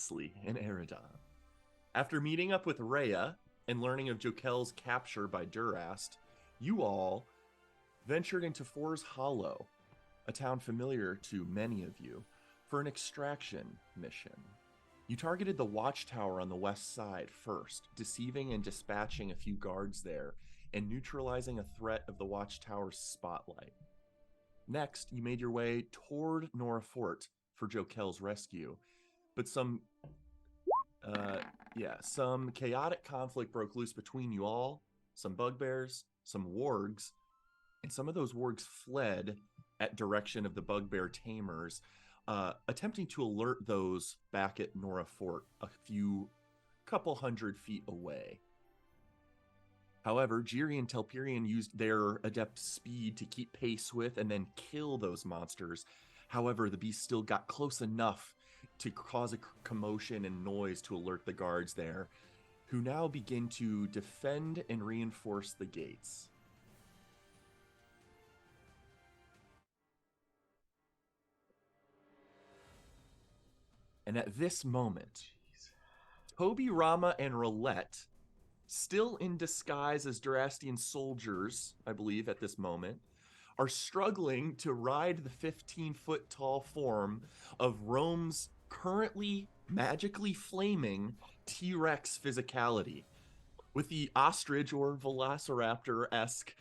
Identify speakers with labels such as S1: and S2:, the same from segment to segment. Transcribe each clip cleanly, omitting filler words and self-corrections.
S1: previously in Eridan. After meeting up with Rhea and learning of Jokel's capture by Durast, you all ventured into Four's Hollow, a town familiar to many of you, for an extraction mission. You targeted the watchtower on the west side first, deceiving and dispatching a few guards there and neutralizing a threat of the watchtower's spotlight. Next, you made your way toward Nora Fort for Jokel's rescue, but some chaotic conflict broke loose between you all, some bugbears, some wargs, and some of those wargs fled at direction of the bugbear tamers, attempting to alert those back at Nora Fort a couple hundred feet away. However, Jiri and Telperion used their adept speed to keep pace with and then kill those monsters. However, the beast still got close enough to cause a commotion and noise to alert the guards there, who now begin to defend and reinforce the gates. And at this moment, Toby, Rama, and Roulette, still in disguise as Durastian soldiers, I believe at this moment, are struggling to ride the 15-foot tall form of Rome's currently magically flaming T-Rex physicality, with the ostrich or velociraptor-esque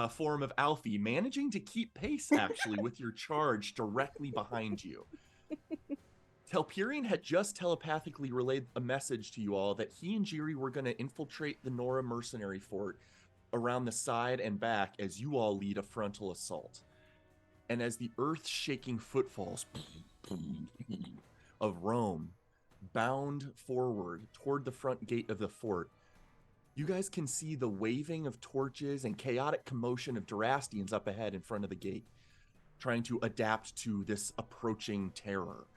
S1: form of Alfie managing to keep pace, actually, with your charge directly behind you. Telperion had just telepathically relayed a message to you all that he and Jiri were going to infiltrate the Nora mercenary fort around the side and back as you all lead a frontal assault. And as the earth-shaking footfalls of Rome bound forward toward the front gate of the fort, you guys can see the waving of torches and chaotic commotion of Durastians up ahead in front of the gate, trying to adapt to this approaching terror.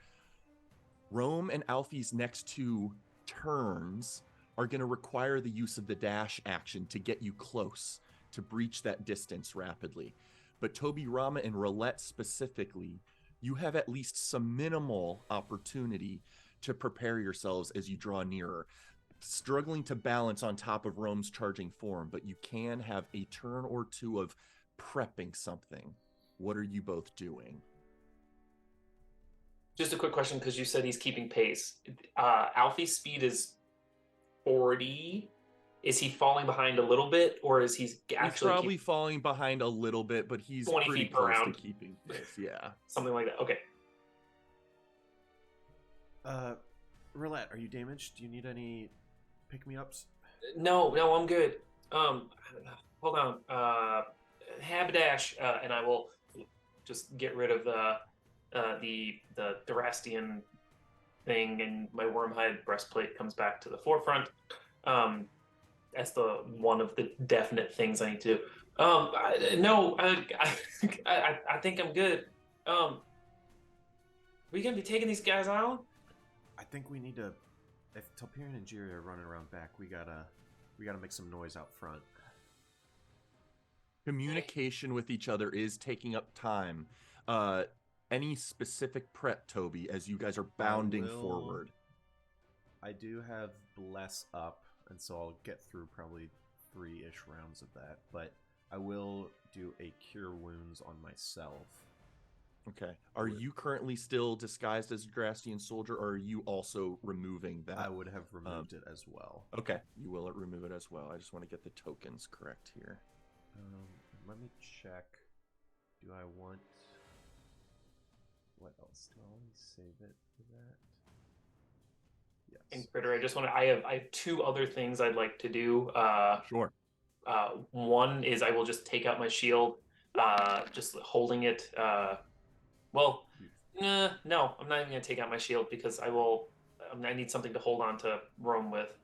S1: Rome and Alfie's next two turns are going to require the use of the dash action to get you close, to breach that distance rapidly. But Toby, Rama, and Roulette specifically, you have at least some minimal opportunity to prepare yourselves as you draw nearer, struggling to balance on top of Rome's charging form, but you can have a turn or two of prepping something. What are you both doing?
S2: Just a quick question, because you said he's keeping pace. Alfie's speed is 40. Is he falling behind a little bit, or is he's actually
S1: probably falling behind a little bit, but he's
S2: 20
S1: pretty
S2: feet per
S1: close
S2: round
S1: to keeping pace. Yeah,
S2: something like that. Okay.
S3: Roulette, are you damaged? Do you need any pick-me-ups?
S2: No, I'm good. Hold on. Habdash, and I will just get rid of the Durastian thing, and my wormhide breastplate comes back to the forefront. That's the one of the definite things I need to do. I think I'm good. We gonna be taking these guys out?
S3: I think we need to. If Telperion and Jiri are running around back, we gotta make some noise out front.
S1: Communication with each other is taking up time. Any specific prep, Toby, as you guys are bounding forward?
S3: I do have Bless up, and so I'll get through probably 3-ish rounds of that, but I will do a Cure Wounds on myself.
S1: Okay. Are you currently still disguised as a Drastian soldier, or are you also removing that?
S3: I would have removed it as well.
S1: Okay, you will remove it as well. I just want to get the tokens correct here.
S3: Let me check. Do I want... What else? Do I only save it for that? Yes.
S2: And Critter, I have two other things I'd like to do.
S1: Sure.
S2: One is I will just take out my shield, just holding it. No, I'm not even going to take out my shield because I need something to hold on to Rome with.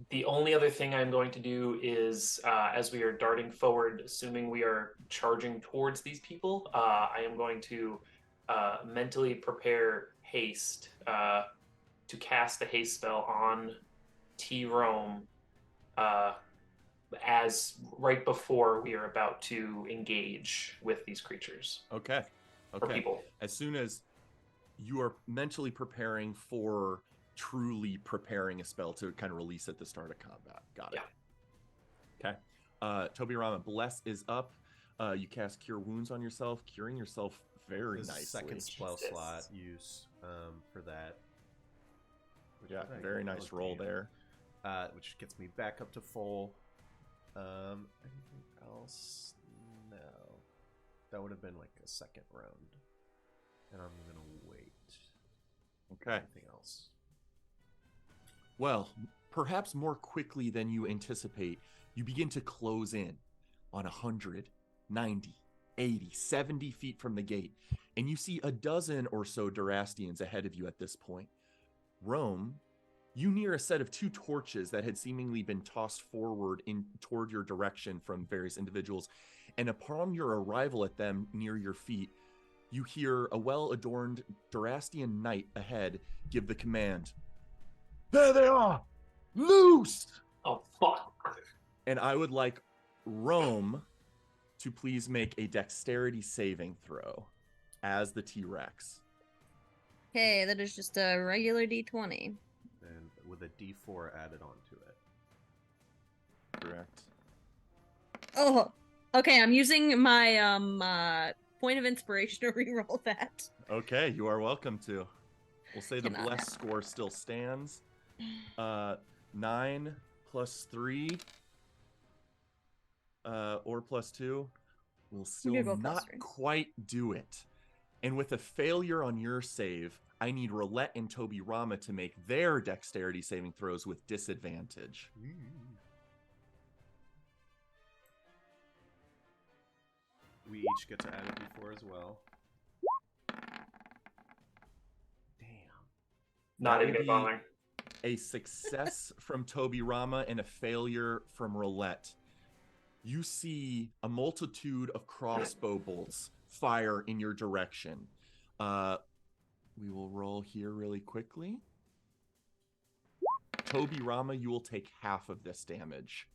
S2: The only other thing I'm going to do is, as we are darting forward, assuming we are charging towards these people, I am going to mentally prepare haste to cast the haste spell on T. Rome as right before we are about to engage with these creatures.
S1: Okay.
S2: Or people.
S1: As soon as you are mentally preparing for truly preparing a spell to kind of release at the start of combat. Got it. Yeah. Okay. Tobirama, Bless is up. You cast Cure Wounds on yourself, curing yourself very nicely.
S3: Second spell slot use for that.
S1: Yeah, very nice roll there.
S3: Which gets me back up to full. Anything else? No. That would have been like a second round. And I'm gonna wait.
S1: Okay.
S3: Anything else?
S1: Well, perhaps more quickly than you anticipate, you begin to close in on 100, 90, 80, 70 feet from the gate, and you see a dozen or so Durastians ahead of you at this point. Rome, you near a set of 2 torches that had seemingly been tossed forward toward your direction from various individuals, and upon your arrival at them near your feet, you hear a well-adorned Durastian knight ahead give the command, "There they are! Loose!"
S2: Oh, fuck.
S1: And I would like Rome to please make a dexterity saving throw as the T-Rex.
S4: Okay, that is just a regular d20.
S3: And with a d4 added onto it.
S1: Correct.
S4: Oh, okay, I'm using my point of inspiration to reroll that.
S1: Okay, you are welcome to. We'll say the
S4: Cannot
S1: bless
S4: have.
S1: score still stands. 9 plus 3 or plus 2 will still
S4: go plus
S1: not
S4: 3.
S1: quite do it. And with a failure on your save, I need Roulette and Tobirama to make their dexterity saving throws with disadvantage.
S3: We each get to add a d4 as well. Damn.
S2: Not
S1: That
S2: even
S1: would be
S2: bothering.
S1: a success from Tobirama and a failure from Roulette. You see a multitude of crossbow bolts fire in your direction. We will roll here really quickly. Tobirama, you will take half of this damage.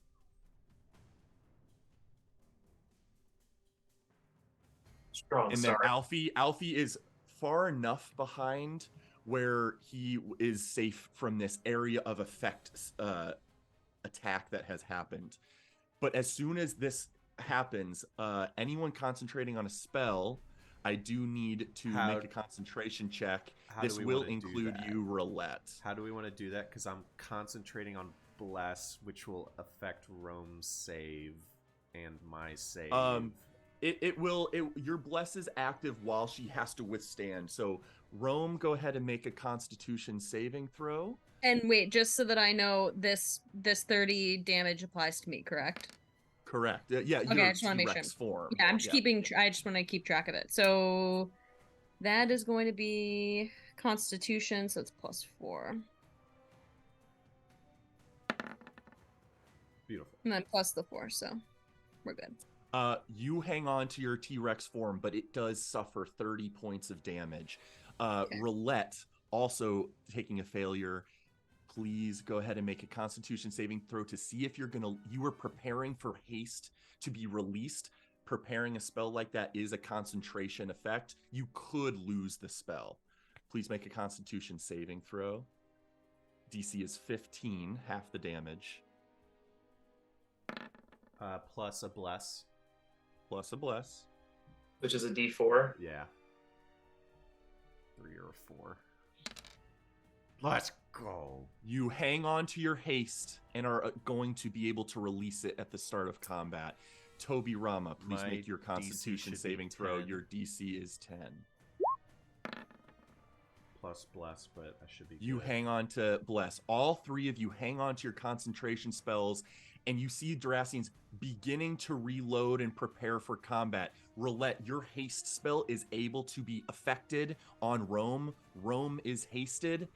S2: Strong
S1: And then
S2: start.
S1: Alfie is far enough behind where he is safe from this area of effect attack that has happened. But as soon as this happens, anyone concentrating on a spell, I do need to make a concentration check. This will include you, Roulette.
S3: How do we want to do that? Because I'm concentrating on Bless, which will affect Rome's save and my save.
S1: Your Bless is active while she has to withstand. So Rome, go ahead and make a Constitution saving throw.
S4: And wait, just so that I know, this 30 damage applies to me, correct?
S1: Correct. Yeah.
S4: Okay,
S1: your
S4: I just want to make
S1: T-Rex
S4: sure.
S1: form.
S4: Yeah, I'm just I just want to keep track of it. So that is going to be Constitution, so it's +4.
S3: Beautiful.
S4: And then plus the 4, so we're good.
S1: You hang on to your T-Rex form, but it does suffer 30 points of damage.
S4: Okay.
S1: Roulette, also taking a failure. Please go ahead and make a Constitution saving throw to see if you were preparing for haste to be released. Preparing a spell like that is a concentration effect. You could lose the spell. Please make a Constitution saving throw. DC is 15, half the damage.
S3: Plus a Bless.
S1: Plus a Bless.
S2: Which is a D4.
S3: Yeah. 3 or 4. Let's go.
S1: You hang on to your haste and are going to be able to release it at the start of combat. Tobirama, please
S3: My
S1: make your Constitution
S3: DC should
S1: saving
S3: be
S1: throw.
S3: 10.
S1: Your DC is 10.
S3: Plus Bless, but I should be
S1: You
S3: good.
S1: hang on to Bless. All 3 of you hang on to your concentration spells, and you see Durastians beginning to reload and prepare for combat. Roulette, your haste spell is able to be affected on Rome. Rome is hasted,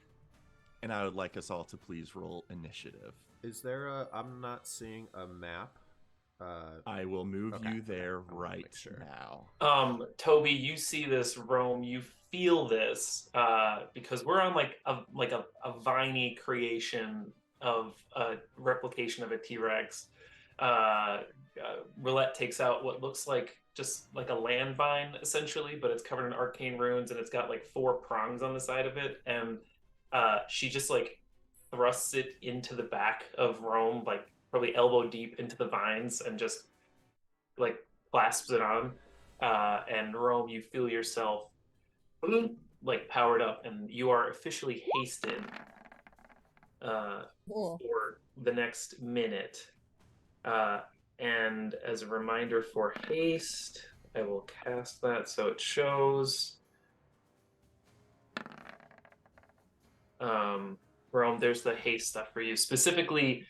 S1: and I would like us all to please roll initiative.
S3: Is there I'm not seeing a map.
S1: I will move
S3: Okay.
S1: you there
S3: I wanna
S1: right
S3: make sure.
S1: now.
S2: Toby, you see this, Rome, you feel this, because we're on like a viney creation of a replication of a T-Rex. Roulette takes out what looks like just like a landvine essentially, but it's covered in arcane runes and it's got like 4 prongs on the side of it. And she just like thrusts it into the back of Rome, like probably elbow deep into the vines, and just like clasps it on. And Rome, you feel yourself like powered up, and you are officially hasted
S4: Cool.
S2: for the next minute. And as a reminder for haste, I will cast that so it shows. Rome, there's the haste stuff for you. Specifically,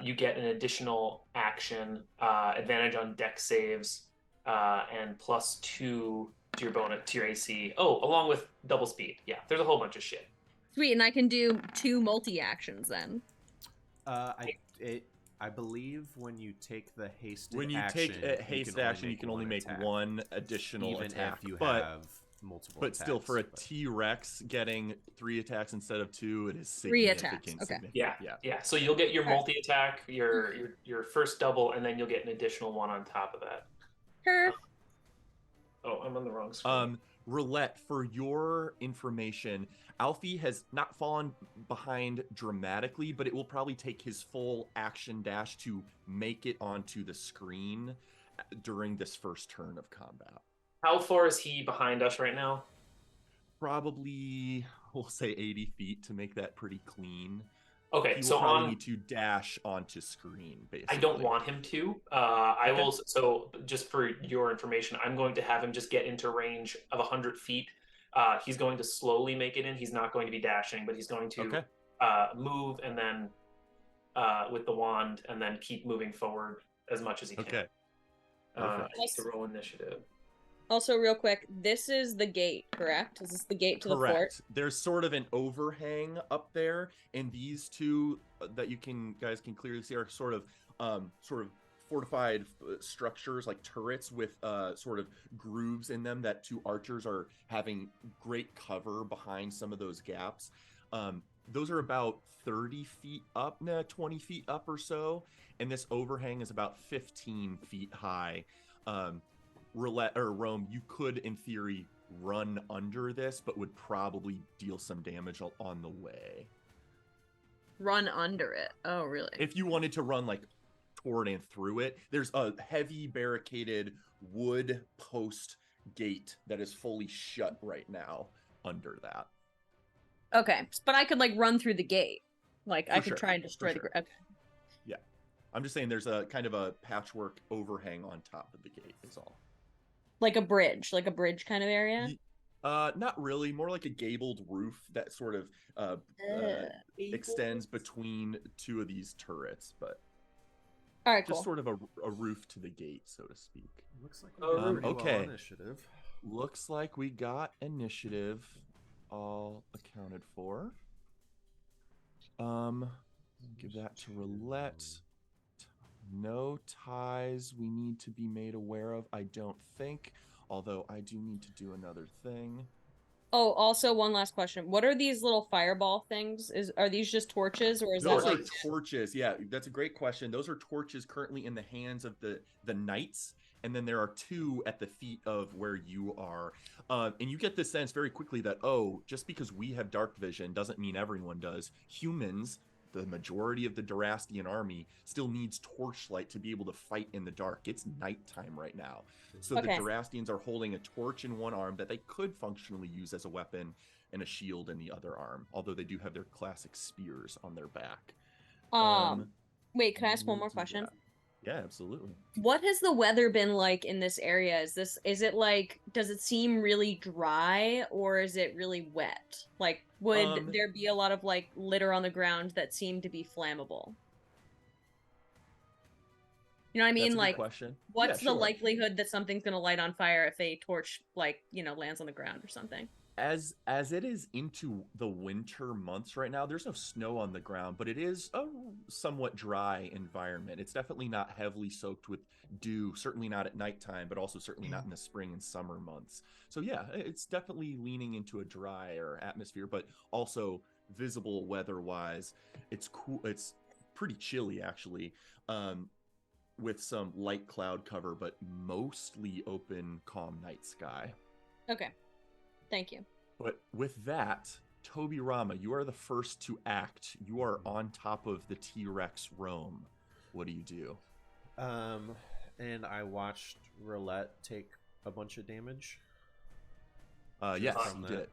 S2: you get an additional action, advantage on deck saves, and +2 to your bonus to your AC. Oh, along with double speed. Yeah, there's a whole bunch of shit.
S4: Sweet, and I can do 2 multi-actions then.
S3: I believe when you take the hasted
S1: When you
S3: action,
S1: take a haste action, you can only make
S3: attack,
S1: one additional
S3: even
S1: attack.
S3: if you
S1: but
S3: have multiple.
S1: but still, for a
S3: attacks,
S1: T-Rex getting 3 attacks instead of 2, it is
S4: 3
S1: significant.
S4: attacks, okay.
S1: significant.
S2: Yeah. So you'll get your
S4: All right.
S2: multi-attack, your first double, and then you'll get an additional one on top of that.
S4: Her.
S2: Oh, I'm on the wrong screen.
S1: Roulette, for your information, Alfie has not fallen behind dramatically, but it will probably take his full action dash to make it onto the screen during this first turn of combat.
S2: How far is he behind us right now?
S1: Probably, we'll say 80 feet to make that pretty clean.
S2: Okay,
S1: He
S2: so
S1: will probably
S2: on.
S1: need to dash onto screen, basically.
S2: I don't want him to. I will. So, just for your information, I'm going to have him just get into range of 100 feet. He's going to slowly make it in. He's not going to be dashing, but he's going to move and then with the wand, and then keep moving forward as much as he can.
S1: Okay.
S2: I need to roll initiative.
S4: Also, real quick, this is the gate, correct? Is this the gate to the fort?
S1: Correct. There's sort of an overhang up there, and these two that you guys can clearly see are sort of fortified structures, like turrets with sort of grooves in them that 2 archers are having great cover behind some of those gaps. Those are about 30 feet up, 20 feet up or so, and this overhang is about 15 feet high. Roulette or Rome, you could, in theory, run under this, but would probably deal some damage on the way.
S4: Run under it. Oh, really?
S1: If you wanted to run like toward and through it, there's a heavy barricaded wood post gate that is fully shut right now under that.
S4: Okay, but I could like run through the gate. Like I could
S1: sure.
S4: try and destroy the. Okay.
S1: Yeah, I'm just saying there's a kind of a patchwork overhang on top of the gate is all.
S4: Like a bridge kind of area.
S1: Not really. More like a gabled roof that sort of extends between 2 of these turrets, but
S4: all right,
S1: just
S4: cool.
S1: sort of a roof to the gate, so to speak.
S3: Looks like we got pretty well initiative.
S1: Looks like we got initiative all accounted for. Give that to Roulette. No ties we need to be made aware of, I don't think. Although I do need to do another thing.
S4: Oh, also one last question. What are these little fireball things? Are these just torches, or is
S1: Those
S4: that
S1: are
S4: like
S1: torches? Yeah, that's a great question. Those are torches currently in the hands of the knights, and then there are 2 at the feet of where you are. And you get the sense very quickly that, just because we have dark vision doesn't mean everyone does. Humans, the majority of the Durastian army, still needs torchlight to be able to fight in the dark. It's nighttime right now. So the Durastians are holding a torch in one arm that they could functionally use as a weapon and a shield in the other arm, although they do have their classic spears on their back.
S4: Wait, can I ask one more question?
S1: That. Yeah, absolutely.
S4: What has the weather been like in this area? Is it like, does it seem really dry, or is it really wet? Like, would there be a lot of like litter on the ground that seem to be flammable? You know what I mean?
S1: That's a
S4: like,
S1: good question.
S4: What's the likelihood that something's gonna light on fire if a torch lands on the ground or something?
S1: As it is into the winter months right now, there's no snow on the ground, but it is a somewhat dry environment. It's definitely not heavily soaked with dew, certainly not at nighttime, but also certainly not in the spring and summer months. So yeah, it's definitely leaning into a drier atmosphere, but also visible weather-wise, it's cool. It's pretty chilly actually. with some light cloud cover, but mostly open, calm night sky.
S4: Okay. Thank you.
S1: But with that, Toby Rama, you are the first to act. You are on top of the T-Rex Rome. What do you do?
S3: And I watched Roulette take a bunch of damage.
S1: Yes,
S3: from
S1: you
S3: that.
S1: did.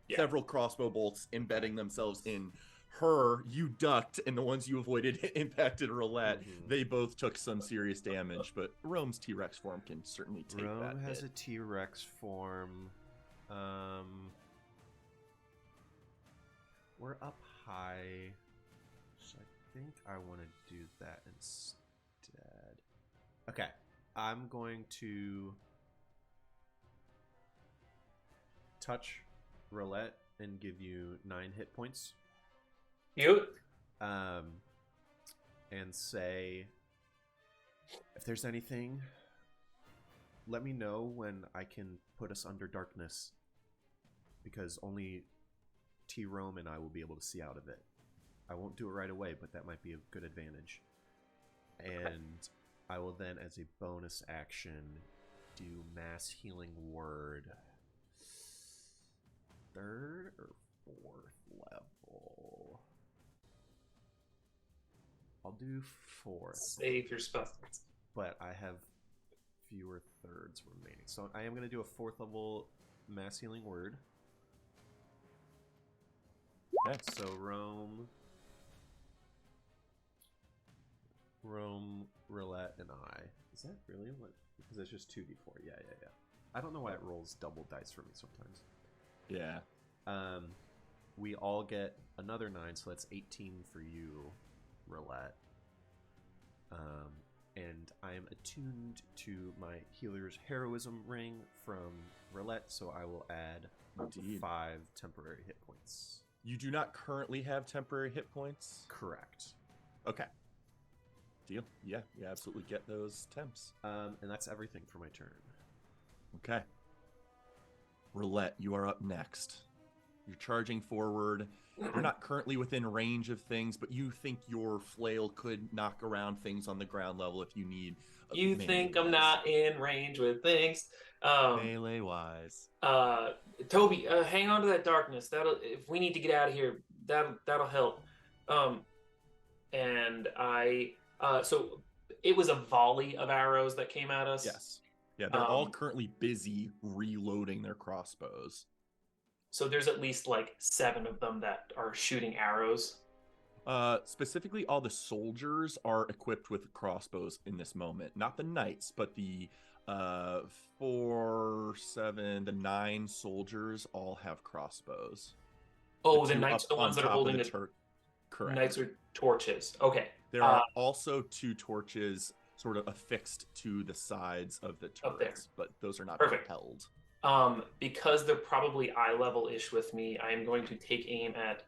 S2: Yeah.
S1: Several crossbow bolts embedding themselves in her. You ducked, and the ones you avoided impacted Roulette.
S3: Mhm.
S1: They both took some serious damage, but Rome's T-Rex form can certainly take that
S3: Rome has
S1: hit.
S3: a T-Rex form. We're up high, so I think I want to do that instead. Okay, I'm going to touch Roulette and give you 9 hit points.
S2: You?
S3: And say, if there's anything, let me know when I can put us under darkness, because only T-Rome and I will be able to see out of it. I won't do it right away, but that might be a good advantage. And I will then, as a bonus action, do Mass Healing Word. 3rd or 4th level? I'll do 4th.
S2: Save your spell.
S3: But I have fewer thirds remaining. So I am going to do a 4th level Mass Healing Word.
S1: Okay.
S3: So Rome, Roulette, and I. Is that really what? Because it's just 2d4. Yeah. I don't know why it rolls double dice for me sometimes.
S1: Yeah.
S3: We all get another 9, so that's 18 for you, Roulette. And I am attuned to my healer's heroism ring from Roulette, so I will add
S1: Indeed.
S3: 5 temporary hit points.
S1: You do not currently have temporary hit points?
S3: Correct.
S1: Okay. Deal. Yeah, you absolutely get those temps.
S3: And that's everything for my turn.
S1: Okay. Roulette, you are up next. You're charging forward. You're not currently within range of things, but you think your flail could knock around things on the ground level if you need.
S2: You think I'm not in range with things?
S1: Melee wise.
S2: Toby, hang on to that darkness. That'll, if we need to get out of here, that'll help. And I, so it was a volley of arrows that came at us.
S1: Yes. Yeah, they're all currently busy reloading their crossbows.
S2: So there's at least like 7 of them that are shooting arrows.
S1: Specifically, all the soldiers are equipped with crossbows in this moment. Not the knights, but the 4, 7, the 9 soldiers all have crossbows.
S2: Oh, the
S1: two
S2: knights
S1: up
S2: are the ones
S1: on
S2: that are
S1: top of
S2: holding
S1: the
S2: the
S1: Correct.
S2: knights are torches. Okay.
S1: There are also 2 torches sort of affixed to the sides of the
S2: Up there.
S1: turrets, but those are not
S2: Perfect.
S1: propelled.
S2: Because they're probably eye level-ish with me, I am going to take aim at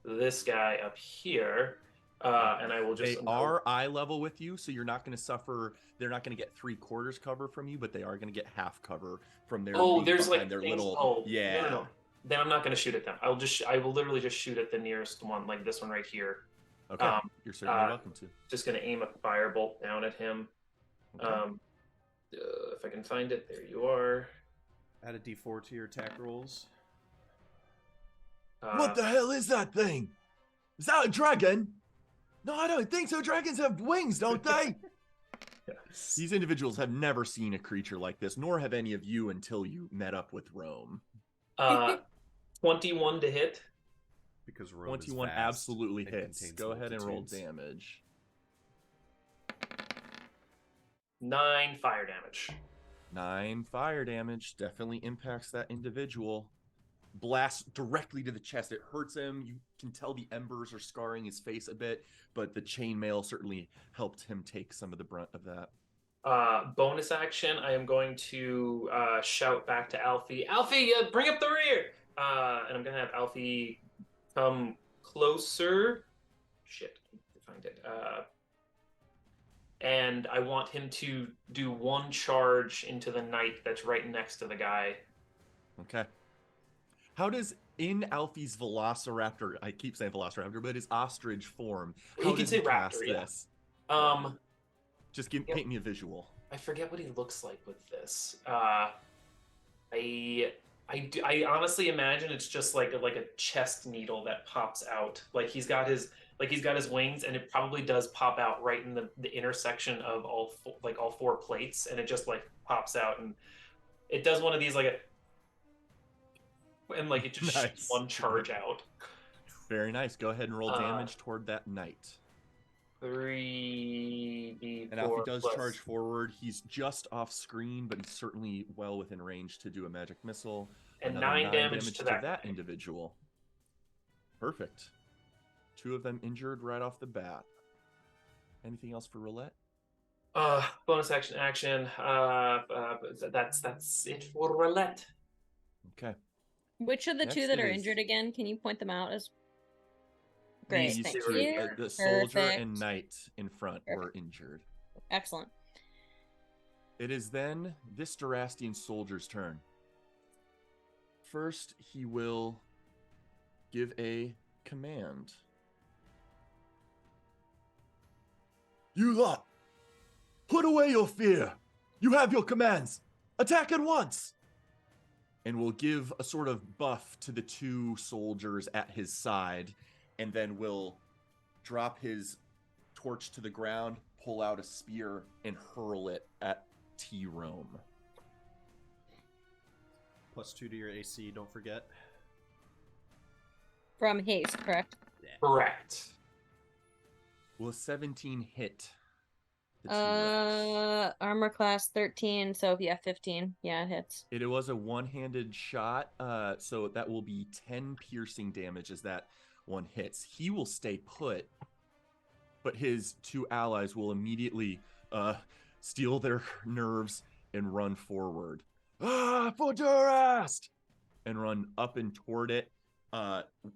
S2: this guy up here, and I will just.
S1: They are eye level with you, so you're not going to suffer. They're not going to get 3/4 cover from you, but they are going to get half cover from their.
S2: Oh,
S1: being
S2: there's like
S1: behind their
S2: things.
S1: little.
S2: Oh,
S1: Yeah.
S2: No. Then I'm not going to shoot at them. I will literally just shoot at the nearest one, like this one right here.
S1: Okay, you're certainly welcome to.
S2: Just going to aim a firebolt down at him.
S1: Okay.
S2: If I can find it, there you are.
S3: Add a d4 to your attack rolls.
S1: What the hell is that thing? Is that a dragon? No, I don't think so. Dragons have wings, don't they?
S2: Yes.
S1: These individuals have never seen a creature like this, nor have any of you until you met up with Rome.
S2: 21 to hit.
S3: Because Rome
S1: 21
S3: is vast
S1: absolutely
S3: and
S1: hits.
S3: contains
S1: Go ahead and roll
S3: multitudes.
S1: damage.
S2: 9 fire damage.
S1: 9 fire damage definitely impacts that individual. Blast directly to the chest. It hurts him. You can tell the embers are scarring his face a bit, but the chainmail certainly helped him take some of the brunt of that.
S2: Bonus action, I am going to shout back to Alfie. Alfie, bring up the rear! And I'm going to have Alfie come closer. Shit, I need to find it. And I want him to do 1 charge into the knight that's right next to the guy.
S1: Okay. How does, in Alfie's Velociraptor, I keep saying Velociraptor, but his ostrich form,
S2: You
S1: how
S2: can
S1: does
S2: say
S1: he cast
S2: raptor, yeah.
S1: this? Just paint me a visual.
S2: I forget what he looks like with this. I honestly imagine it's just like a chest needle that pops out. Like he's got his wings, and it probably does pop out right in the intersection of all four plates, and it just like pops out, and it does one of these and like it just shoots one charge out.
S1: Very nice. Go ahead and roll damage toward that knight.
S2: 3d4.
S1: And now if he does charge forward, he's just off screen, but he's certainly well within range to do a magic missile.
S2: And
S1: Another
S2: 9 damage to that
S1: individual. Perfect. 2 of them injured right off the bat. Anything else for Roulette?
S2: Bonus action. That's it for Roulette.
S1: Okay.
S4: Which of the
S1: Next
S4: 2 that are
S1: is-
S4: injured again? Can you point them out as? Great,
S1: These
S4: thank
S1: two,
S4: you.
S1: the soldier and
S4: Perfect.
S1: knight in front were injured.
S4: Excellent.
S1: It is then this Durastian soldier's turn. First, he will give a command. You lot, put away your fear. You have your commands. Attack at once. And will give a sort of buff to the 2 soldiers at his side, and then will drop his torch to the ground, pull out a spear, and hurl it at T-Rome.
S3: +2 to your AC, don't forget.
S4: From haste, correct?
S2: Correct.
S1: Will a 17 hit the T-Rex?
S4: Armor class 13, so yeah, 15. Yeah, it hits.
S1: It was a one-handed shot, so that will be 10 piercing damage as that one hits. He will stay put, but his 2 allies will immediately steal their nerves and run forward. For Durast! And run up and toward it,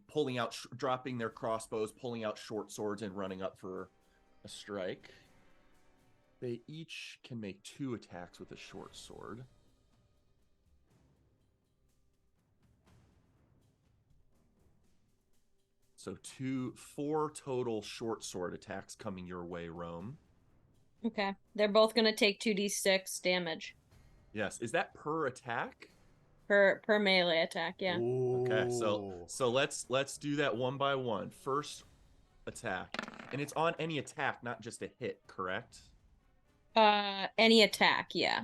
S1: pulling out, dropping their crossbows, pulling out short swords, and running up for a strike. They each can make 2 attacks with a short sword. So 4 total short sword attacks coming your way, Rome.
S4: Okay. They're both gonna take 2d6 damage.
S1: Yes. Is that per attack?
S4: Per melee attack, yeah.
S1: Okay, so let's do that one by one. First attack. And it's on any attack, not just a hit, correct?
S4: Any attack, yeah.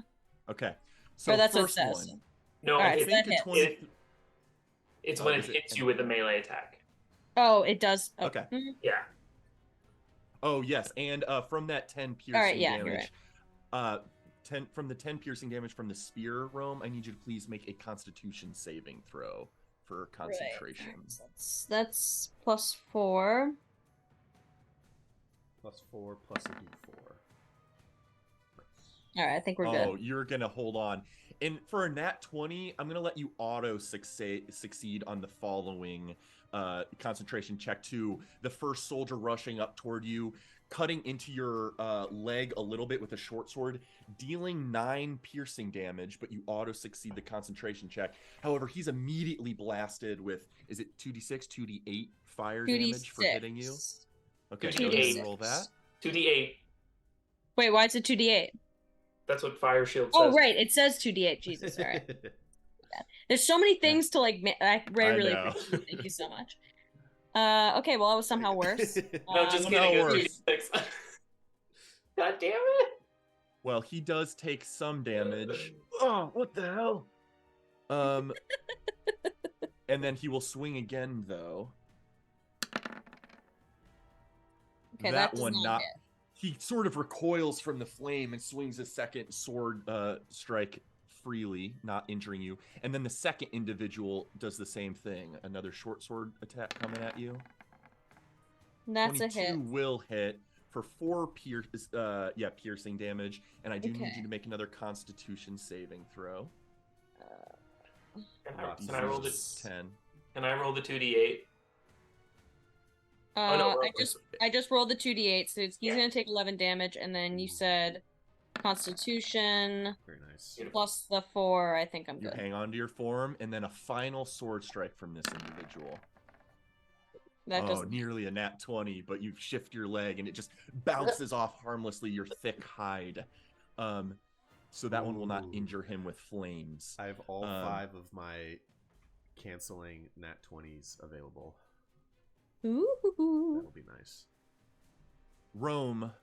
S1: Okay. So
S4: Or that's what it
S1: first
S4: says.
S1: one.
S2: No,
S4: All right,
S2: I
S4: so that
S2: think
S4: hits.
S2: it's when it
S1: is it-
S2: hits you with a melee attack.
S4: Oh, it does. Oh,
S1: Okay.
S2: Yeah.
S1: Oh, yes, and from that 10 piercing
S4: right, yeah, you're
S1: damage, 10 piercing damage from the spear, Rome, I need you to please make a Constitution saving throw for concentration.
S4: Right. So that's +4.
S3: +4 plus a d4.
S4: All right, I think we're
S1: Oh,
S4: good.
S1: you're gonna hold on. And for a nat 20, I'm gonna let you auto succeed on the following concentration check to the first soldier rushing up toward you, cutting into your leg a little bit with a short sword, dealing 9 piercing damage, but you auto succeed the concentration check. However, he's immediately blasted with, is it 2d6, 2d8 fire damage for hitting you? Okay, go ahead and roll that.
S2: 2d8.
S4: Wait, why is it 2d8?
S2: That's what Fire Shield says.
S4: Oh, right, it says 2d8. Jesus, all right. There's so many things to like. I really
S1: know.
S4: appreciate it. Thank you so much. Okay, well, that was somehow worse.
S2: No, just
S1: no
S2: kidding.
S1: worse.
S2: It's 2d6. God damn it!
S1: Well, he does take some damage. Oh, what the hell? And then he will swing again, though.
S4: Okay,
S1: that
S4: does
S1: one
S4: not
S1: not.
S4: hit.
S1: He sort of recoils from the flame and swings a second sword strike freely, not injuring you. And then the second individual does the same thing. Another short sword attack coming at you.
S4: That's a
S1: 22
S4: hit.
S1: will hit for 4 piercing damage, and I do need
S4: Okay.
S1: you to make another Constitution saving throw.
S2: Can I roll the
S1: 10.
S2: Can I roll the 2d8?
S4: Uh,
S2: no,
S4: I just rolled the 2d8, so he's
S2: Yeah.
S4: gonna take 11 damage, and then you said Constitution
S3: Very nice.
S4: plus the 4. I think I'm
S1: You
S4: good.
S1: hang on to your form, and then a final sword strike from this individual.
S4: That
S1: Oh,
S4: doesn't.
S1: nearly a nat 20, but you shift your leg and it just bounces off harmlessly your thick hide. So that one will not
S3: Ooh.
S1: injure him with flames.
S3: I have all 5 of my canceling nat 20s available.
S4: Ooh.
S3: That'll be nice.
S1: Rome,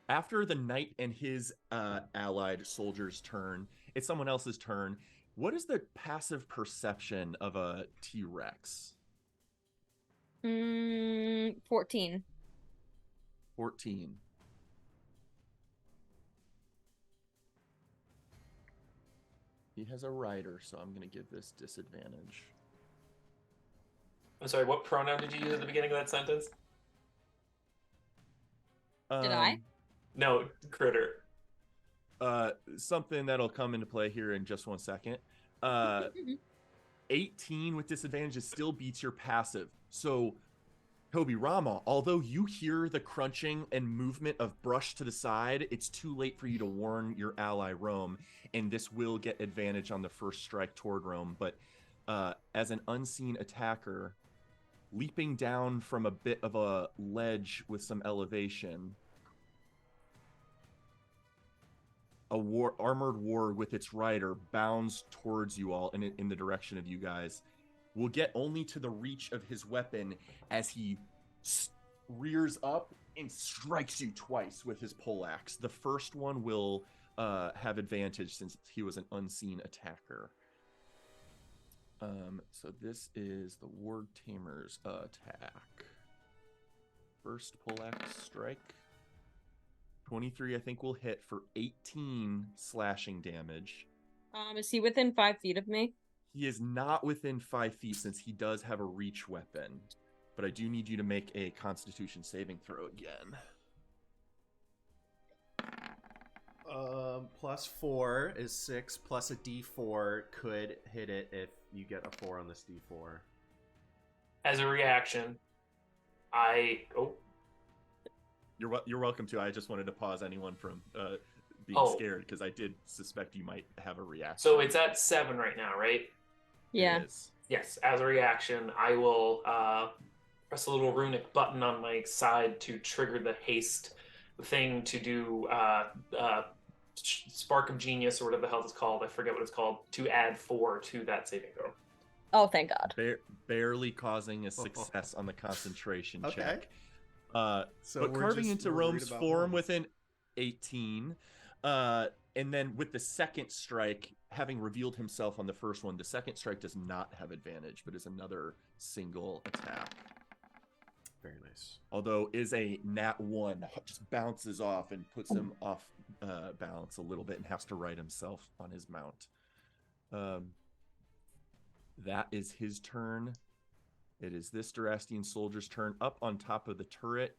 S1: after the knight and his allied soldiers' turn, it's someone else's turn. What is the passive perception of a T-Rex?
S4: 14.
S1: 14. He has a rider, so I'm going to give this disadvantage.
S2: I'm sorry, what pronoun did you use at the beginning of that sentence?
S4: Did I?
S2: No, critter.
S1: Something that'll come into play here in just 1 second. 18 with disadvantages still beats your passive. So, Toby Rama, although you hear the crunching and movement of brush to the side, it's too late for you to warn your ally Rome, and this will get advantage on the first strike toward Rome. But as an unseen attacker, leaping down from a bit of a ledge with some elevation, a armored warg with its rider bounds towards you all in the direction of you guys. Will get only to the reach of his weapon as he rears up and strikes you twice with his poleaxe. The first one will have advantage since he was an unseen attacker. So this is the Warg Tamer's attack. First poleaxe strike. 23, I think, will hit for 18 slashing damage.
S4: Is he within 5 feet of me?
S1: He is not within 5 feet since he does have a reach weapon. But I do need you to make a Constitution saving throw again.
S3: +4 is 6, plus a D4 could hit it if you get a 4 on this D4.
S2: As a reaction,
S1: You're welcome to. I just wanted to pause anyone from being scared because I did suspect you might have a reaction.
S2: So it's at 7 right now, right?
S4: Yeah.
S1: It is.
S2: Yes, as a reaction, I will press a little runic button on my side to trigger the haste thing to do Spark of Genius or whatever the hell it's called. I forget what it's called. To add 4 to that saving throw.
S4: Oh, thank God.
S1: Barely causing a success on the concentration check.
S3: So
S1: but carving into Rome's form
S3: with
S1: within 18, and then with the second strike, having revealed himself on the first one, the second strike does not have advantage, but is another single attack.
S3: Very nice.
S1: Although is a nat 1, just bounces off and puts him off balance a little bit and has to right himself on his mount. That is his turn. It is this Durastian soldier's turn up on top of the turret.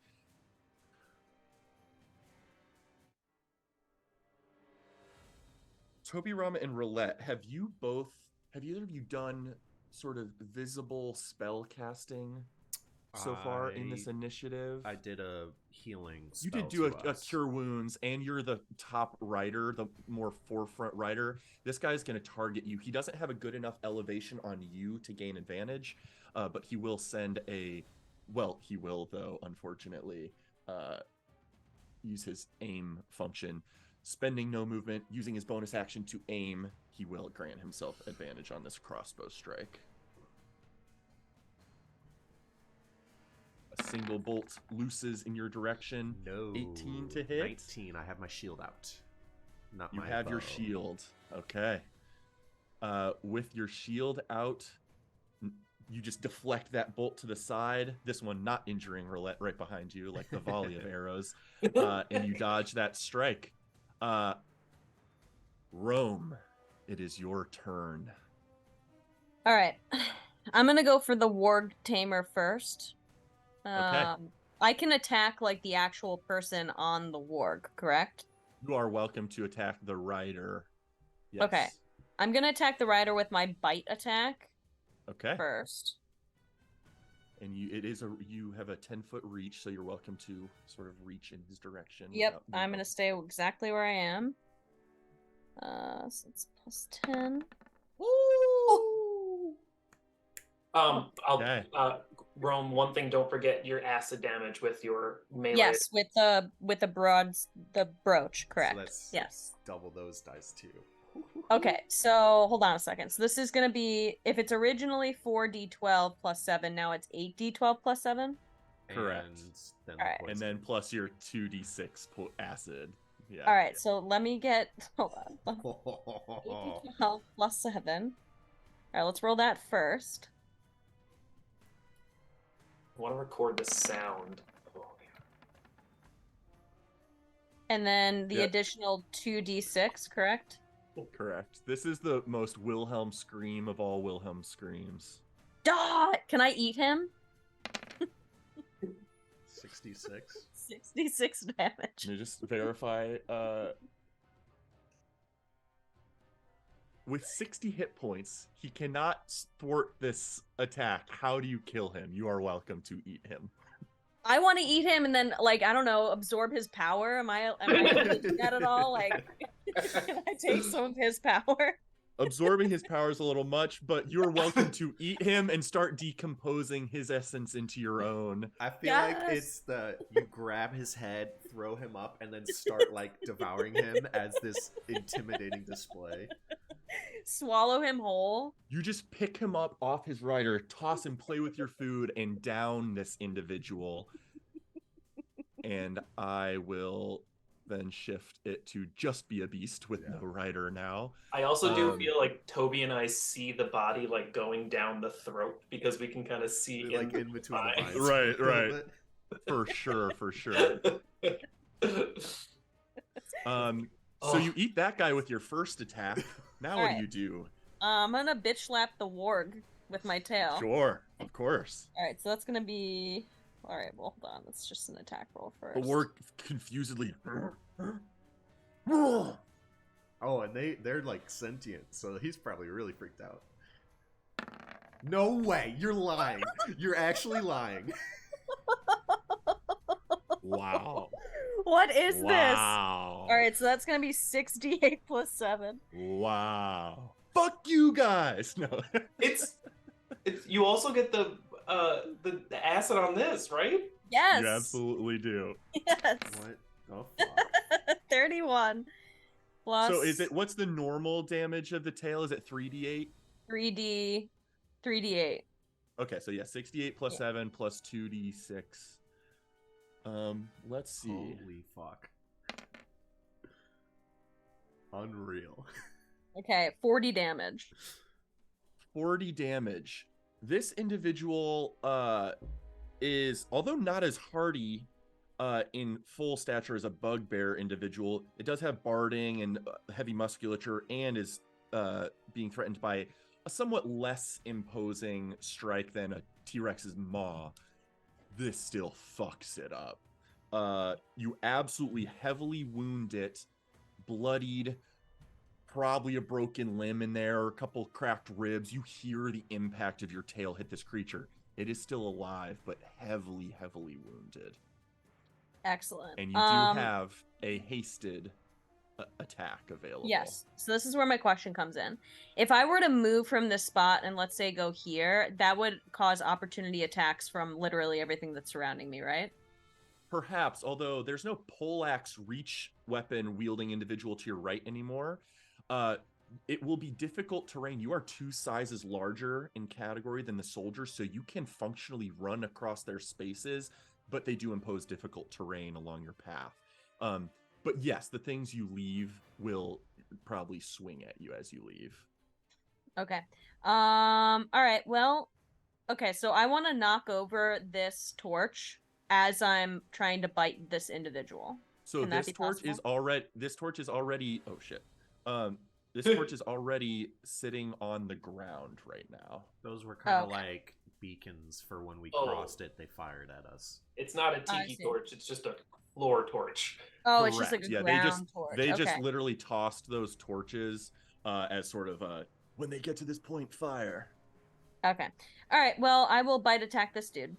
S1: Toby, Rama, and Roulette, have either of you done sort of visible spell casting so far in this initiative?
S3: I did a healing
S1: You
S3: spell
S1: did do
S3: to
S1: a
S3: us.
S1: cure wounds, and you're the top rider, the more forefront rider. This guy's going to target you. He doesn't have a good enough elevation on you to gain advantage, but he will send he will, though, unfortunately, use his aim function. Spending no movement, using his bonus action to aim, he will grant himself advantage on this crossbow strike. A single bolt looses in your direction.
S3: No.
S1: 18 to hit.
S3: 19. I have my shield out. Not
S1: You
S3: my
S1: have your
S3: bow.
S1: shield. Okay. With your shield out, you just deflect that bolt to the side. This one not injuring Roulette right behind you, like the volley of arrows. And you dodge that strike. Rome, it is your turn.
S4: All right. I'm going to go for the Warg Tamer first.
S1: Okay.
S4: I can attack like the actual person on the warg, correct?
S1: You are welcome to attack the rider. Yes.
S4: Okay. I'm going to attack the rider with my bite attack
S1: Okay.
S4: first.
S1: And you have a 10-foot reach, so you're welcome to sort of reach in his direction.
S4: Yep, I'm going to stay exactly where I am. So it's +10.
S2: Okay. Rome, one thing, don't forget your acid damage with your melee.
S4: Yes, with the brooch, correct.
S3: So let's
S4: yes.
S3: double those dice too.
S4: Okay, so hold on a second. So this is going to be, if it's originally 4d12 plus 7, now it's 8d12 plus 7?
S1: Correct.
S3: And then,
S4: All right.
S1: And then plus your 2d6 acid. Yeah.
S4: All right, so let me get, hold on. 8d12 plus 7. All right, let's roll that first.
S2: I want to record the sound. Oh, yeah.
S4: And then the
S1: Yep.
S4: additional 2d6, correct?
S1: Correct. This is the most Wilhelm scream of all Wilhelm screams.
S4: Dot! Can I eat him?
S3: 66.
S4: 66 damage.
S1: Let me just verify. With 60 hit points, he cannot thwart this attack. How do you kill him? You are welcome to eat him.
S4: I want to eat him and then, like, I don't know, absorb his power. Am I able to do that at all? Like, can I take some of his power?
S1: Absorbing his power is a little much, but you're welcome to eat him and start decomposing his essence into your own.
S3: I feel like it's you grab his head, throw him up, and then start like devouring him as this intimidating display.
S4: Swallow him whole.
S1: You just pick him up off his rider, toss him, play with your food, and down this individual. And I will then shift it to just be a beast with no rider now.
S2: I also do feel like Toby and I see the body like going down the throat because we can kind of see
S3: like in between the vines.
S1: Right. For sure. So you eat that guy with your first attack. Now what do you do?
S4: I'm gonna bitch slap the warg with my tail.
S1: Sure, of course.
S4: All right, so that's gonna be. All right, well, hold on. That's just an attack roll first.
S1: The warg confusedly.
S3: Oh, and they're like sentient, so he's probably really freaked out. No way! You're lying. You're actually lying.
S1: Wow.
S4: What is this?
S1: Wow.
S4: All right, so that's gonna be 6d8 plus 7.
S1: Wow. Fuck you guys. No.
S2: It's you also get the acid on this, right?
S4: Yes.
S1: You absolutely do.
S4: Yes.
S3: What the fuck?
S4: 31 plus.
S1: So what's the normal damage of the tail? Is it 3d8?
S4: 3d8.
S1: Okay, so yeah, 68 plus 7 plus 2d6. Let's see.
S3: Holy fuck. Unreal.
S4: Okay, 40 damage.
S1: 40 damage. This individual is, although not as hardy in full stature as a bugbear individual, it does have barding and heavy musculature and is being threatened by a somewhat less imposing strike than a T-Rex's maw. This still fucks it up. You absolutely heavily wound it, bloodied, probably a broken limb in there, a couple cracked ribs. You hear the impact of your tail hit this creature. It is still alive, but heavily, heavily wounded.
S4: Excellent.
S1: And you do have a hasted attack available.
S4: Yes. So this is where my question comes in. If I were to move from this spot and let's say go here, that would cause opportunity attacks from literally everything that's surrounding me, right?
S1: Perhaps, although there's no poleaxe reach weapon wielding individual to your right anymore. It will be difficult terrain. You are 2 sizes larger in category than the soldiers, so you can functionally run across their spaces, but they do impose difficult terrain along your path. But yes, the things you leave will probably swing at you as you leave.
S4: Okay. All right. Well, okay. So I want to knock over this torch as I'm trying to bite this individual.
S1: So
S4: Can that
S1: this
S4: be
S1: torch
S4: possible?
S1: is already. This torch is already. Oh shit. This torch is already sitting on the ground right now.
S3: Those were kind of
S4: Okay.
S3: like beacons for when we
S2: Oh.
S3: crossed it. They fired at us.
S2: It's not a
S4: I
S2: tiki
S4: see.
S2: torch. It's just a floor torch.
S4: Oh, it's just like
S1: Correct.
S4: a
S1: Yeah,
S4: ground torch.
S1: they just
S4: Okay.
S1: literally tossed those torches as sort of when they get to this point, fire.
S4: Okay. All right. Well, I will bite attack this dude.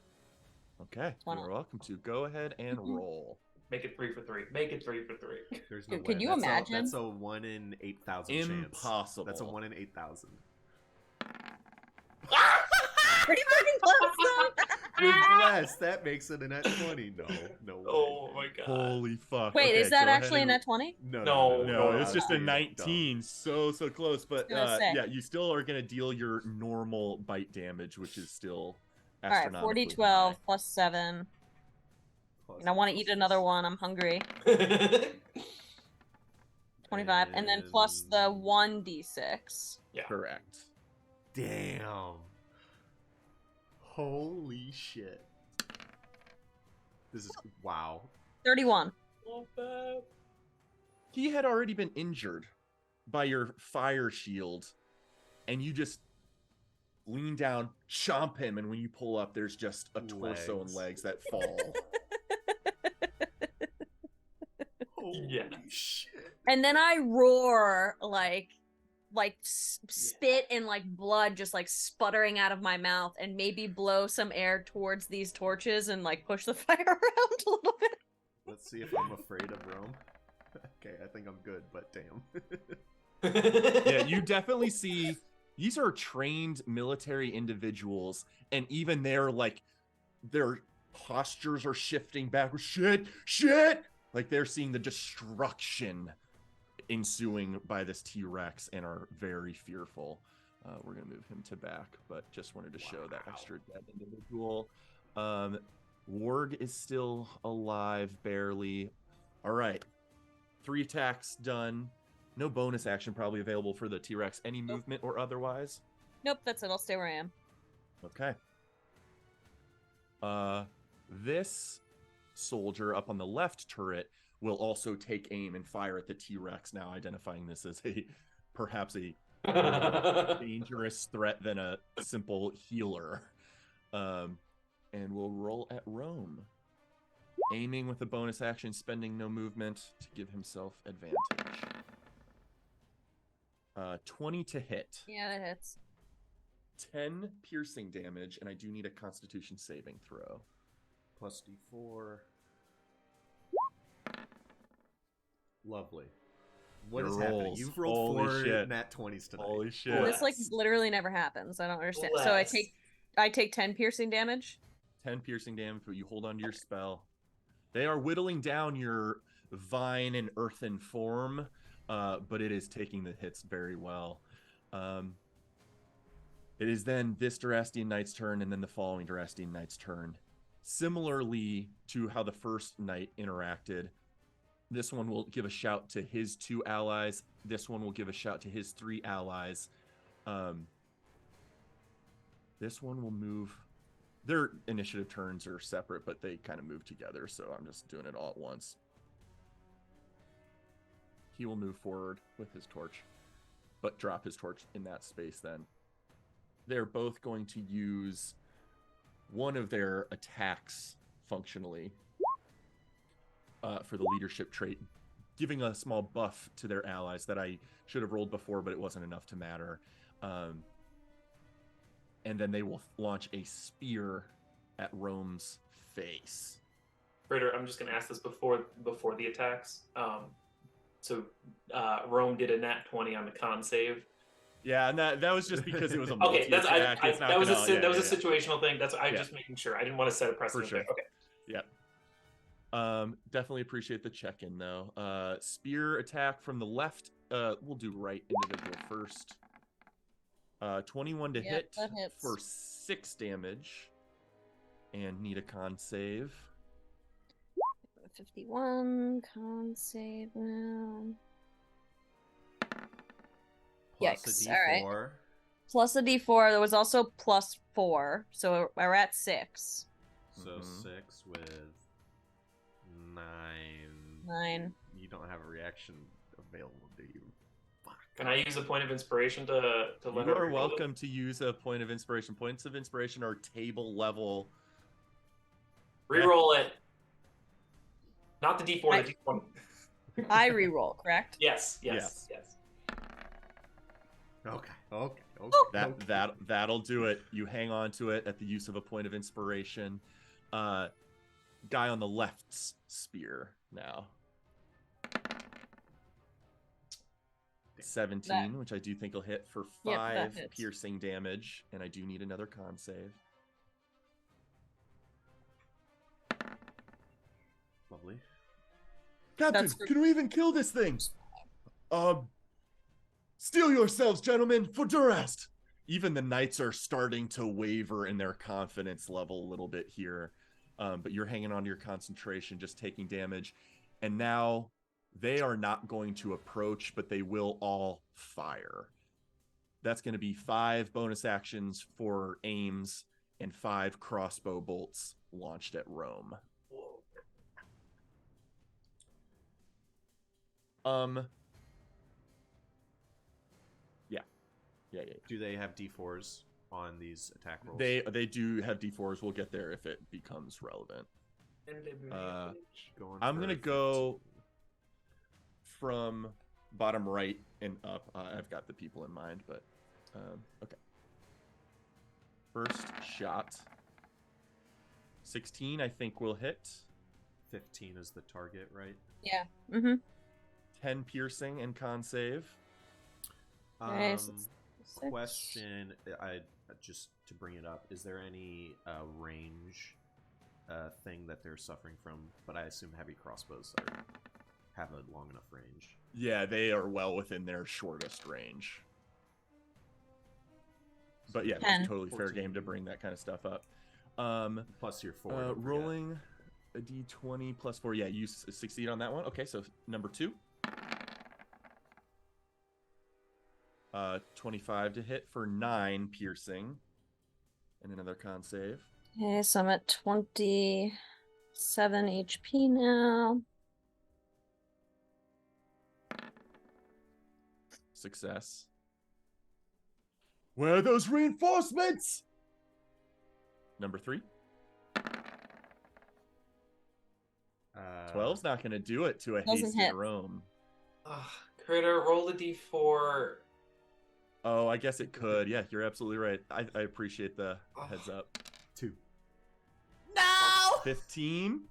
S1: Okay,
S4: Why
S1: you're
S4: not?
S1: welcome to go ahead and roll.
S2: Make it 3 for 3. Make it 3 for 3.
S3: There's no
S4: Dude,
S3: way.
S4: could you
S3: That's
S4: imagine?
S3: That's a 1 in 8,000 chance.
S1: Impossible.
S3: That's a 1 in 8,000.
S4: Pretty fucking close though.
S3: With bless, that makes it a net 20. No way.
S2: Oh my god.
S1: Holy fuck.
S4: Wait,
S1: Okay,
S4: is that
S1: go ahead
S4: actually a
S1: and-
S4: net 20?
S2: No,
S1: No,
S2: no,
S1: it's just a
S3: being
S1: 19. So close. But
S4: gonna say.
S1: yeah, you still are going to deal your normal bite damage, which is still
S4: All right,
S1: astronomically
S4: 40, 12
S1: high.
S4: plus 7.
S3: Plus
S4: And I want to eat another one. I'm hungry. 25. And then plus the 1d6.
S2: Yeah.
S1: Correct.
S3: Damn. Holy shit. This is wow.
S4: 31.
S2: Not bad.
S1: He had already been injured by your fire shield, and you just lean down, chomp him, and when you pull up, there's just a torso and legs that fall.
S3: Holy
S2: Yeah.
S3: shit.
S4: And then I roar like spit and like blood just like sputtering out of my mouth, and maybe blow some air towards these torches and like push the fire around a little bit.
S3: Let's see if I'm afraid of Rome. Okay, I think I'm good, but damn.
S1: Yeah, you definitely see these are trained military individuals, and even their postures are shifting backwards. Shit! Like they're seeing the destruction ensuing by this T-Rex and are very fearful. We're gonna move him to back, but just wanted to show that extra dead individual. Warg is still alive, barely. All right, 3 attacks done. No bonus action probably available for the T-Rex. Any movement or otherwise?
S4: Nope, that's it. I'll stay where I am.
S1: Okay. This soldier up on the left turret will also take aim and fire at the T-Rex, now identifying this as perhaps a more dangerous threat than a simple healer. And we'll roll at Rome. Aiming with a bonus action, spending no movement to give himself advantage. 20 to hit.
S4: Yeah, that hits.
S1: 10 piercing damage, and I do need a Constitution saving throw.
S3: Plus D4. Lovely. What
S1: Your
S3: is happening?
S1: rolls.
S3: You've rolled
S1: Holy
S3: 4
S1: shit.
S3: nat 20s tonight.
S1: Holy shit.
S4: This like
S2: Bless.
S4: literally never happens. I don't understand. So
S2: Bless.
S4: I take 10 piercing damage.
S1: 10 piercing damage, but you hold on to your spell. They are whittling down your vine and earthen form, but it is taking the hits very well. It is then this Durastian Knight's turn, and then the following Durastian Knight's turn. Similarly to how the first knight interacted, this one will give a shout to his 2 allies. This one will give a shout to his 3 allies. This one will move. Their initiative turns are separate, but they kind of move together, so I'm just doing it all at once. He will move forward with his torch, but drop his torch in that space then. They're both going to use one of their attacks functionally for the leadership trait, giving a small buff to their allies that I should have rolled before, but it wasn't enough to matter. And then they will launch a spear at Rome's face.
S2: Ritter, I'm just going to ask this before the attacks. So Rome did a nat 20 on the con save.
S1: Yeah, and that was just because it was a
S2: Okay, that's
S1: multi-attack. It's not
S2: that was a
S1: gonna-
S2: that was
S1: yeah.
S2: a situational thing. That's I just making sure. I didn't want to set a precedent.
S1: sure.
S2: There. Okay.
S1: Yep. Definitely appreciate the check-in though. Spear attack from the left. We'll do right individual first. 21 to
S4: Yep,
S1: hit
S4: that hits.
S1: for 6 damage, and need a con save.
S4: 51 con save now.
S3: Plus
S4: Yikes,
S3: a
S4: alright.
S3: D4.
S4: Plus a d4. There was also plus 4, so we're at 6.
S3: So
S1: Mhm.
S3: 6 with 9.
S4: 9.
S3: You don't have a reaction available, do you? Fuck.
S2: Can I use a point of inspiration to let
S1: You
S2: her
S1: are
S2: reroll it?
S1: welcome to use a point of inspiration. Points of inspiration are table level.
S2: Reroll it. Not the D4, the D1.
S4: I reroll, correct?
S2: Yes.
S3: Okay. Okay.
S1: That'll do it. You hang on to it at the use of a point of inspiration. Guy on the left's spear now. 17, which I do think will hit for
S4: Yep, that
S1: 5
S4: hits.
S1: piercing damage, and I do need another con save. Captain,
S4: That's for-
S1: can we even kill this thing? Steel yourselves, gentlemen, for Durast. Even the knights are starting to waver in their confidence level a little bit here. But you're hanging on to your concentration, just taking damage. And now they are not going to approach, but they will all fire. That's going to be 5 bonus actions for aims and 5 crossbow bolts launched at Rome. Yeah.
S3: Do they have D4s on these attack rolls?
S1: They do have D4s. We'll get there if it becomes relevant. I'm gonna go from bottom right and up. I've got the people in mind, but okay. First shot. 16, I think, will hit.
S3: 15 is the target, right?
S4: Yeah. Mm-hmm.
S1: 10 piercing and con save.
S4: Nice.
S3: Question, I just to bring it up, is there any range thing that they're suffering from? But I assume heavy crossbows have a long enough range.
S1: Yeah, they are well within their shortest range. But yeah, it's totally
S3: 14.
S1: fair game to bring that kind of stuff up.
S3: Plus your 4.
S1: Rolling a d20 plus 4. Yeah, you succeed on that one. Okay, so number 2. 25 to hit for 9 piercing. And another con save.
S4: Okay, so I'm at 27 HP now.
S1: Success. Where are those reinforcements? Number 3. 12's not going to do it to a
S4: Doesn't
S1: hasted
S4: hit.
S1: Rome.
S2: Critter, roll a d4.
S1: Oh, I guess it could. Yeah, you're absolutely right. I appreciate the heads up.
S3: 2.
S1: No! 15?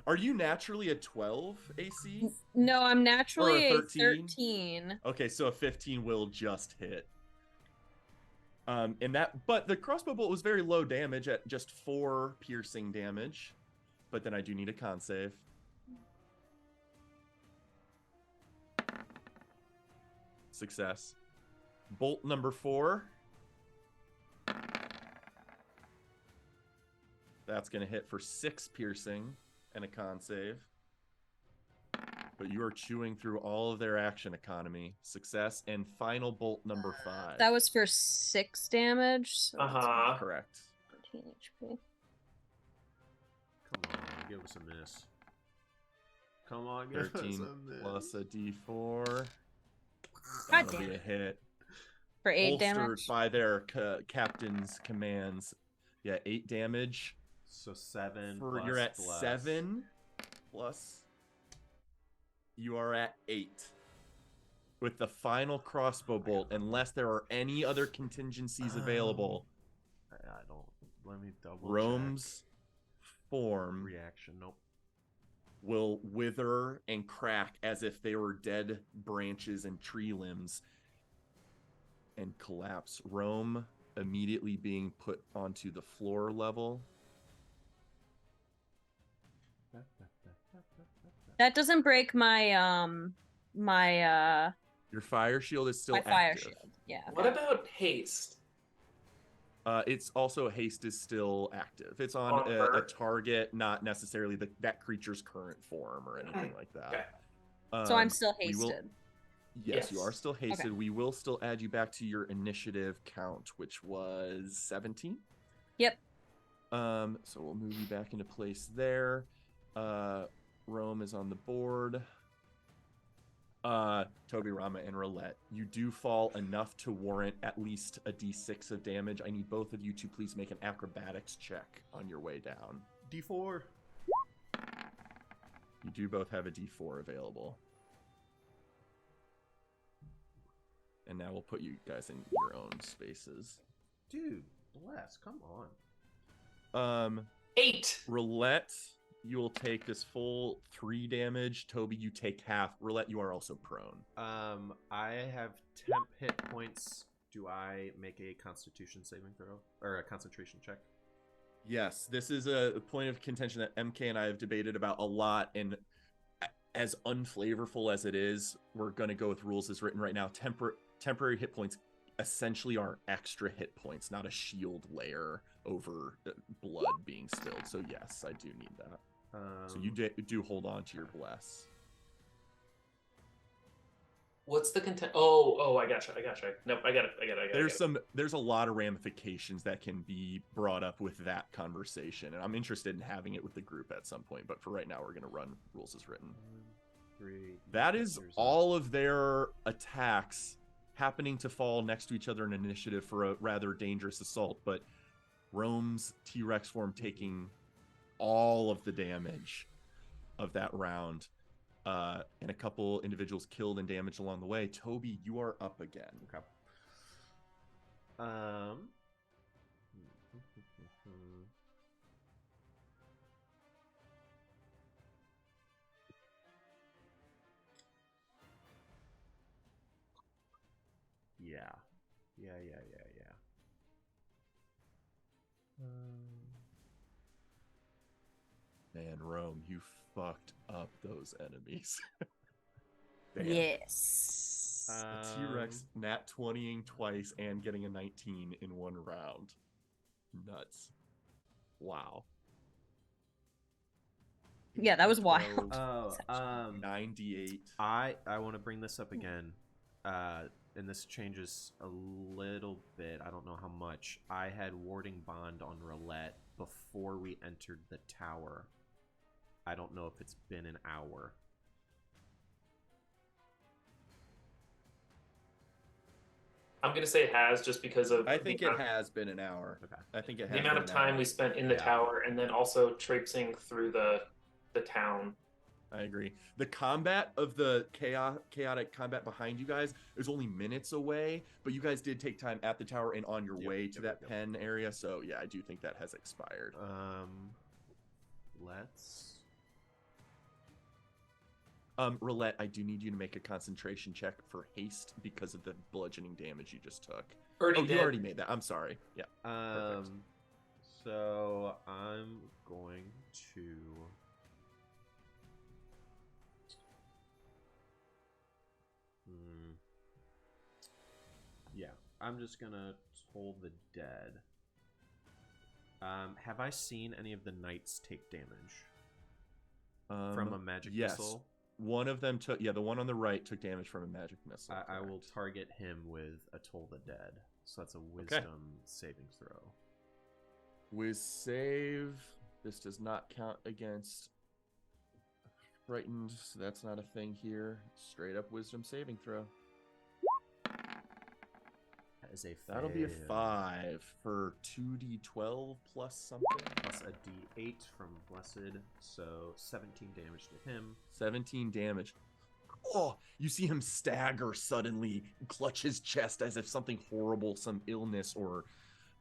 S1: Are you naturally a 12 AC?
S4: No, I'm naturally
S1: Or a
S4: a
S1: 13?
S4: 13.
S1: Okay, so a 15 will just hit. But the crossbow bolt was very low damage at just 4 piercing damage. But then I do need a con save. Success. Bolt number 4. That's going to hit for 6 piercing and a con save. But you are chewing through all of their action economy. Success. And final bolt number 5.
S4: That was for 6 damage. So that's
S1: Correct.
S4: 14 HP.
S3: Come on, give us a miss. Come on, give us
S1: 13
S3: a miss.
S1: plus a d4.
S4: God
S1: That'll
S4: damn
S1: be a
S4: it.
S1: hit.
S4: For 8
S1: Bolstered
S4: damage.
S1: by their captain's commands. Yeah, 8 damage.
S3: So 7
S1: You're at
S3: plus.
S1: 7 plus. You are at 8. With the final crossbow bolt, unless there are any other contingencies available.
S3: I don't. Let me double
S1: Rome's form
S3: reaction. Nope.
S1: will wither and crack as if they were dead branches and tree limbs and collapse. Rome immediately being put onto the floor level.
S4: That doesn't break my my
S1: Your fire shield is still
S4: my fire
S1: active.
S4: shield. Yeah.
S2: What about haste?
S1: It's also haste is still active. It's on
S2: On
S1: a
S2: her?
S1: target, not necessarily that creature's current form or anything like that.
S2: Okay.
S4: So I'm still
S1: we will-
S4: hasted.
S1: Yes, you
S2: Yes.
S1: are still hasted.
S4: Okay.
S1: We will still add you back to your initiative count, which was 17.
S4: Yep.
S1: So we'll move you back into place there. Rome is on the board. Toby, Rama, and Roulette, you do fall enough to warrant at least a d6 of damage. I need both of you to please make an acrobatics check on your way down.
S3: D4.
S1: You do both have a d4 available. And now we'll put you guys in your own spaces.
S3: Dude, bless. Come on.
S2: 8.
S1: Roulette, you will take this full 3 damage. Toby, you take half. Roulette, you are also prone.
S3: I have temp hit points. Do I make a Constitution saving throw or a concentration check?
S1: Yes, this is a point of contention that MK and I have debated about a lot, and as unflavorful as it is, we're going to go with rules as written right now. Temporary hit points essentially are extra hit points, not a shield layer over blood being spilled. So yes, I do need that. So you do hold on to your bless.
S2: What's the content? Oh, I gotcha. Nope, I got it.
S1: There's a lot of ramifications that can be brought up with that conversation, and I'm interested in having it with the group at some point. But for right now, we're going to run rules as written. That is all of their attacks happening to fall next to each other in initiative for a rather dangerous assault. But Rome's T-Rex form taking all of the damage of that round. And a couple individuals killed and damaged along the way. Toby, you are up again.
S3: Okay. Yeah.
S1: Man, Rome, you fucked up those enemies. Damn.
S4: Yes.
S1: A T-Rex nat 20ing twice and getting a 19 in one round. Nuts. Wow.
S4: Yeah, that was wild.
S1: 98.
S3: I want to bring this up again. And this changes a little bit. I don't know how much. I had warding bond on roulette before we entered the tower. I don't know if it's been an hour.
S2: I'm gonna say it has, just because of.
S1: I think it has been an hour.
S3: Okay.
S1: I think it has
S2: the amount of time we spent in the tower, and then also traipsing through the town.
S1: I agree. The combat of the chaotic combat behind you guys is only minutes away, but you guys did take time at the tower and on your way to that pen area. So yeah, I do think that has expired.
S3: Let's.
S1: Roulette, I do need you to make a concentration check for haste because of the bludgeoning damage you just took. You already made that. I'm sorry. Yeah. Perfect.
S3: So I'm going to. Yeah, I'm just gonna toll the dead. Have I seen any of the knights take damage from a magic missile?
S1: One of them took. Yeah, the one on the right took damage from a magic missile.
S3: I will target him with a toll the dead. So that's a wisdom saving throw.
S1: Wiz save. This does not count against frightened, so that's not a thing here. Straight up wisdom saving throw.
S3: That is a fail.
S1: That'll be a 5 for 2d12 plus something.
S3: Plus a d8 from Blessed, so 17 damage to him.
S1: 17 damage. Oh, you see him stagger suddenly, clutch his chest as if something horrible, some illness or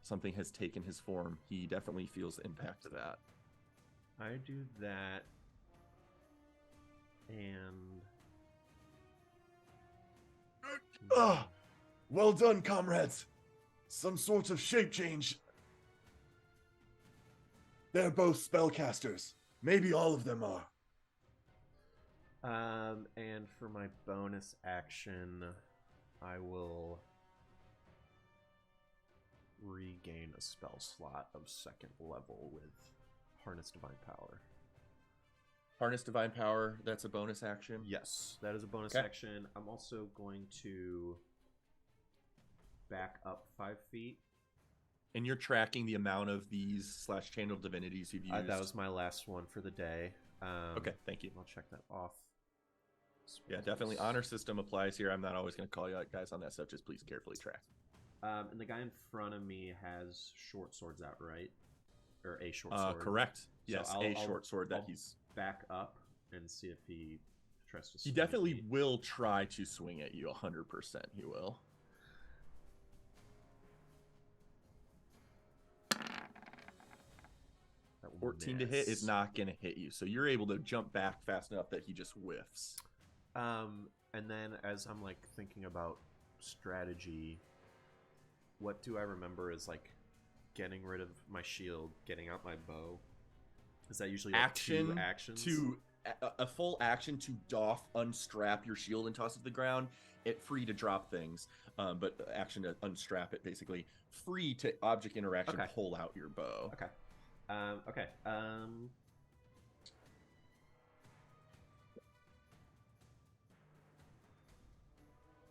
S1: something has taken his form. He definitely feels the impact of that.
S3: I do that. And...
S1: Well done, comrades. Some sort of shape change. They're both spellcasters. Maybe all of them are.
S3: And for my bonus action, I will regain a spell slot of 2nd level with Harness Divine Power.
S1: Harness Divine Power, that's a bonus action?
S3: Yes, that is a bonus action. I'm also going to back up 5 feet.
S1: And you're tracking the amount of these / channel divinities you've used?
S3: That was my last one for the day.
S1: Okay, thank you.
S3: I'll check that off.
S1: Yeah, definitely honor system applies here. I'm not always going to call you out guys on that stuff. Just please carefully track.
S3: And the guy in front of me has short swords out, right? Or a short sword.
S1: Correct.
S3: So
S1: yes, short sword that he's...
S3: back up and see if he tries to swing.
S1: He definitely will try to swing at you. 100% he will. That 14 to hit is not going to hit you. So you're able to jump back fast enough that he just whiffs.
S3: And then as I'm like thinking about strategy, what do I remember is like getting rid of my shield, getting out my bow? Is that usually like 2 actions?
S1: a full action to doff, unstrap your shield and toss it to the ground. It free to drop things, but action to unstrap it, basically. Free to object interaction,
S3: Okay.
S1: pull out your bow.
S3: Okay. Okay.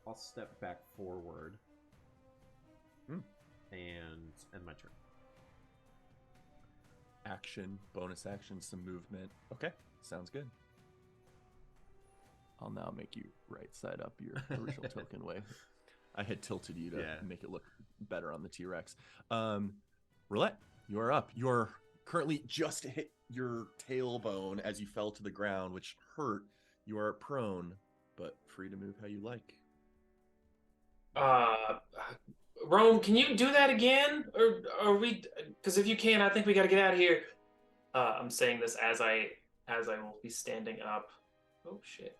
S3: I'll step back forward. And end my turn.
S1: Action, bonus action, some movement. Okay, sounds good. I'll now make you right side up your original token way. I had tilted you to make it look better on the T-Rex. Roulette, you are up. You're currently just hit your tailbone as you fell to the ground, which hurt. You are prone, but free to move how you like.
S2: Rome, can you do that again? Or are we? Because if you can, I think we got to get out of here. I'm saying this as I will be standing up. Oh shit.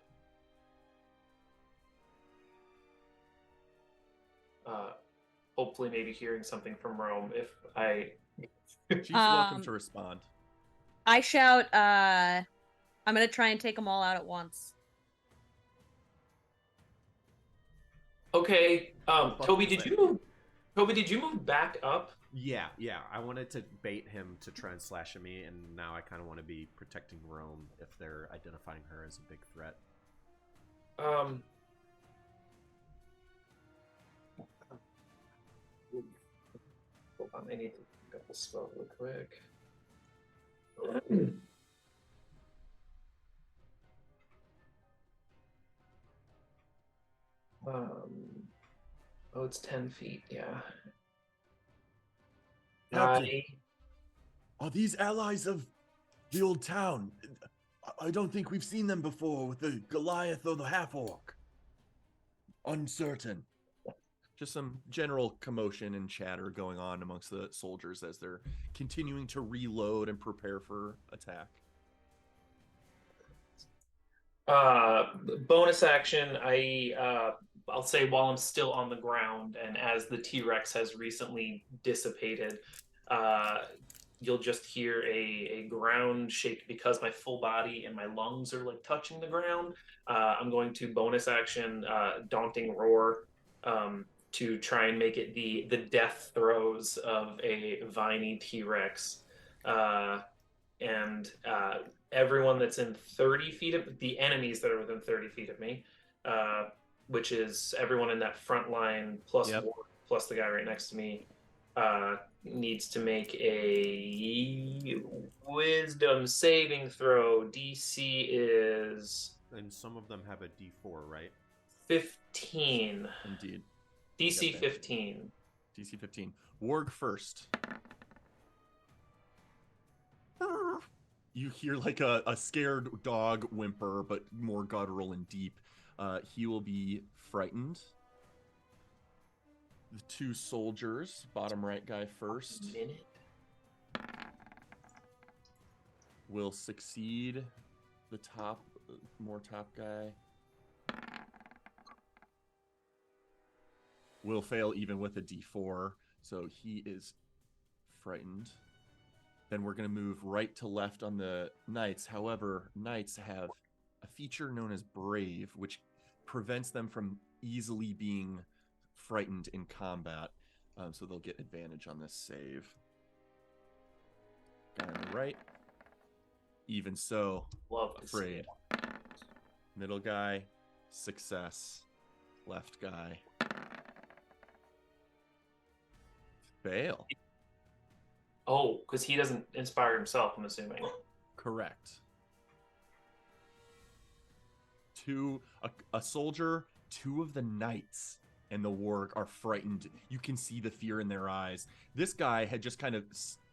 S2: Hopefully, maybe hearing something from Rome. If I,
S1: she's welcome to respond.
S4: I shout, I'm gonna try and take them all out at once.
S2: Okay. Toby, did you move back up?
S3: Yeah. I wanted to bait him to try and slash at me, and now I kind of want to be protecting Rome if they're identifying her as a big threat.
S2: Hold on, I need to pick up the spell real quick. Oh, it's 10 feet, yeah.
S1: Are these allies of the old town? I don't think we've seen them before with the Goliath or the half-orc. Uncertain. Just some general commotion and chatter going on amongst the soldiers as they're continuing to reload and prepare for attack.
S2: Bonus action, I'll say while I'm still on the ground and as the T-Rex has recently dissipated, you'll just hear a ground shake because my full body and my lungs are like touching the ground. I'm going to bonus action Daunting Roar to try and make it the death throes of a viney T-Rex. And everyone that's in 30 feet of the enemies that are within 30 feet of me, which is everyone in that front line plus plus the guy right next to me, needs to make a wisdom saving throw. DC is...
S3: And some of them have a D4, right?
S2: 15.
S1: Indeed.
S2: DC 15.
S1: DC 15. Warg first. You hear like a scared dog whimper, but more guttural and deep. He will be frightened. The two soldiers, bottom right guy first, will succeed. The more top guy will fail even with a D4, so he is frightened. Then we're going to move right to left on the knights. However, knights have a feature known as Brave, which prevents them from easily being frightened in combat. So they'll get advantage on this save. Guy on the right. Even so, afraid. Middle guy, success. Left guy, fail.
S2: Oh, because he doesn't inspire himself, I'm assuming.
S1: Correct. A soldier, two of the knights and the warg are frightened. You can see the fear in their eyes. This guy had just kind of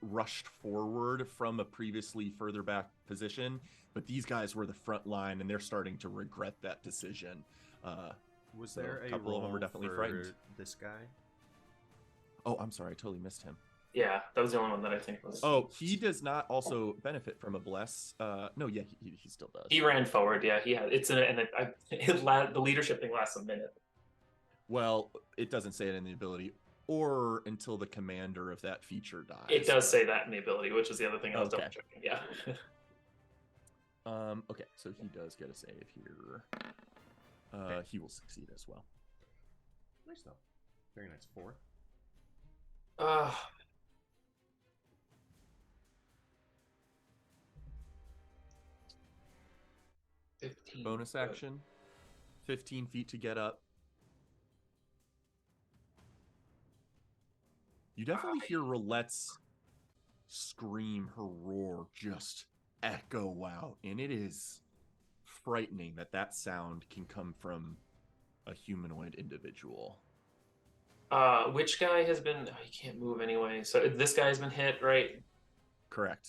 S1: rushed forward from a previously further back position, but these guys were the front line, and they're starting to regret that decision.
S3: Was
S1: so
S3: there
S1: a couple of them were definitely frightened.
S3: This guy?
S1: Oh, I'm sorry, I totally missed him.
S2: Yeah, that was the only one that I think was...
S1: Oh, he does not also benefit from a bless. No, yeah, he still does.
S2: He ran forward, yeah. He had the leadership thing lasts a minute.
S1: Well, it doesn't say it in the ability, or until the commander of that feature dies.
S2: It does say that in the ability, which is the other thing I was double checking. Yeah.
S1: Okay, so he does get a save here. He will succeed as well.
S3: Nice though. Very nice. 4.
S2: Uh, 15.
S1: Bonus action. 15 feet to get up. You definitely hear Roulette's scream, her roar just echo out. And it is frightening that sound can come from a humanoid individual.
S2: Which guy has been... Oh, he can't move anyway. So this guy has been hit, right?
S1: Correct.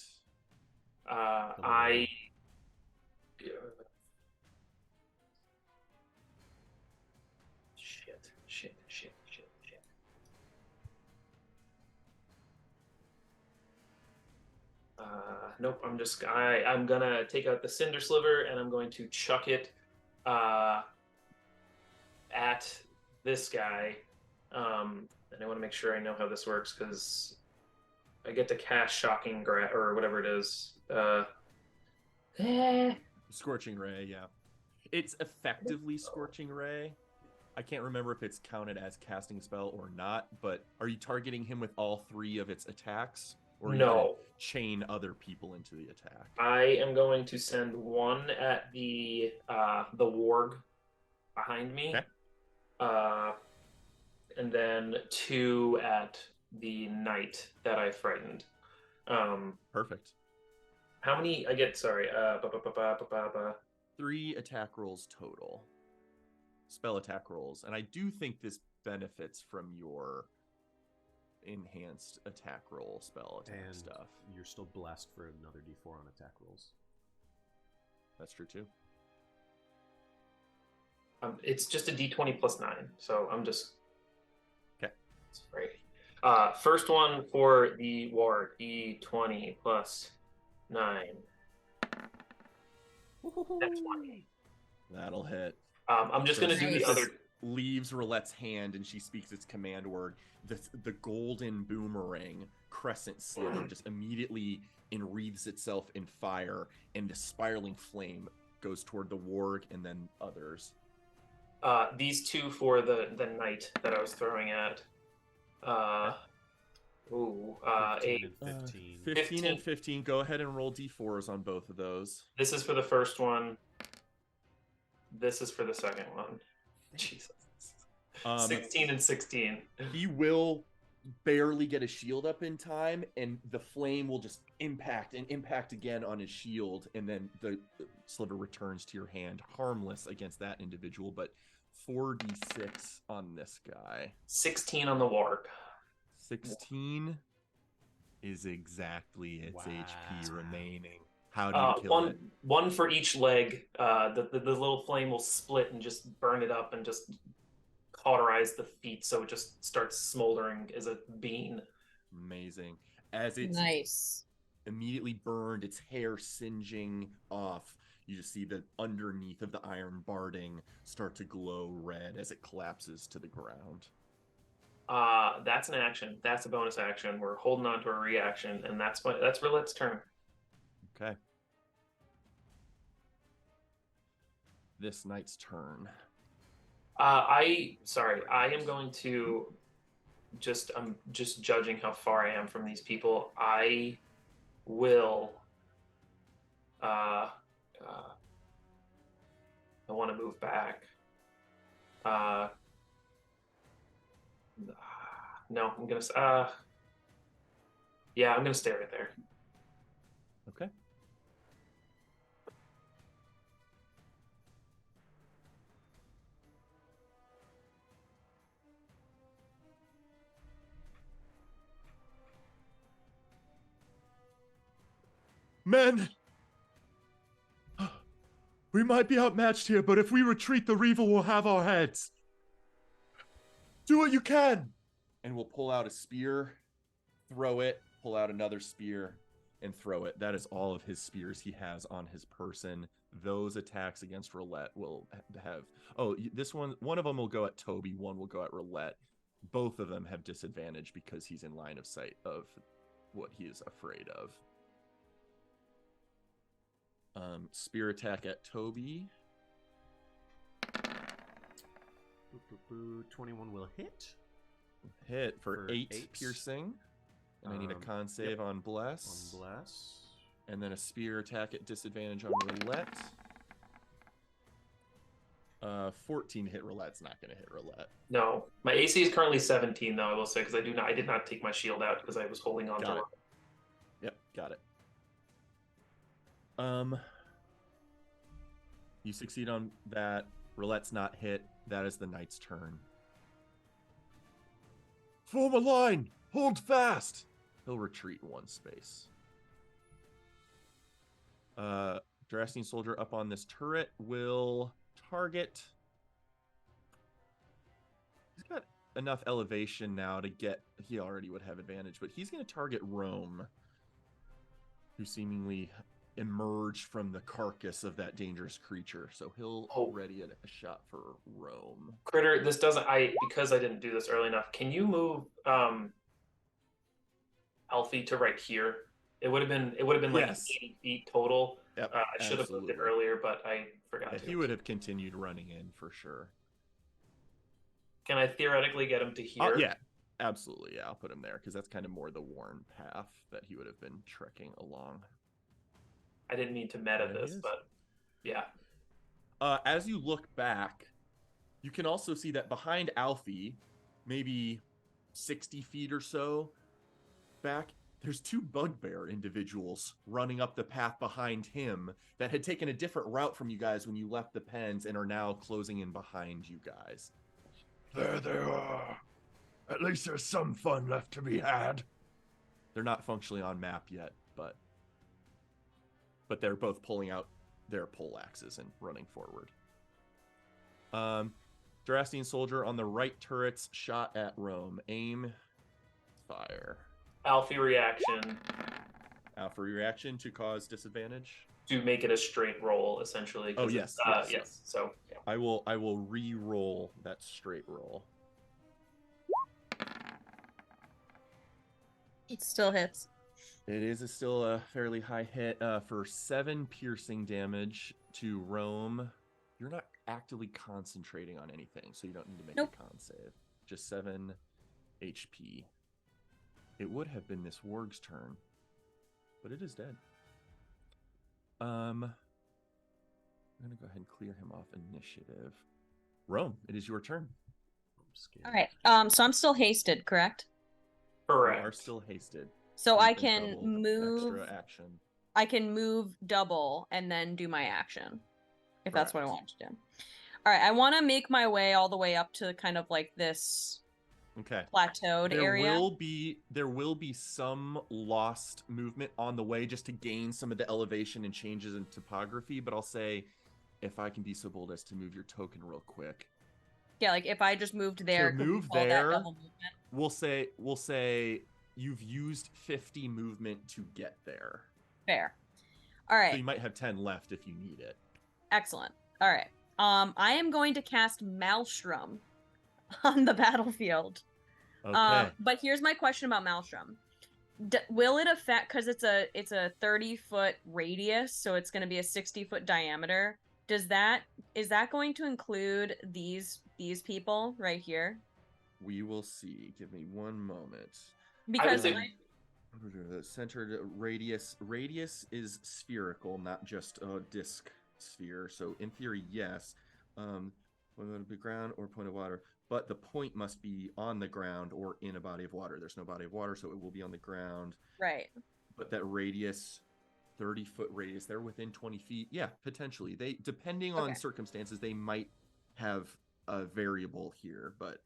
S2: I... Shit. Nope, I'm gonna take out the Cinder Sliver and I'm going to chuck it at this guy. And I want to make sure I know how this works because I get to cast Shocking or whatever it is.
S1: Scorching Ray, yeah. It's effectively Scorching Ray. I can't remember if it's counted as casting a spell or not, but are you targeting him with all 3 of its attacks? Or
S2: No.
S1: Chain other people into the attack?
S2: I am going to send 1 at the warg behind me.
S1: Okay.
S2: And then 2 at the knight that I frightened.
S1: Perfect.
S2: How many I get? Sorry.
S1: 3 attack rolls total. Spell attack rolls. And I do think this benefits from your enhanced attack roll spell attack
S3: and
S1: stuff.
S3: You're still blessed for another d4 on attack rolls.
S1: That's true too.
S2: It's just a d20 plus 9, so I'm just...
S1: Okay.
S2: Right. First one for the ward, d20 plus 9. That's 20.
S1: That'll hit.
S2: I'm just going to do the other...
S1: Leaves Roulette's hand and she speaks its command word. The golden boomerang crescent sliver just immediately enwreathes itself in fire, and the spiraling flame goes toward the warg and then others.
S2: These 2 for the knight that I was throwing at.
S3: 15 and 15.
S1: 15 and 15. Go ahead and roll d4s on both of those.
S2: This is for the first one. This is for the second one. Jesus. 16 and 16.
S1: He will barely get a shield up in time, and the flame will just impact again on his shield, and then the sliver returns to your hand, harmless against that individual, but 4d6 on this guy.
S2: 16 on the warg.
S1: 16 is exactly its HP remaining. How do you kill it?
S2: One for each leg. The little flame will split and just burn it up and just cauterize the feet, so it just starts smoldering as a bean.
S1: Amazing. As it's immediately burned, its hair singeing off, you just see the underneath of the iron barding start to glow red as it collapses to the ground.
S2: That's an action. That's a bonus action. We're holding on to a reaction, and that's Roulette's turn.
S1: Okay. This knight's turn.
S2: I am going to I'm just judging how far I am from these people. I will I want to move back. No, I'm gonna I'm gonna stay right there.
S1: Okay. Men! We might be outmatched here, but if we retreat, the Reaver will have our heads. Do what you can! And we'll pull out a spear, throw it, pull out another spear, and throw it. That is all of his spears he has on his person. Those attacks against Roulette will have... Oh, this one of them will go at Toby, one will go at Roulette. Both of them have disadvantage because he's in line of sight of what he is afraid of. Spear attack at Toby.
S3: 21 will hit.
S1: Hit for
S3: For
S1: 8
S3: 8.
S1: piercing. And I need a con save
S3: yep.
S1: on Bless.
S3: On Bless.
S1: And then a spear attack at disadvantage on Roulette. 14 hit Roulette's not going to hit Roulette.
S2: No, my AC is currently 17, though. I will say because I did not take my shield out because I was holding on
S1: Got
S2: to
S1: it. Yep, got it. You succeed on that. Roulette's not hit. That is the knight's turn. Form a line! Hold fast! He'll retreat 1 space. Drasting soldier up on this turret will target. He's got enough elevation now to get. He already would have advantage, but he's going to target Rome, who seemingly emerged from the carcass of that dangerous creature. So he'll ready a shot for Rome.
S2: Critter. This doesn't. Because I didn't do this early enough. Can you move Alfie to right here? It would have been like
S1: Yes.
S2: 80 feet total.
S1: Yep,
S2: I should have moved it
S1: absolutely.
S2: earlier, but I forgot to.
S1: He would have continued running in for sure.
S2: Can I theoretically get him to here?
S1: Yeah, absolutely. Yeah, I'll put him there because that's kind of more the worn path that he would have been trekking along.
S2: I didn't mean to meta
S1: There he
S2: this,
S1: is.
S2: but yeah.
S1: As you look back, you can also see that behind Alfie, maybe 60 feet or so back, there's 2 bugbear individuals running up the path behind him that had taken a different route from you guys when you left the pens and are now closing in behind you guys.
S5: There they are. At least there's some fun left to be had.
S1: They're not functionally on map yet, but they're both pulling out their pole axes and running forward. Drastian soldier on the right turret's shot at Rome. Aim, fire.
S2: Alfie reaction
S1: Alpha reaction to cause disadvantage.
S2: to make it a straight roll, essentially. 'cause
S1: Oh, yes,
S2: it's,
S1: yes.
S2: yes. So yeah.
S1: I will re-roll that straight roll.
S4: It still hits.
S1: It is still a fairly high hit for 7 piercing damage to Rome. You're not actively concentrating on anything, so you don't need to make
S4: Nope.
S1: a con save. Just 7 HP. It would have been this warg's turn, but it is dead. I'm gonna go ahead and clear him off initiative. Rome, it is your turn.
S3: I'm scared.
S4: All right. So I'm still hasted, correct?
S1: You
S2: Correct.
S1: are still hasted.
S4: So
S1: You've
S4: I
S1: been
S4: can
S1: doubled
S4: move.
S1: extra action.
S4: I can move double and then do my action, if that's what I
S1: Correct.
S4: want to do. All right. I want to make my way all the way up to kind of like this
S1: Okay.
S4: plateaued area.
S1: There will be some lost movement on the way just to gain some of the elevation and changes in topography, but I'll say if I can be so bold as to move your token real quick.
S4: Yeah, like if I just moved there, could we
S1: move
S4: call that
S1: there,
S4: double movement?
S1: We'll say you've used 50 movement to get there.
S4: Fair. All right.
S1: So you might have 10 left if you need it.
S4: Excellent. All right. I am going to cast Maelstrom on the battlefield.
S1: Okay.
S4: But here's my question about Maelstrom. Will it affect, because it's a 30-foot radius, so it's going to be a 60-foot diameter. Is that going to include these people right here?
S1: We will see. Give me one moment.
S4: Because
S2: say-
S1: The centered radius is spherical, not just a disc sphere. So in theory, yes. Point of the ground or point of water, but the point must be on the ground or in a body of water. There's no body of water, so it will be on the ground.
S4: right.
S1: But that radius, 30-foot radius, they're within 20 feet. Yeah, potentially. They, depending on
S4: Okay.
S1: circumstances, they might have a variable here, but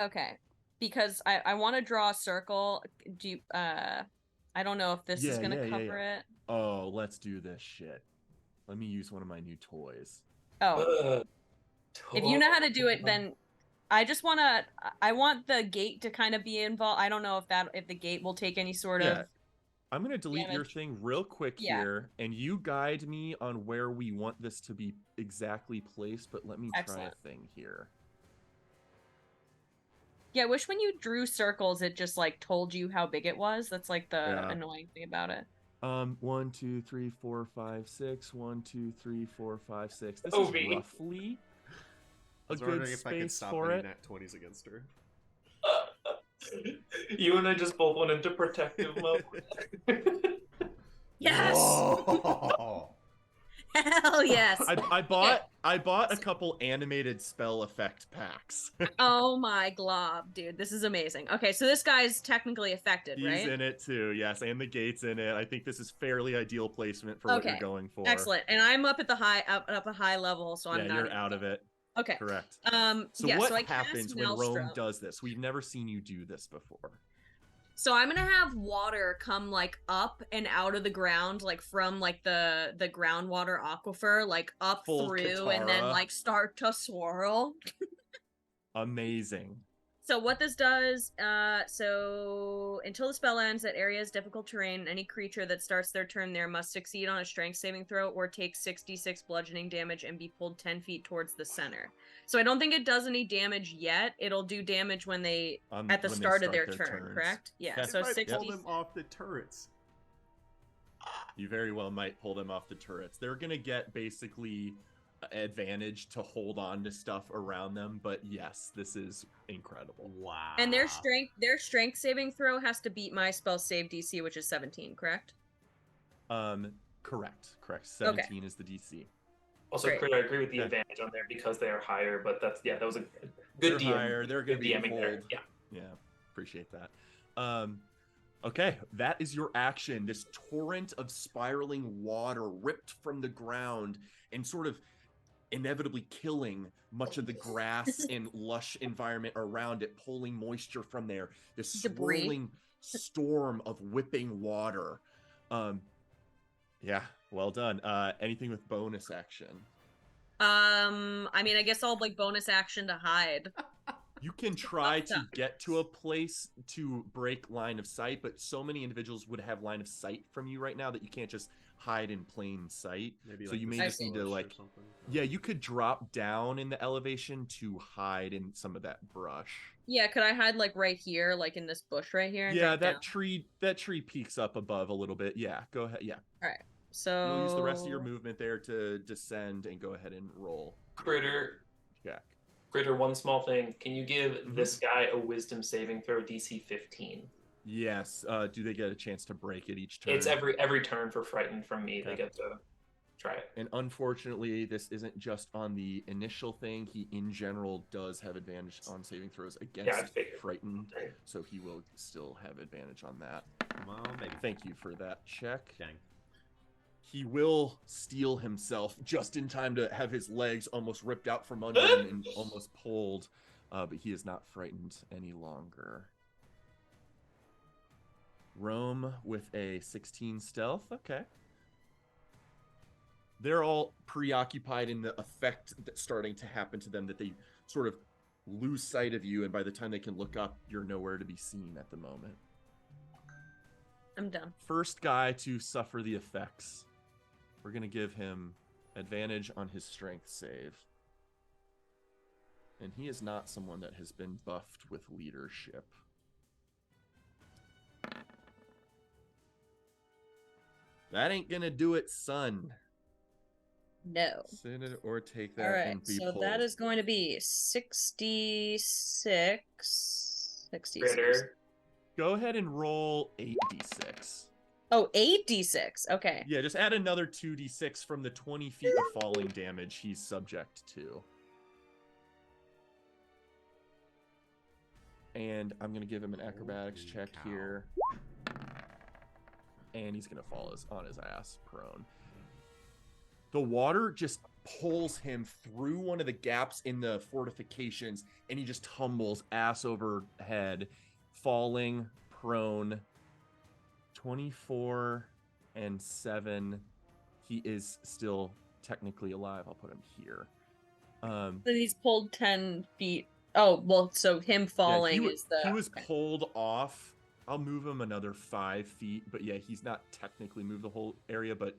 S4: Okay. Because I want to draw a circle. Do you, I don't know if this is
S1: Yeah,
S4: going to
S1: yeah,
S4: cover it.
S1: oh, let's do this shit. Let me use one of my new toys.
S4: Oh, if you know how to do it, then I want the gate to kind of be involved. I don't know if the gate will take any sort
S1: Yeah.
S4: of.
S1: I'm going to delete your
S4: damage.
S1: thing real quick
S4: Yeah.
S1: here, and you guide me on where we want this to be exactly placed, but let me try
S4: Excellent.
S1: a thing here.
S4: Yeah, I wish when you drew circles, it just like told you how big it was. That's like the
S1: Yeah.
S4: annoying thing about it.
S1: 1, 2, 3, 4, 5, 6. 1, 2, 3, 4, 5, 6. This is
S2: Obi.
S1: roughly
S3: I
S1: a
S3: was
S1: good
S3: wondering if I could
S1: space
S3: stop
S1: for
S3: any
S1: it.
S3: nat 20s against her.
S2: You and I just both went into protective mode.
S4: Yes.
S3: Whoa!
S4: Hell yes.
S1: I bought a couple animated spell effect packs.
S4: Oh my glob, dude. This is amazing. Okay, so this guy's technically affected,
S1: He's
S4: right?
S1: in it too, yes, and the gate's in it. I think this is fairly ideal placement for what you're
S4: Okay.
S1: going for.
S4: Excellent. And I'm up at the high level, so I'm
S1: Yeah,
S4: not
S1: you're
S4: even
S1: out of it.
S4: Okay.
S1: Correct.
S4: So
S1: what
S4: so I cast
S1: happens when Rome
S4: Maelstrom.
S1: does this? We've never seen you do this before.
S4: So I'm gonna have water come like up and out of the ground, like from like the groundwater aquifer, like up
S1: Full
S4: through, and then
S1: Katara.
S4: like start to swirl.
S1: Amazing.
S4: So what this does, so until the spell ends, that area is difficult terrain. Any creature that starts their turn there must succeed on a strength saving throw or take 66 bludgeoning damage and be pulled 10 feet towards the center. So I don't think it does any damage yet. It'll do damage when they at the
S1: When they
S4: start of their
S1: turns.
S4: turn, correct? Yeah.
S1: Okay.
S4: So
S3: It might
S4: 60.
S3: pull them off the turrets.
S1: You very well might pull them off the turrets. They're gonna get basically advantage to hold on to stuff around them, but yes, this is incredible.
S3: Wow.
S4: And their strength saving throw has to beat my spell save DC, which is 17, correct?
S1: Correct. 17 is the DC.
S2: Also,
S4: Great.
S2: Kurt, I agree with the
S1: Yeah.
S2: advantage on there because they are higher, but that was a
S1: They're
S2: good DM.
S1: higher. They're gonna
S2: Good
S1: be
S2: DMing there.
S1: pulled.
S2: Yeah.
S1: Yeah, appreciate that. Okay, that is your action. This torrent of spiraling water ripped from the ground and sort of inevitably killing much of the grass and lush environment around it, pulling moisture from there. This
S4: Debris.
S1: swirling storm of whipping water. Yeah, well done. Anything with bonus action?
S4: I mean, I guess I'll like bonus action to hide.
S1: You can try to
S4: Sucks.
S1: get to a place to break line of sight, but so many individuals would have line of sight from you right now that you can't just hide in plain sight.
S3: Maybe
S1: So
S3: like
S1: you
S3: the
S1: may just need to
S3: bush or
S1: like,
S3: something.
S1: yeah, you could drop down in the elevation to hide in some of that brush.
S4: Yeah, could I hide like right here, like in this bush right here? And
S1: Yeah,
S4: drop
S1: that
S4: down?
S1: tree peeks up above a little bit. Yeah, go ahead. Yeah,
S4: So
S1: you'll use the rest of your movement there to descend and go ahead and roll.
S2: Critter,
S1: Jack.
S2: one small thing. Can you give this guy a wisdom saving throw DC 15?
S1: Yes. Do they get a chance to break it each turn?
S2: It's every turn for frightened from me. They
S1: Okay.
S2: get to try it.
S1: And unfortunately, this isn't just on the initial thing. He, in general, does have advantage on saving throws
S2: I
S1: against
S2: figured.
S1: frightened, so he will still have advantage on that.
S3: Come on, baby.
S1: Thank you for that check.
S3: Dang.
S1: He will steel himself just in time to have his legs almost ripped out from under him and almost pulled, but he is not frightened any longer. Rome with a 16 stealth. Okay. They're all preoccupied in the effect that's starting to happen to them, that they sort of lose sight of you, and by the time they can look up, you're nowhere to be seen at the moment.
S4: I'm done.
S1: First guy to suffer the effects. We're going to give him advantage on his strength save. And he is not someone that has been buffed with leadership. That ain't going to do it, son.
S4: No.
S1: Sit it or take that
S4: All right,
S1: and be
S4: so
S1: pulled.
S4: that is going to be 66. 66.
S2: Critter,
S1: Go ahead and roll 8d6.
S4: Oh, 8d6. Okay.
S1: Yeah, just add another 2d6 from the 20 feet of falling damage he's subject to. And I'm going to give him an acrobatics
S3: Holy
S1: check
S3: cow.
S1: here. And he's going to fall on his ass prone. The water just pulls him through one of the gaps in the fortifications, and he just tumbles ass over head, falling prone. 24 and 7. He is still technically alive. I'll put him here.
S4: Then he's pulled 10 feet. Oh, well, so him falling is the.
S1: He was pulled off. I'll move him another 5 feet, but yeah, he's not technically moved the whole area, but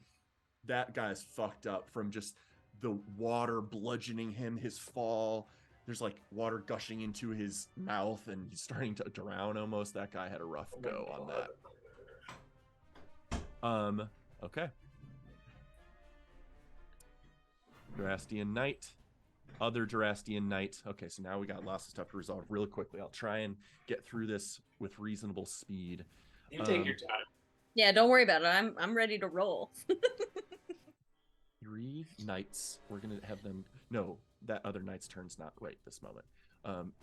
S1: that guy's fucked up from just the water bludgeoning him, his fall. There's like water gushing into his mouth and he's starting to drown almost. That guy had a rough go on that. Okay. Durastian Knight. Other Durastian Knight. Okay, so now we got lots of stuff to resolve really quickly. I'll try and get through this with reasonable speed.
S2: You take your time.
S4: Yeah, don't worry about it. I'm ready to roll.
S1: 3 knights. We're gonna have them. No, that other knight's turn's not right this moment.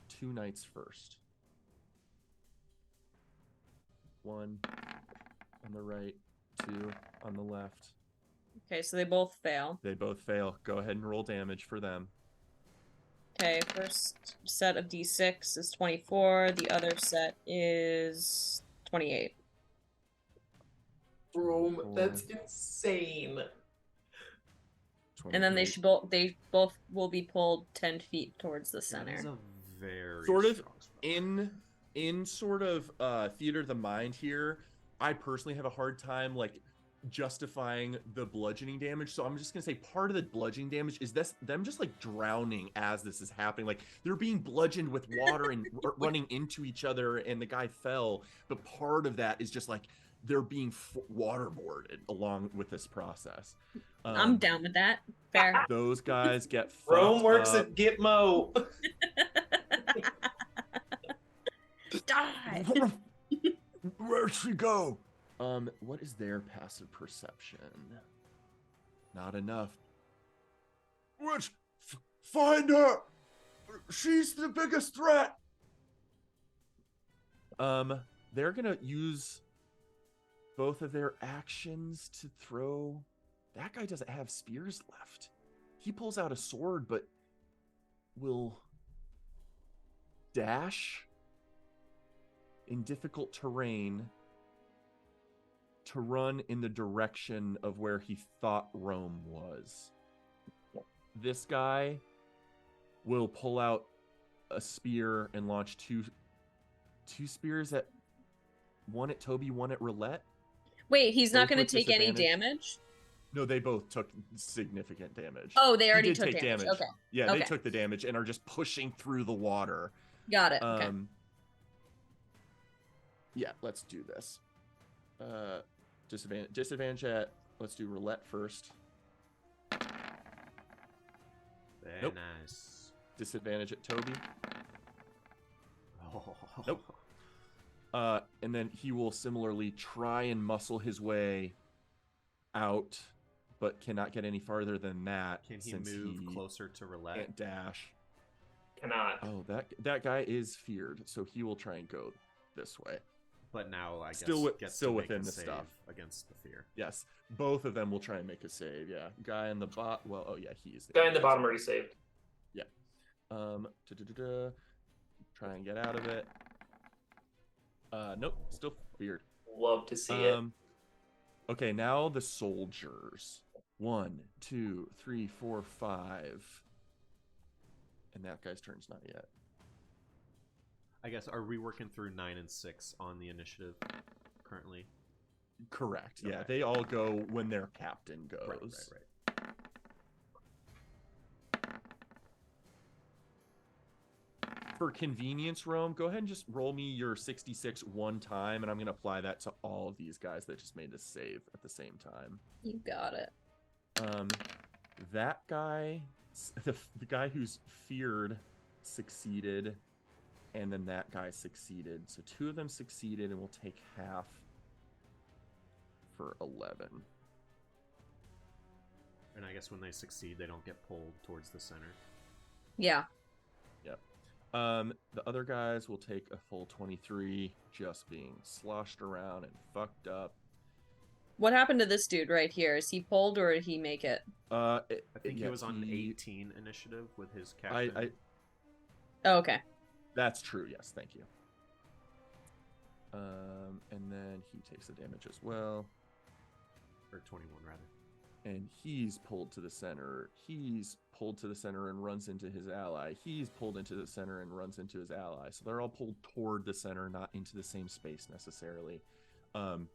S1: 2 knights first. 1 on the right, 2 on the left.
S4: Okay, so they both fail.
S1: They both fail. Go ahead and roll damage for them.
S4: Okay, first set of d6 is 24. The other set is 28.
S2: Rome, that's insane.
S4: And then they
S1: 28.
S4: should both will be pulled 10 feet towards the
S3: That
S4: center.
S3: is a very
S1: Sort of
S3: strong spell.
S1: in sort of theater of the mind here. I personally have a hard time like justifying the bludgeoning damage, so I'm just gonna say part of the bludgeoning damage is them just like drowning as this is happening. Like they're being bludgeoned with water and running into each other, and the guy fell. But part of that is just like they're being waterboarded along with this process.
S4: I'm down with that. Fair.
S1: Those guys get
S2: Rome
S1: fucked
S2: works
S1: up.
S2: at Gitmo.
S4: Die.
S5: Where'd she go?
S1: What is their passive perception? Not enough.
S5: Which? Find her! She's the biggest threat!
S1: They're gonna use both of their actions to throw. That guy doesn't have spears left. He pulls out a sword, but will dash in difficult terrain to run in the direction of where he thought Rome was. This guy will pull out a spear and launch two spears at one at Toby, one at Roulette.
S4: Wait, he's not
S1: Both
S4: going
S1: with
S4: to take any
S1: disadvantage.
S4: damage?
S1: No, they both took significant damage.
S4: Oh, they
S1: He
S4: already
S1: did
S4: took
S1: take
S4: damage. Okay.
S1: Yeah, they
S4: Okay.
S1: took the damage and are just pushing through the water.
S4: Got it. Okay.
S1: Yeah, let's do this. Disadvantage at, let's do Roulette first.
S3: Very
S1: Nope.
S3: nice.
S1: Disadvantage at Toby.
S3: Oh.
S1: Nope. And then he will similarly try and muscle his way out, but cannot get any farther than that.
S3: Can he
S1: since
S3: move
S1: he
S3: closer to Roulette?
S1: can't dash.
S2: Cannot.
S1: Oh, that guy is feared, so he will try and go this way.
S3: But now I guess
S1: Still
S3: gets
S1: still
S3: to make
S1: within
S3: a
S1: the
S3: save
S1: stuff.
S3: against the fear.
S1: Yes, both of them will try and make a save. Yeah, guy in the bot. Well, oh yeah, he's
S2: Guy in the bottom already saved.
S1: Try and get out of it. Nope, still feared.
S2: Love to see it.
S1: Okay, now the soldiers. 1, 2, 3, 4, 5. And that guy's turn's not yet.
S3: I guess, are we working through 9 and 6 on the initiative currently?
S1: Correct. Yeah,
S3: Okay.
S1: they all go when their captain goes.
S3: Right.
S1: For convenience, Rome, go ahead and just roll me your 66 one time, and I'm going to apply that to all of these guys that just made a save at the same time.
S4: You got it.
S1: That guy, the guy who's feared, succeeded, and then that guy succeeded. So 2 of them succeeded, and we'll take half for 11.
S3: And I guess when they succeed, they don't get pulled towards the center.
S4: Yeah.
S1: The other guys will take a full 23, just being sloshed around and fucked up.
S4: What happened to this dude right here? Is he pulled or did he make it?
S3: I think he
S1: yeah,
S3: was on 18 initiative with his
S1: I
S3: captain.
S4: Oh, okay.
S1: That's true. Yes, thank you. And then he takes the damage as well.
S3: Or 21, rather.
S1: And he's pulled to the center. He's pulled to the center and runs into his ally. He's pulled into the center and runs into his ally. So they're all pulled toward the center, not into the same space necessarily. Ton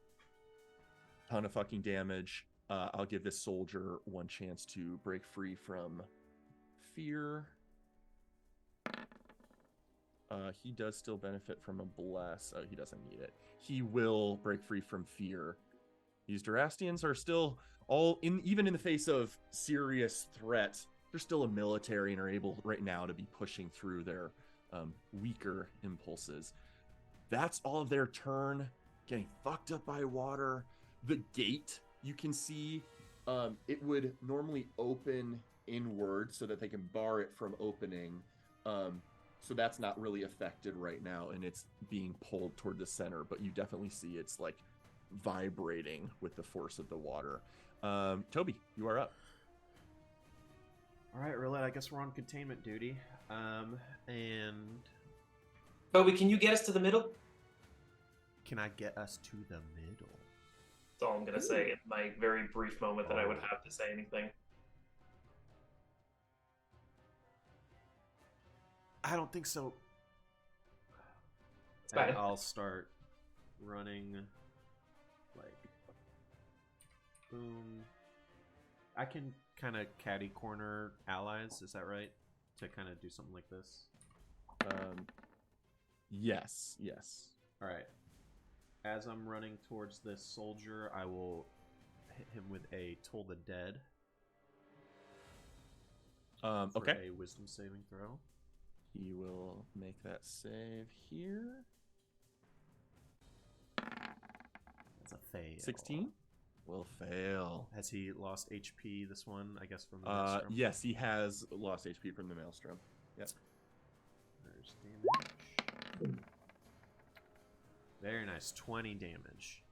S1: of fucking damage. I'll give this soldier one chance to break free from fear. He does still benefit from a bless. Oh, he doesn't need it. He will break free from fear These Durastians are still all in, even in the face of serious threats, they're still a military and are able right now to be pushing through their weaker impulses. That's all of their turn, getting fucked up by water. The gate, you can see, it would normally open inward so that they can bar it from opening. So that's not really affected right now, and it's being pulled toward the center, but you definitely see it's like vibrating with the force of the water. Toby, you are up.
S3: All right, Roulette, I guess we're on containment duty. And
S2: Toby, can you get us to the middle?
S3: can I get us to the middle?
S2: That's all I'm going to say in my very brief moment that I would have to say anything.
S3: I don't think so.
S2: It's fine.
S3: And I'll start running, like, boom. I can kind of catty corner allies, is that right? To kind of do something like this?
S1: Yes.
S3: All right. As I'm running towards this soldier, I will hit him with a Toll the Dead. For
S1: Okay.
S3: a wisdom saving throw.
S1: He will make that save here.
S3: That's a fail.
S1: 16 will fail.
S3: Has he lost HP this one, I guess, from the Maelstrom?
S1: Yes, he has lost HP from the Maelstrom. Yep.
S3: There's damage. Very nice. 20 damage.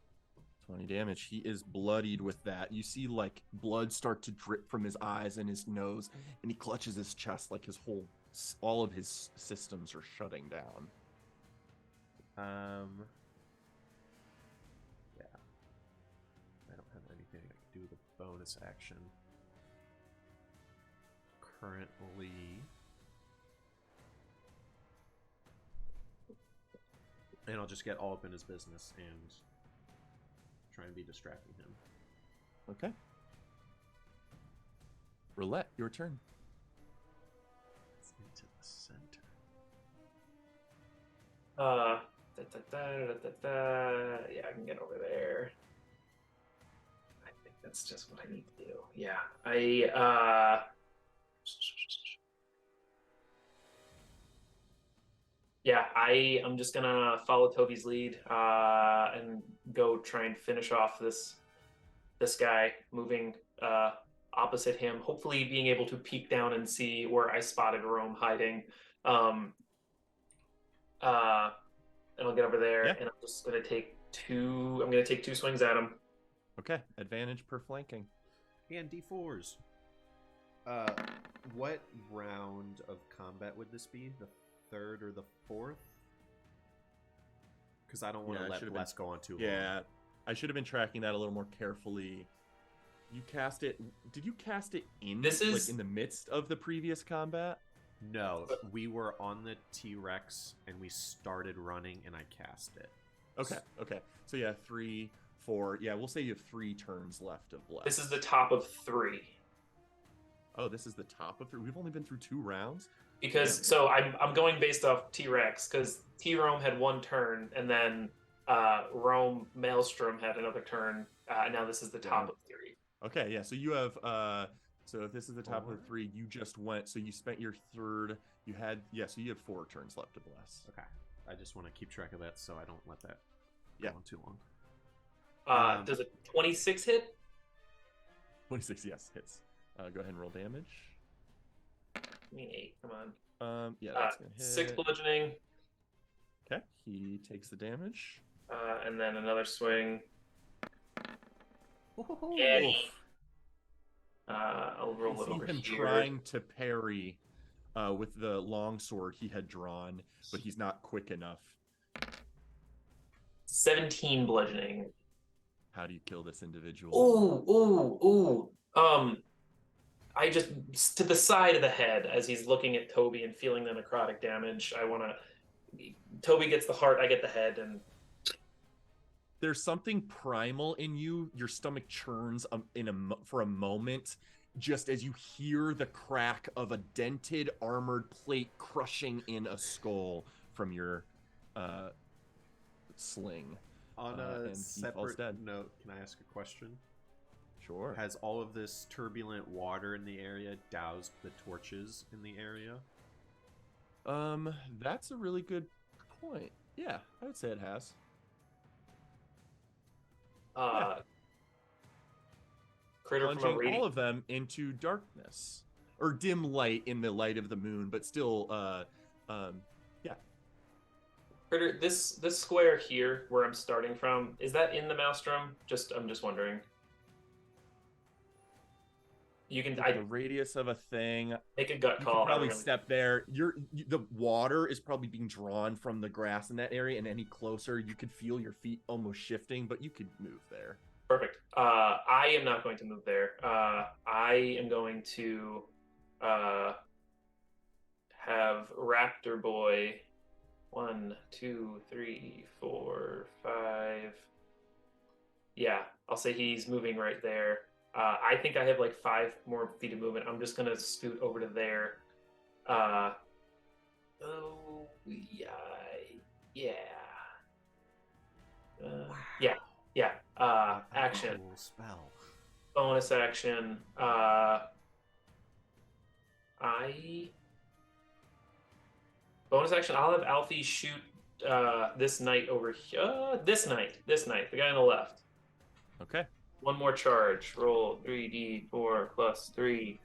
S1: 20 damage. He is bloodied with that. You see, like, blood start to drip from his eyes and his nose, and he clutches his chest like all of his systems are shutting down.
S3: Yeah. I don't have anything I can do with a bonus action. Currently. And I'll just get all up in his business and try and be distracting him.
S1: Okay. Roulette, your turn.
S3: It's into the center.
S2: Yeah, I can get over there. I think that's just what I need to do. Yeah, I'm just gonna follow Toby's lead and go try and finish off this guy, moving opposite him. Hopefully, being able to peek down and see where I spotted Rome hiding. And I'll get over there,
S1: Yeah.
S2: and I'm just gonna take two. I'm gonna take two swings at him.
S1: Okay. Advantage per flanking.
S3: And D4s. What round of combat would this be? The third or the fourth? Because I don't want to let Bless go on too long.
S1: Yeah. I should have been tracking that a little more carefully. You cast it. Did you cast it in like in the midst of the previous combat?
S3: No, we were on the T-Rex and we started running and I cast it.
S1: Okay. So yeah, 3, 4. Yeah, we'll say you have 3 turns left of Bless.
S2: This is the top of 3.
S1: Oh, this is the top of 3. We've only been through 2 rounds.
S2: Because so I'm going based off T-Rex because T-Rome had 1 turn and then Rome Maelstrom had another turn. Now this is the top of 3.
S1: Okay, yeah. So you have so if this is the top of 3, you just went. So you spent your third. You had so you have 4 turns left to Bless.
S3: Okay. I just want to keep track of that so I don't let that go on too long.
S2: Does a 26 hit?
S1: 26, yes, hits. Go ahead and roll damage.
S2: 8. Come on.
S1: Yeah, that's gonna hit.
S2: 6 bludgeoning.
S1: Okay, he takes the damage.
S2: And then another swing.
S1: Ooh.
S2: And I'll roll it over
S1: him
S2: here.
S1: Trying to parry with the longsword he had drawn, but he's not quick enough.
S2: 17 bludgeoning.
S1: How do you kill this individual?
S2: Ooh. I just to the side of the head as he's looking at Toby and feeling the necrotic damage. Toby gets the heart, I get the head, and
S1: there's something primal in you. Your stomach churns for a moment, just as you hear the crack of a dented armored plate crushing in a skull from your sling.
S3: On
S1: and
S3: a
S1: he falls
S3: separate
S1: dead.
S3: note, can I ask a question?
S1: Sure.
S3: Has all of this turbulent water in the area doused the torches in the area?
S1: That's a really good point. Yeah, I would say it has.
S2: Critter from a
S1: Plunging
S2: radiant.
S1: all of them into darkness or dim light in the light of the moon, but still, yeah.
S2: Critter, this square here where I'm starting from, is that in the maelstrom? I'm just wondering. You can
S1: The radius of a thing.
S2: make a gut
S1: You
S2: call.
S1: could probably
S2: I don't really...
S1: step there. The water is probably being drawn from the grass in that area, and any closer, you could feel your feet almost shifting, but you could move there.
S2: Perfect. I am not going to move there. I am going to have Raptor Boy 1, 2, 3, 4, 5. Yeah, I'll say he's moving right there. I think I have like 5 more feet of movement. I'm just gonna scoot over to there. Oh yeah, yeah, yeah. Action.
S3: Cool spell.
S2: Bonus action. Bonus action. I'll have Alfie shoot this knight over here. This knight, the guy on the left.
S1: Okay.
S2: One more charge. Roll 3d4 plus 3.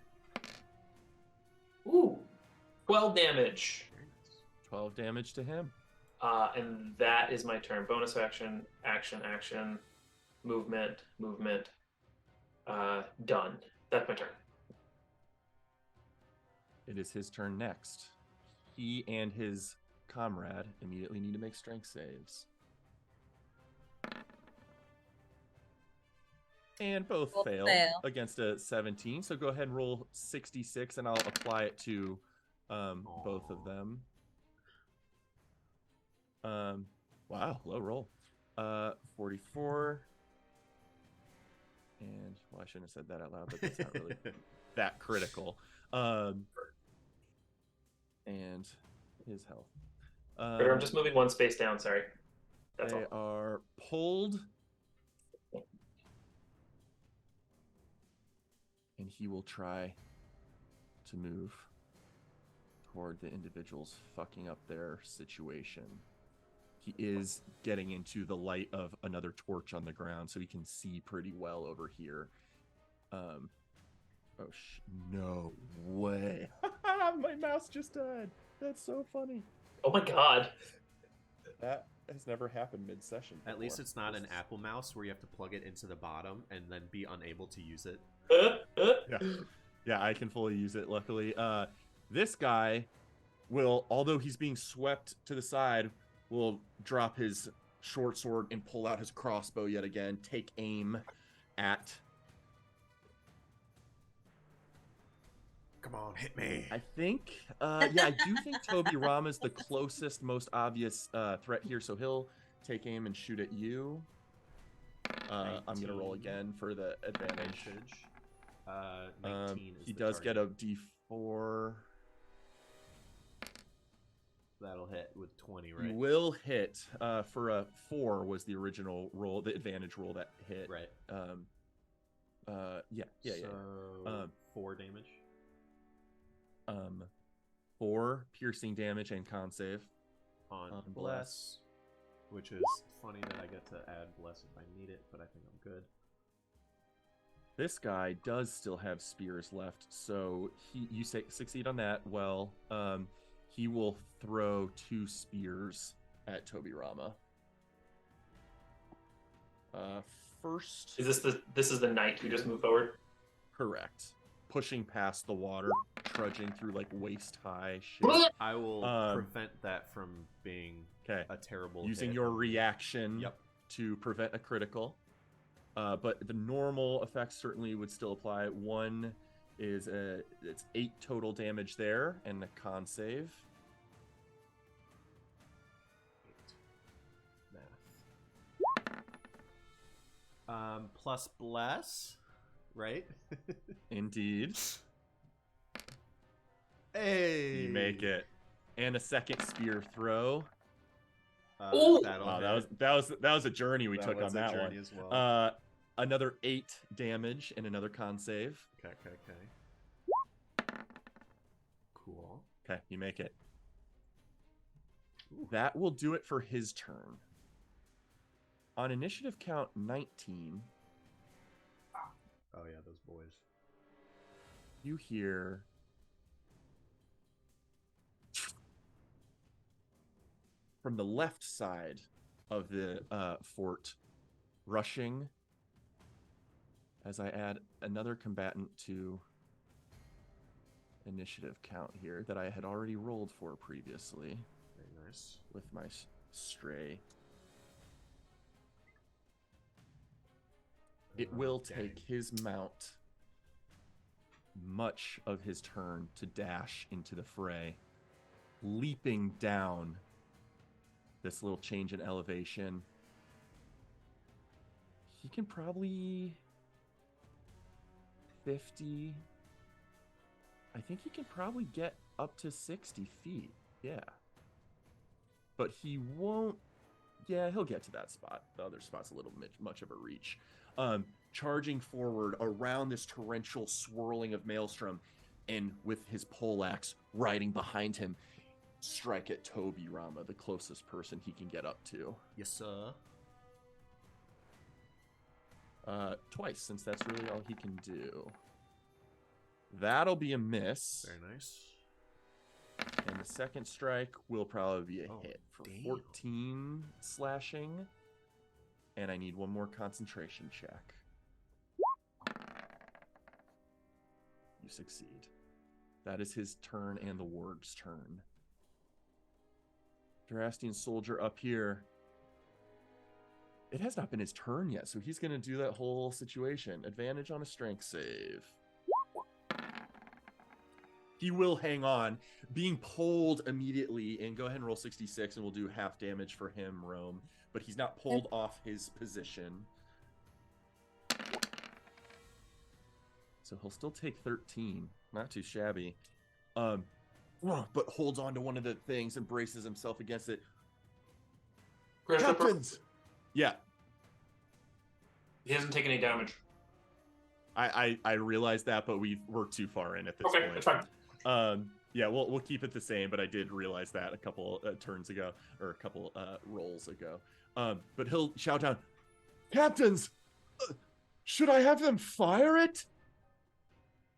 S2: Ooh, 12 damage.
S1: 12 damage to him.
S2: And that is my turn. Bonus action, action, movement. Done. That's my turn.
S1: It is his turn next. He and his comrade immediately need to make strength saves. And both fail against a 17. So go ahead and roll 66, and I'll apply it to both of them. Wow, low roll. 44. And, well, I shouldn't have said that out loud, but that's not really that critical. And his health.
S2: I'm just moving one space down, sorry. That's
S1: they
S2: all.
S1: are pulled. And he will try to move toward the individuals fucking up their situation. He is getting into the light of another torch on the ground, so he can see pretty well over here. No way. My mouse just died. That's so funny.
S2: Oh my god.
S1: That has never happened mid-session before.
S3: At least it's not an Apple mouse where you have to plug it into the bottom and then be unable to use it.
S1: Yeah, I can fully use it, luckily. This guy will, although he's being swept to the side, will drop his short sword and pull out his crossbow yet again, take aim at...
S3: Come on, hit me.
S1: I think, I do think Toby Rama's the closest, most obvious threat here, so he'll take aim and shoot at you. I'm going to roll again for the advantage.
S3: 19 is
S1: he
S3: the
S1: does
S3: target.
S1: get a d4.
S3: That'll hit with 20,
S1: He
S3: right?
S1: will hit. For a 4 was the original roll, the advantage roll that hit.
S3: Right.
S1: Yeah.
S3: So 4 damage.
S1: 4 piercing damage and con save.
S3: On
S1: On
S3: bless. Which is funny that I get to add bless if I need it, but I think I'm good.
S1: This guy does still have spears left, so you succeed on that. Well, he will throw 2 spears at Toby Rama. First,
S2: Is this is the knight who just moved forward?
S1: correct. Pushing past the water, trudging through like waist high shit.
S3: I will prevent that from being a terrible
S1: Using
S3: hit.
S1: your reaction
S3: Yep.
S1: to prevent a critical. But the normal effects certainly would still apply. One is it's 8 total damage there, and a con save.
S3: Math. Plus bless, right?
S1: Indeed.
S3: Hey!
S1: You make it. And a second spear throw.
S2: Ooh!
S3: That'll
S1: Wow,
S3: hit.
S1: that was a journey we
S3: That
S1: took
S3: was
S1: on
S3: a
S1: that
S3: journey
S1: one.
S3: as well.
S1: Another 8 damage and another con save.
S3: Okay. Cool.
S1: Okay, you make it.
S3: Ooh.
S1: That will do it for his turn. On initiative count 19,
S3: Oh yeah, those boys.
S1: you hear from the left side of the fort rushing, as I add another combatant to initiative count here that I had already rolled for previously
S3: Very nice.
S1: with my stray. It will take
S3: Dang.
S1: his mount much of his turn to dash into the fray, leaping down this little change in elevation. He can probably 50. I think he can probably get up to 60 feet. Yeah. But he won't. Yeah, he'll get to that spot. The other spot's a little much of a reach. Charging forward around this torrential swirling of maelstrom, and with his poleaxe riding behind him, strike at Toby Rama, the closest person he can get up to.
S3: Yes, sir.
S1: Twice, since that's really all he can do. That'll be a miss.
S3: Very nice.
S1: And the second strike will probably be a hit for
S3: damn.
S1: 14 slashing. And I need one more concentration check. You succeed. That is his turn and the ward's turn. Durastian soldier up here. It has not been his turn yet, so he's going to do that whole situation. Advantage on a strength save. He will hang on, being pulled immediately, and go ahead and roll 66, and we'll do half damage for him, Rome. But he's not pulled off his position. So he'll still take 13. Not too shabby. But holds on to one of the things and braces himself against it. Captains! Yeah.
S2: He hasn't taken any damage.
S1: I realized that, but we're too far in at this
S2: Okay,
S1: point.
S2: that's fine.
S1: Yeah, we'll keep it the same, but I did realize that a couple turns ago, or a couple rolls ago. But he'll shout down, "Captains, should I have them fire it?"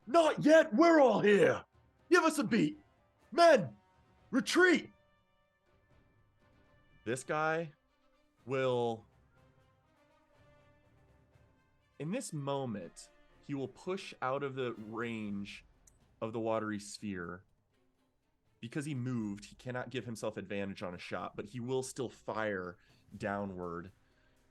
S1: "Not yet, we're all here. Give us a beat. Men, retreat." This guy will, in this moment, he will push out of the range of the watery sphere. Because he moved, he cannot give himself advantage on a shot, but he will still fire downward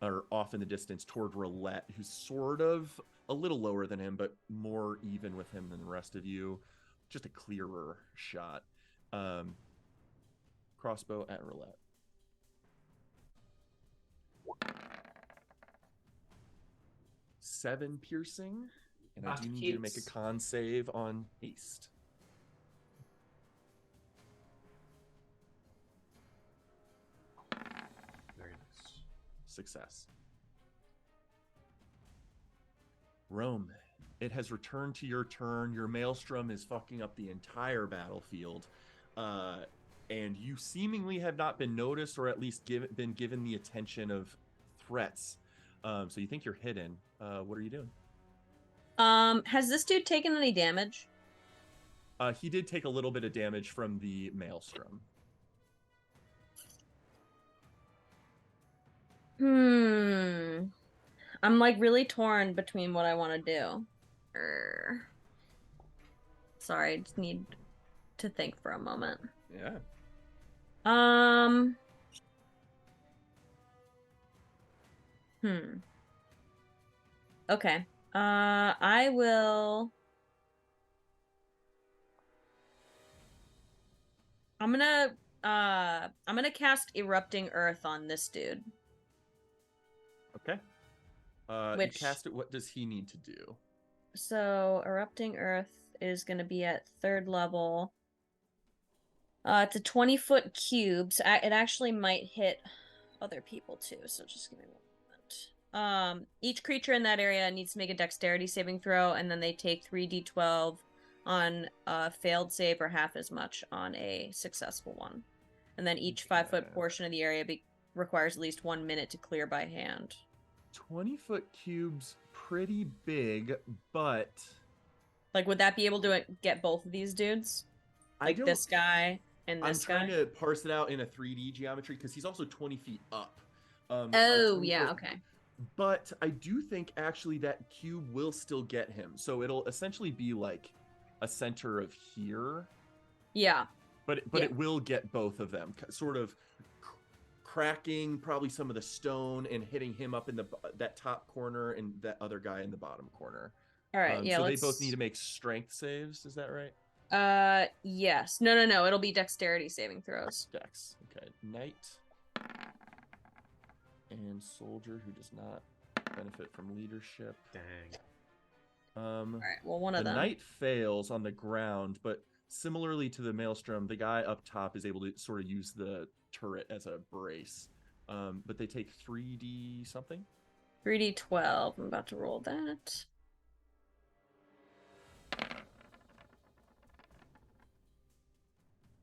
S1: or off in the distance toward Roulette, who's sort of a little lower than him, but more even with him than the rest of you. Just a clearer shot. Crossbow at Roulette. Seven piercing, and I do need you to make a con save on haste.
S3: Very nice.
S1: Success. Rome, it has returned to your turn. Your maelstrom is fucking up the entire battlefield. And you seemingly have not been noticed, or at least been given the attention of threats. So you think you're hidden. What are you doing?
S4: Has this dude taken any damage?
S1: He did take a little bit of damage from the maelstrom.
S4: I'm like really torn between what I want to do. Sorry, I just need to think for a moment.
S1: Yeah.
S4: Okay. I will. I'm gonna cast Erupting Earth on this dude.
S1: Okay. You cast it. What does he need to do?
S4: So Erupting Earth is gonna be at 3rd level. It's a 20-foot cube, so it actually might hit other people too. So just give me one moment. Each creature in that area needs to make a dexterity saving throw, and then they take 3d12 on a failed save or half as much on a successful one. And then each 5-foot portion of the area requires at least 1 minute to clear by hand.
S1: 20-foot cubes, pretty big, but
S4: like, would that be able to get both of these dudes? Like this guy and this guy?
S1: I'm trying to parse it out in a 3D geometry because he's also 20 feet up.
S4: Oh, yeah, okay.
S1: But I do think actually that cube will still get him. So it'll essentially be like a center of here.
S4: Yeah.
S1: But it will get both of them, sort of cracking probably some of the stone and hitting him up in that top corner and that other guy in the bottom corner.
S4: All right, yeah.
S1: So they both need to make strength saves. Is that right?
S4: Yes. No. It'll be dexterity saving throws.
S1: Dex. Okay. Knight and soldier who does not benefit from leadership.
S3: Dang.
S4: All right. Well, one of them.
S1: The knight fails on the ground, but similarly to the maelstrom, the guy up top is able to sort of use the turret as a brace. But they take 3d something.
S4: 3d12. I'm about to roll that.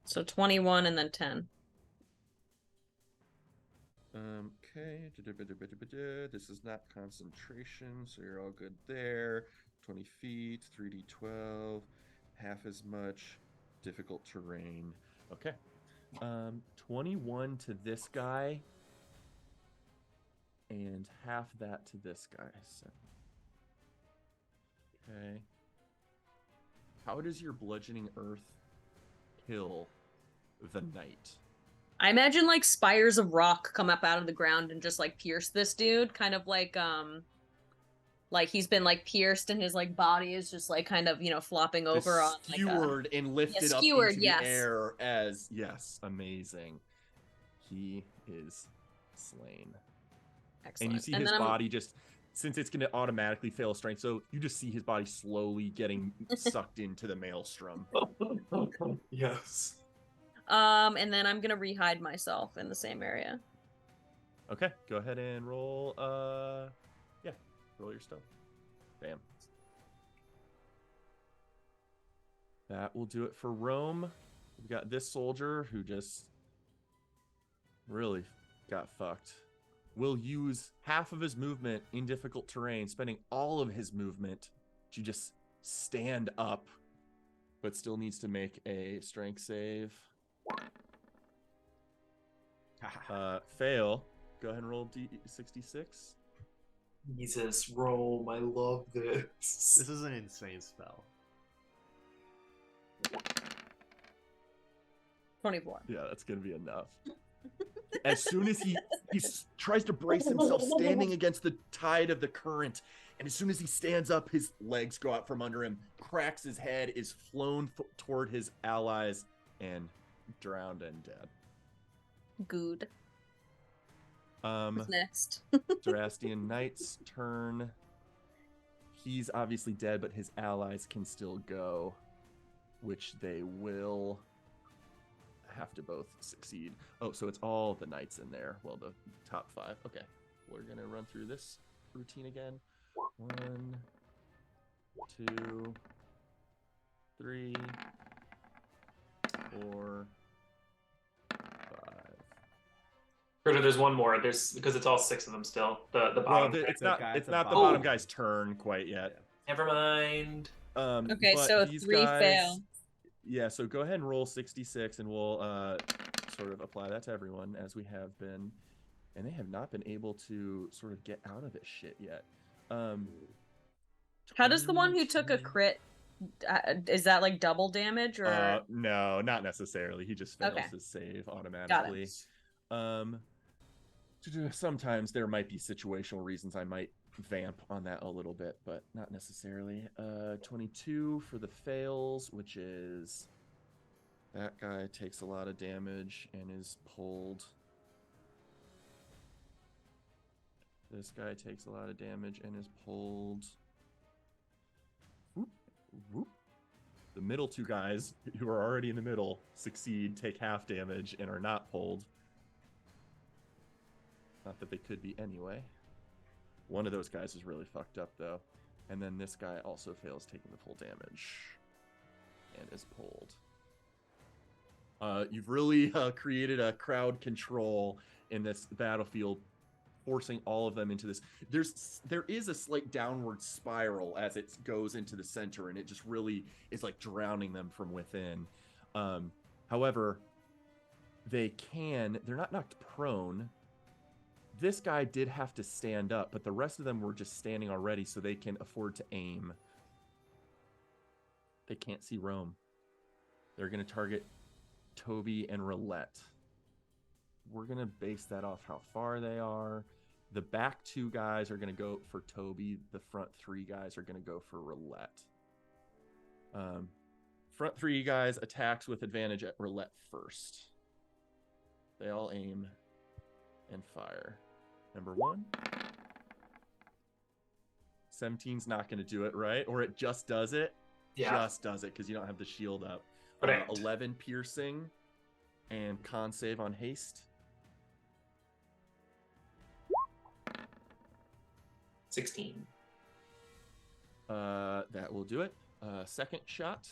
S4: So 21 and then 10.
S1: Okay. This is not concentration, so you're all good there. 20 feet, 3d12, half as much, difficult terrain. Okay. 21 to this guy, and half that to this guy. So. Okay. How does your bludgeoning earth kill the knight?
S4: I imagine like spires of rock come up out of the ground and just like pierce this dude, kind of like he's been like pierced and his like body is just like kind of, flopping over on like
S1: skewered and lifted up into the air as amazing. He is slain.
S4: Excellent.
S1: And you see his body just, since it's going to automatically fail strength, so you just see his body slowly getting sucked into the maelstrom.
S2: Yes.
S4: And then I'm gonna rehide myself in the same area.
S1: Okay, go ahead and roll. Roll your stuff. Bam. That will do it for Rome. We've got this soldier who just really got fucked. Will use half of his movement in difficult terrain, spending all of his movement to just stand up, but still needs to make a strength save. Fail. Go ahead and roll D66.
S2: Jesus, Rome, I love this.
S3: This is an insane spell.
S4: 24.
S1: Yeah, that's gonna be enough. As soon as he tries to brace himself, standing against the tide of the current, and as soon as he stands up, his legs go out from under him, cracks his head, is flown toward his allies, and drowned and dead.
S4: Good. What's next?
S1: Durastian Knight's turn. He's obviously dead, but his allies can still go, which they will have to both succeed. Oh, so it's all the knights in there. Well, the top 5. Okay, we're gonna run through this routine again. 1, 2, 3, 4, 5.
S2: There's one more. Because it's all 6 of them still. The bottom.
S1: Well, it's not the bottom guy's turn quite yet.
S2: Never mind.
S4: Okay, so 3 fail.
S1: Yeah, so go ahead and roll 66, and we'll sort of apply that to everyone as we have been. And they have not been able to sort of get out of this shit yet.
S4: How does the one who took a crit? Is that like double damage or?
S1: No, not necessarily. He just fails his save automatically.
S4: Got it.
S1: Sometimes there might be situational reasons I might vamp on that a little bit, but not necessarily. 22 for the fails, which is that guy takes a lot of damage and is pulled. This guy takes a lot of damage and is pulled. Whoop, whoop. The middle two guys who are already in the middle succeed, take half damage, and are not pulled. Not that they could be anyway. One of those guys is really fucked up, though. And then this guy also fails taking the full damage and is pulled. You've really created a crowd control in this battlefield, forcing all of them into this. There is a slight downward spiral as it goes into the center, and it just really is like drowning them from within. However, they're not knocked prone. This guy did have to stand up, but the rest of them were just standing already, so they can afford to aim. They can't see Rome. They're going to target Toby and Roulette. We're going to base that off how far they are. The back two guys are going to go for Toby. The front three guys are going to go for Roulette. Front three guys attacks with advantage at Roulette first. They all aim and fire. Number 1. 17's not going to do it, right? Or it just does it?
S2: Yeah.
S1: Just does it because you don't have the shield up.
S2: Correct.
S1: 11 piercing and con save on haste.
S2: 16.
S1: That will do it. Second shot.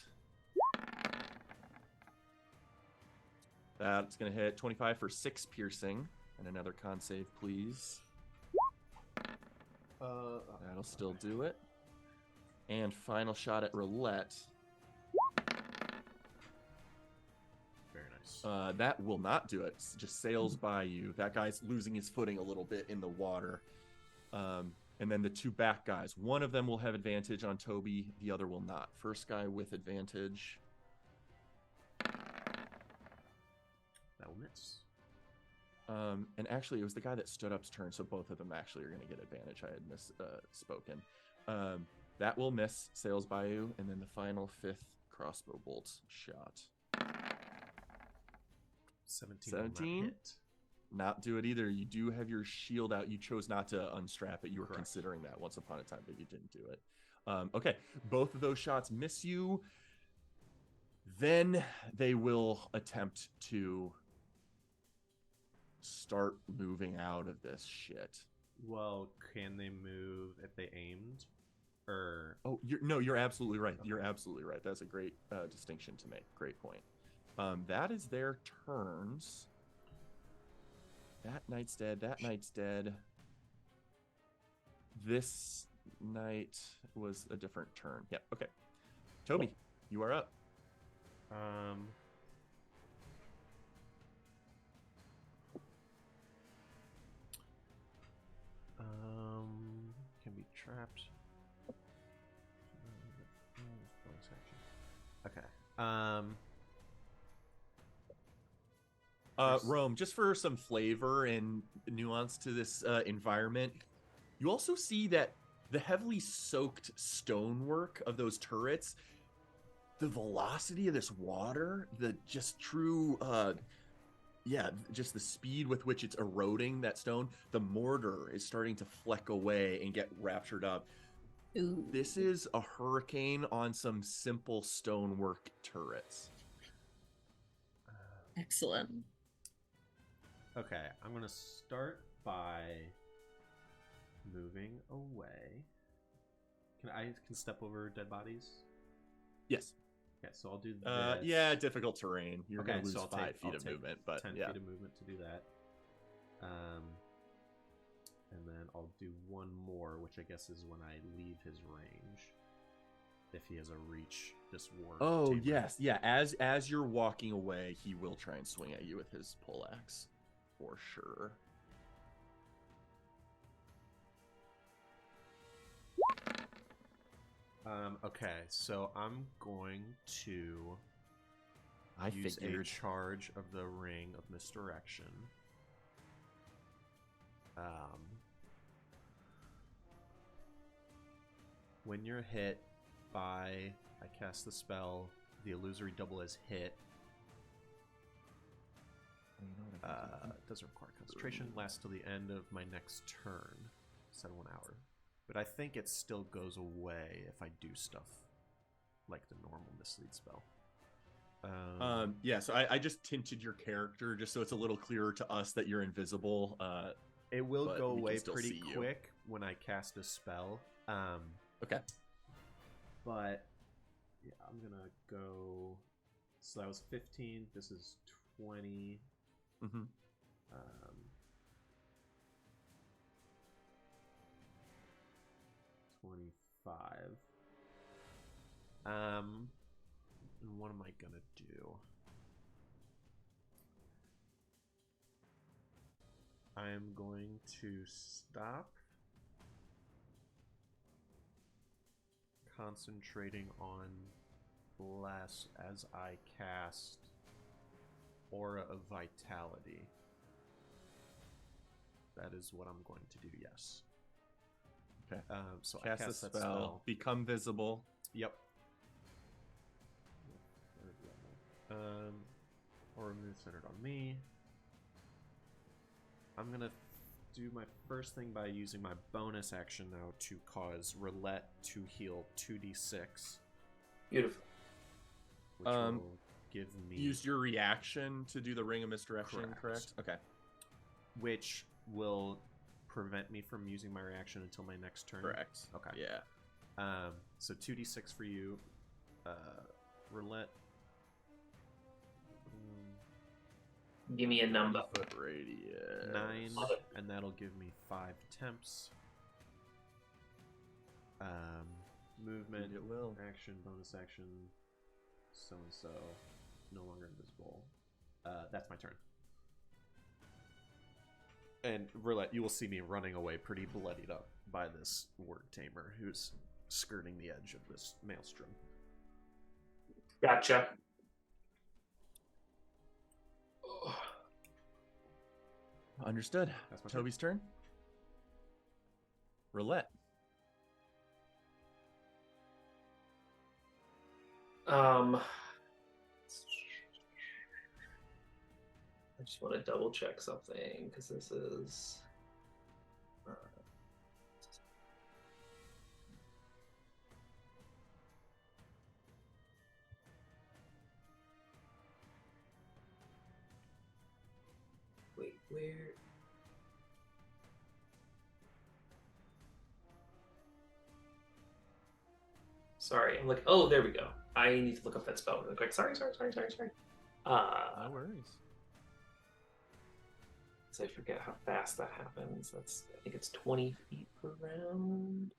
S1: That's going to hit 25 for 6 piercing. And another con save, please. That'll still do it. And final shot at Roulette.
S3: Very nice.
S1: That will not do it. Just sails by you. That guy's losing his footing a little bit in the water. And then the two back guys. One of them will have advantage on Toby. The other will not. First guy with advantage.
S3: That will miss.
S1: And actually, it was the guy that stood up's turn, so both of them actually are going to get advantage. I had misspoken. That will miss, sails by you, and then the final 5th crossbow bolt shot.
S3: 17.
S1: 17? Not do it either. You do have your shield out. You chose not to unstrap it. You were
S3: Correct.
S1: considering that once upon a time, but you didn't do it. Okay, both of those shots miss you. Then they will attempt to start moving out of this shit.
S3: Well, can they move if they aimed? Or
S1: Oh, you're absolutely right. You're absolutely right. That's a great distinction to make. Great point. That is their turns. That knight's dead. That knight's dead. This knight was a different turn. Yeah, okay. Toby, you are up.
S3: Can be trapped. Okay.
S1: Rome, just for some flavor and nuance to this environment, you also see that the heavily soaked stonework of those turrets, the velocity of this water, the just true just the speed with which it's eroding that stone, the mortar is starting to fleck away and get raptured up.
S4: Ooh.
S1: This is a hurricane on some simple stonework turrets.
S4: Excellent.
S3: Okay, I'm gonna start by moving away. Can step over dead bodies?
S1: Yes.
S3: Okay, so I'll do this.
S1: Yeah, difficult terrain. You're
S3: Okay,
S1: gonna lose
S3: so I'll
S1: 5
S3: take-
S1: feet
S3: I'll
S1: of
S3: take
S1: movement, but
S3: 10
S1: yeah.
S3: feet of movement to do that. And then I'll do one more, which I guess is when I leave his range. If he has a reach, this war.
S1: Oh
S3: tamer.
S1: yes, yeah. As you're walking away, he will try and swing at you with his poleaxe, for sure.
S3: Okay, so I'm going to
S1: I
S3: use
S1: figured.
S3: a charge of the Ring of Misdirection. When you're hit by, I cast the spell, the illusory double as hit. It doesn't require concentration. Lasts till the end of my next turn. Instead of 1 hour. But I think it still goes away if I do stuff like the normal mislead spell.
S1: Yeah, so I just tinted your character just so it's a little clearer to us that you're invisible.
S3: It will
S1: but
S3: go
S1: we can
S3: away
S1: still
S3: pretty
S1: see you.
S3: quick when I cast a spell.
S1: Okay.
S3: But yeah, I'm gonna go. So that was 15. This is 20.
S1: Mm-hmm.
S3: 25. And what am I gonna do? I am going to stop concentrating on bless as I cast Aura of Vitality. That is what I'm going to do, yes.
S1: Okay.
S3: So
S1: Cast
S3: I cast
S1: the
S3: that spell.
S1: Become visible.
S3: Yep. Aura move centered on me. I'm gonna do my first thing by using my bonus action now to cause Roulette to heal 2d6.
S2: Beautiful.
S3: Which will give me...
S1: Use your reaction to do the Ring of Misdirection, correct? Okay.
S3: Which will prevent me from using my reaction until my next turn.
S1: Correct.
S3: Okay.
S1: Yeah.
S3: So 2d6 for you. Roulette.
S2: Give me a number.
S1: 4-foot radius.
S3: 9, and that'll give me 5 attempts. Movement,
S1: It will.
S3: action, bonus action, so and so, no longer invisible. That's my turn. And Roulette, you will see me running away pretty bloodied up by this word tamer who's skirting the edge of this maelstrom.
S2: Gotcha.
S1: Understood.
S3: That's my turn.
S1: Toby's turn. Roulette.
S2: I just want to double check something because this is. Wait, where? Sorry, I'm like, oh, there we go. I need to look up that spell really quick. Sorry.
S1: No worries.
S2: So I forget how fast that happens. I think it's 20 feet per round.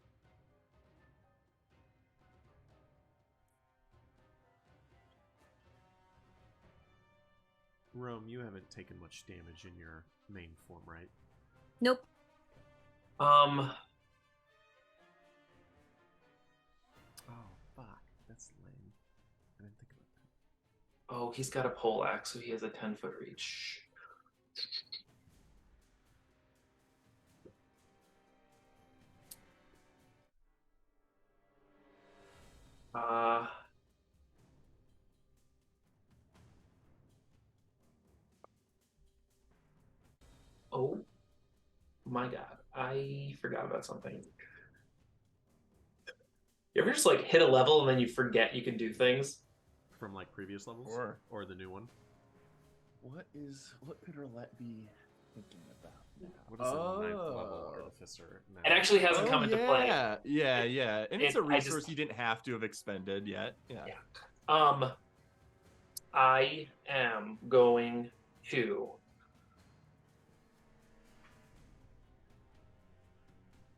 S3: Rome, you haven't taken much damage in your main form, right?
S4: Nope.
S3: Oh, fuck. That's lame. I didn't think about that.
S2: Oh, he's got a pole axe, so he has a 10-foot reach. Oh my god, I forgot about something. You ever just like hit a level and then you forget you can do things?
S3: From like previous levels? Or the new one?
S1: What could Roulette be thinking about now?
S3: What is a 9th level artificer now?
S2: It actually hasn't come into play.
S1: Yeah. And it's a resource you didn't have to have expended yet. Yeah.
S2: I am going to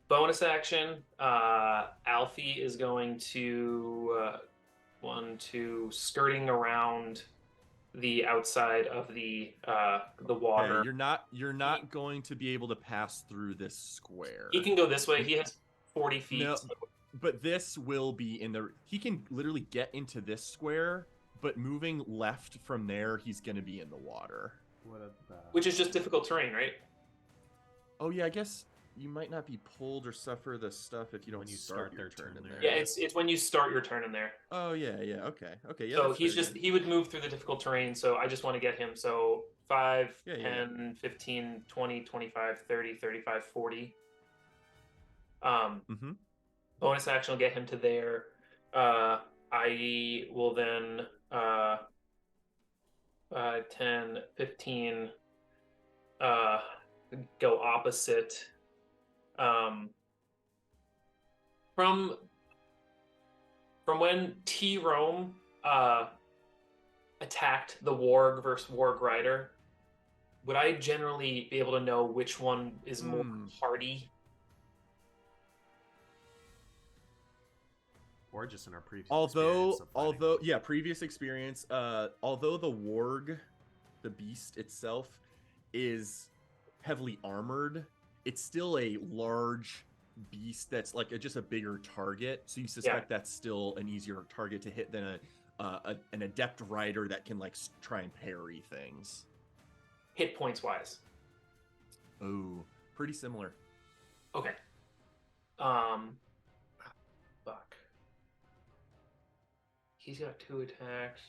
S2: bonus action. Alfie is going to skirting around the outside of the water.
S1: Okay, you're not going to be able to pass through this square.
S2: He can go this way. He has 40 feet.
S1: No, but this will be in the. He can literally get into this square, but moving left from there, he's going to be in the water.
S3: What about...
S2: Which is just difficult terrain, right?
S1: Oh yeah, I guess you might not be pulled or suffer the stuff if you don't start your turn in there.
S2: Yeah, it's when you start your turn in there.
S1: Oh yeah, okay. Yeah,
S2: so he would move through the difficult terrain, so I just want to get him. So 5, 10, 15, 20, 25, 30, 35, 40. Bonus action will get him to there. I will then 5, 10, 15 go opposite. From when T Rome attacked the Warg versus Warg Rider, would I generally be able to know which one is more hardy?
S3: Or just in our previous
S1: previous experience, although the warg, the beast itself, is heavily armored, it's still a large beast that's like just a bigger target, so you suspect that's still an easier target to hit than an adept rider that can like try and parry things.
S2: Hit points wise.
S1: Oh, pretty similar.
S2: Okay. Fuck. He's got 2 attacks.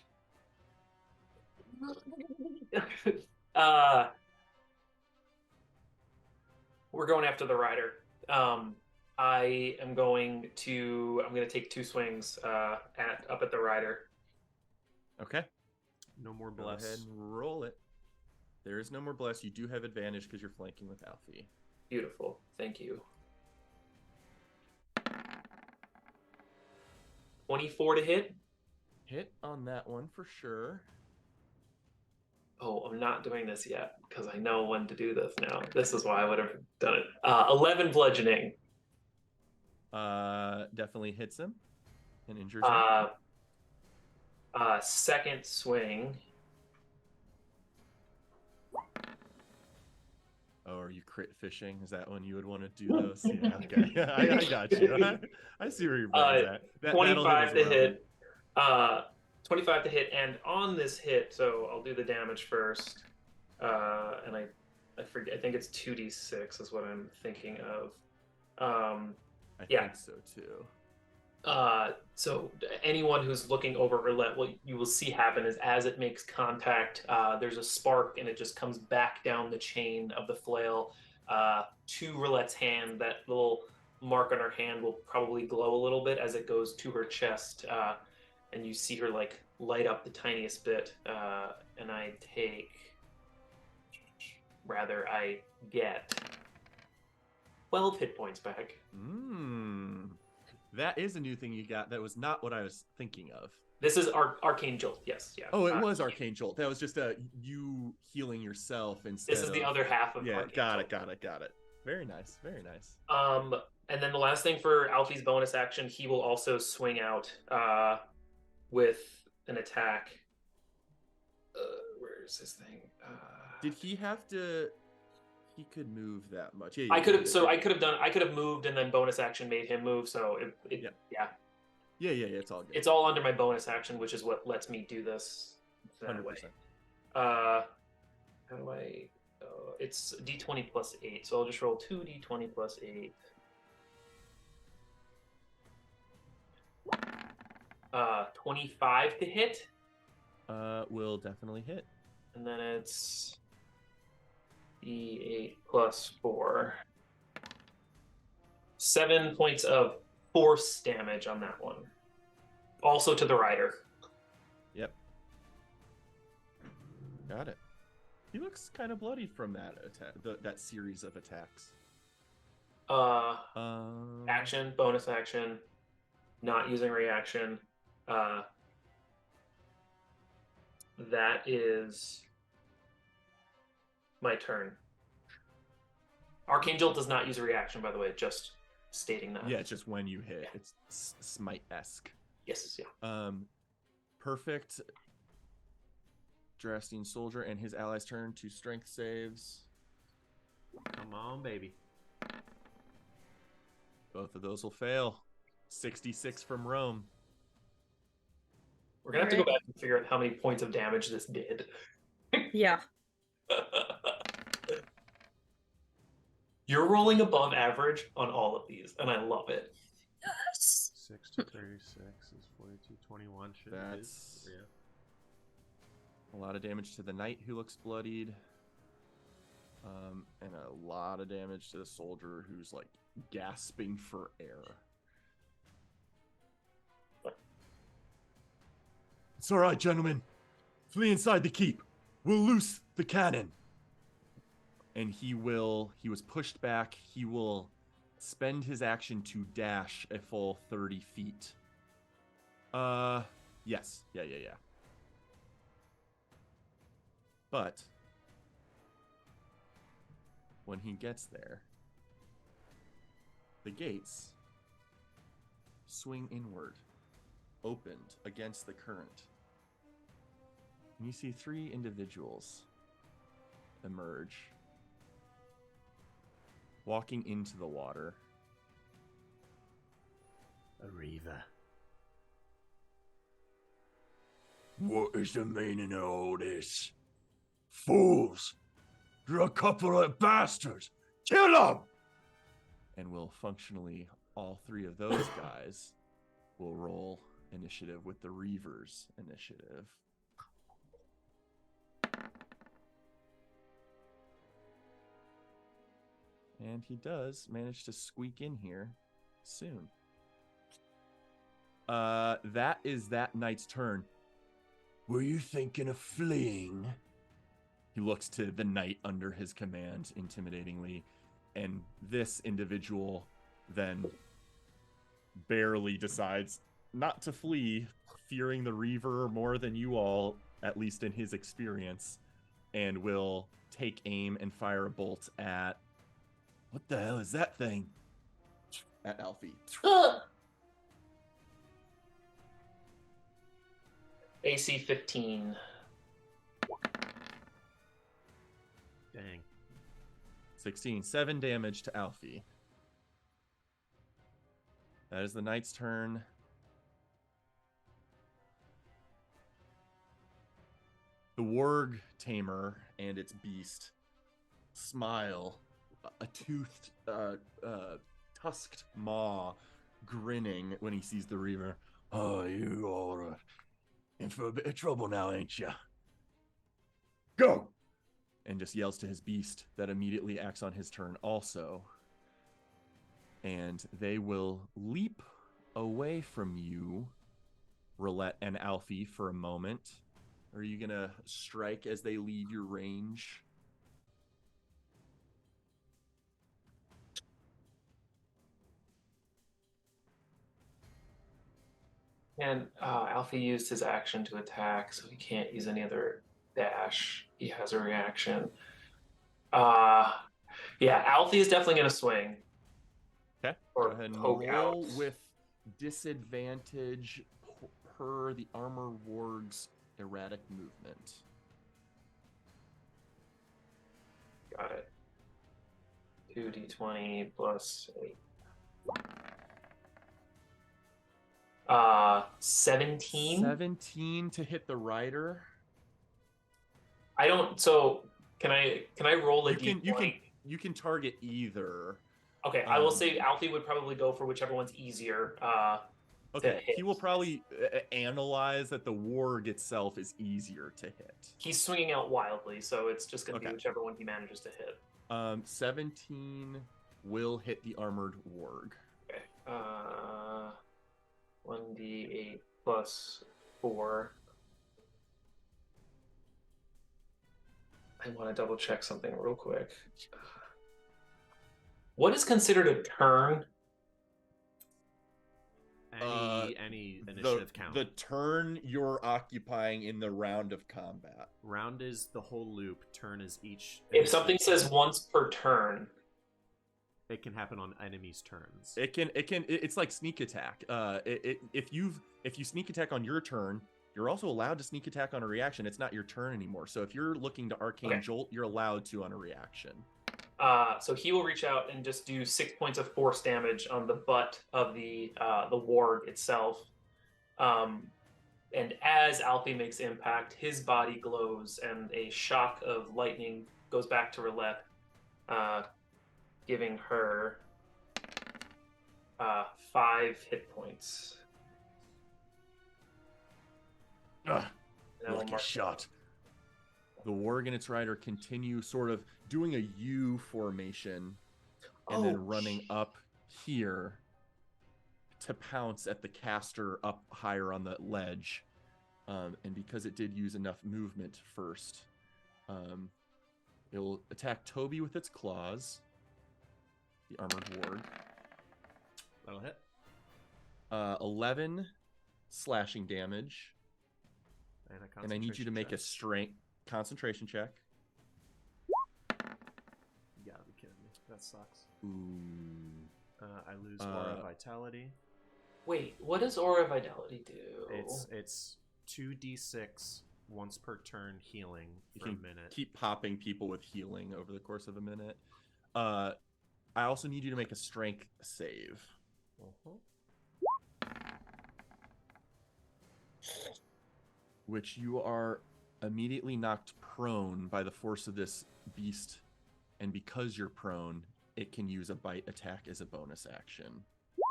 S2: We're going after the rider. I'm going to take 2 swings up at the rider.
S1: Okay.
S3: No more
S1: Go
S3: bless.
S1: ahead and roll it. There is no more bless. You do have advantage because you're flanking with Alfie.
S2: Beautiful. Thank you. 24 to hit.
S1: Hit on that one for sure.
S2: Oh, I'm not doing this yet because I know when to do this now. This is why I would have done it. 11 bludgeoning.
S1: Definitely hits him and injures him.
S2: Second swing.
S1: Oh, are you crit fishing? Is that when you would want to do those? Yeah, okay. I got you. I see where your brain's at.
S2: 25 to hit. 25 to hit, and on this hit, so I'll do the damage first. And I forget. I think it's 2d6 is what I'm thinking of.
S1: I think so too.
S2: So anyone who's looking over roulette, what you will see happen is as it makes contact, there's a spark and it just comes back down the chain of the flail to Roulette's hand. That little mark on her hand will probably glow a little bit as it goes to her chest, and you see her like light up the tiniest bit. And I get 12 hit points back.
S1: That is a new thing you got. That was not what I was thinking of.
S2: This is Arcane Jolt, yes. Yeah.
S1: Oh, it was Arcane Jolt. That was just you healing yourself instead of...
S2: This is the other half of Arcane
S1: Jolt. Got it. Very nice.
S2: And then the last thing for Alfie's bonus action, he will also swing out with an attack. Where's his thing?
S1: Did he have to... He could move that much. Yeah,
S2: I could have moved and then bonus action made him move. So
S1: yeah, it's all good.
S2: It's all under my bonus action, which is what lets me do this that
S1: 100%.
S2: way. How do I? It's d20 plus 8, so I'll just roll 2d20 plus 8. 25 to hit.
S1: Will definitely hit.
S2: And then it's D8 plus 4. 7 points of force damage on that one. Also to the rider.
S1: Yep. Got it. He looks kind of bloodied from that attack, that series of attacks.
S2: Action, bonus action, not using reaction. That is my turn. Arcane Jolt does not use a reaction, by the way, just stating that.
S1: Yeah, it's just when you hit. Yeah. It's Smite-esque.
S2: Yes, yeah.
S1: Perfect. Drastine Soldier and his allies turn to strength saves.
S3: Come on, baby.
S1: Both of those will fail. 66 from Rome.
S2: We're going to have to go back and figure out how many points of damage this did.
S4: Yeah.
S2: You're rolling above average on all of these, and I love it.
S4: Yes.
S3: 6 to 36 is 42, 21.
S1: That's a lot of damage to the knight who looks bloodied. And a lot of damage to the soldier who's like gasping for air.
S5: It's all right, gentlemen. Flee inside the keep. We'll loose the cannon.
S1: And he was pushed back. He will spend his action to dash a full 30 feet. Yes. Yeah. But when he gets there, the gates swing inward, opened against the current. And you see 3 individuals emerge, walking into the water.
S3: Arriva.
S5: What is the meaning of all this? Fools! You're a couple of bastards! Kill them!
S1: And will functionally, all 3 of those guys will roll initiative with the Reavers initiative. And he does manage to squeak in here soon. That is that knight's turn.
S5: Were you thinking of fleeing?
S1: He looks to the knight under his command intimidatingly, and this individual then barely decides not to flee, fearing the Reaver more than you all, at least in his experience, and will take aim and fire a bolt at... What the hell is that thing? At Alfie.
S2: AC 15.
S3: Dang.
S1: 16. 7 damage to Alfie. That is the knight's turn. The warg tamer and its beast smile, a toothed, tusked maw grinning when he sees the Reaver.
S5: Oh, you all are in for a bit of trouble now, ain't ya? Go!
S1: And just yells to his beast that immediately acts on his turn also. And they will leap away from you, Roulette and Alfie, for a moment. Are you going to strike as they leave your range?
S2: And Alfie used his action to attack, so he can't use any other dash. He has a reaction. Yeah, Alfie is definitely going to swing.
S1: Okay.
S2: Or
S1: go ahead and
S2: poke
S1: roll
S2: out.
S1: with disadvantage per the armor warg's erratic movement.
S2: Got it. 2d20 plus 8. 17.
S1: 17 to hit the rider.
S2: I don't. So can I roll a d20?
S1: You can target either.
S2: Okay, I will say Alfie would probably go for whichever one's easier.
S1: Okay, he will probably analyze that the warg itself is easier to hit.
S2: He's swinging out wildly, so it's just going to be
S1: Okay.
S2: whichever one he manages to hit.
S1: 17 will hit the armored warg.
S2: Okay. 1d8 plus 4. I want to double check something real quick. What is considered a turn?
S3: Any initiative count.
S1: The turn you're occupying in the round of combat.
S3: Round is the whole loop. Turn is each.
S2: If something says once per turn,
S3: it can happen on enemies' turns.
S1: It's like sneak attack. If you sneak attack on your turn, you're also allowed to sneak attack on a reaction. It's not your turn anymore. So if you're looking to arcane jolt, you're allowed to on a reaction.
S2: so he will reach out and just do 6 points of force damage on the butt of the warg itself. And as Alfie makes impact, his body glows, and a shock of lightning goes back to Roulette, giving her 5 hit points.
S5: Lucky shot.
S1: The warg and its rider continue sort of doing a U formation and then running up here to pounce at the caster up higher on the ledge. And because it did use enough movement first, it'll attack Toby with its claws. The armored ward.
S3: That'll hit.
S1: 11 slashing damage.
S3: And
S1: I need you to make a
S3: check.
S1: strength concentration check.
S3: You gotta be kidding me. That sucks.
S1: Ooh.
S3: I lose aura vitality.
S2: Wait, what does Aura Vitality do?
S3: It's 2d6 once per turn healing
S1: You
S3: for a
S1: can
S3: minute.
S1: keep popping people with healing over the course of a minute. I also need you to make a strength save. Which you are immediately knocked prone by the force of this beast. And because you're prone, it can use a bite attack as a bonus action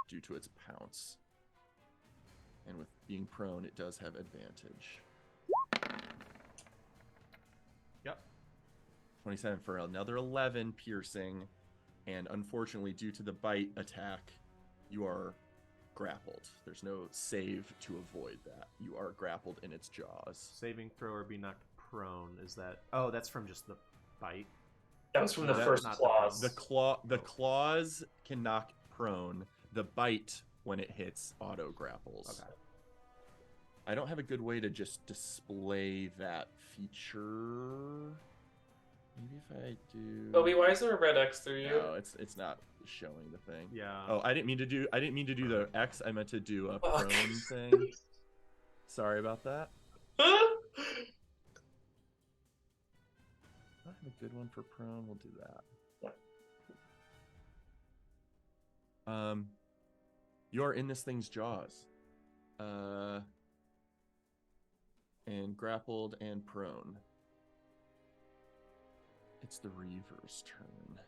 S1: due to its pounce. And with being prone, it does have advantage.
S3: Yep.
S1: 27 for another 11 piercing. And unfortunately, due to the bite attack, you are grappled. There's no save to avoid that. You are grappled in its jaws.
S3: Saving throw or be knocked prone. Is that... Oh, that's from just the bite.
S2: That was from the
S1: That's
S2: first
S3: not
S2: clause.
S1: The claws can knock prone. The bite, when it hits, auto grapples.
S3: Okay.
S1: I don't have a good way to just display that feature. Maybe if I do.
S2: Toby, why is there a red X through you?
S1: No, it's not showing the thing.
S3: Yeah.
S1: Oh, I didn't mean to do the X. I meant to do a
S2: Fuck.
S1: prone thing. Sorry about that. I have a good one for prone. We'll do that.
S2: Yeah.
S1: You are in this thing's jaws. And grappled and prone. It's the Reaver's turn.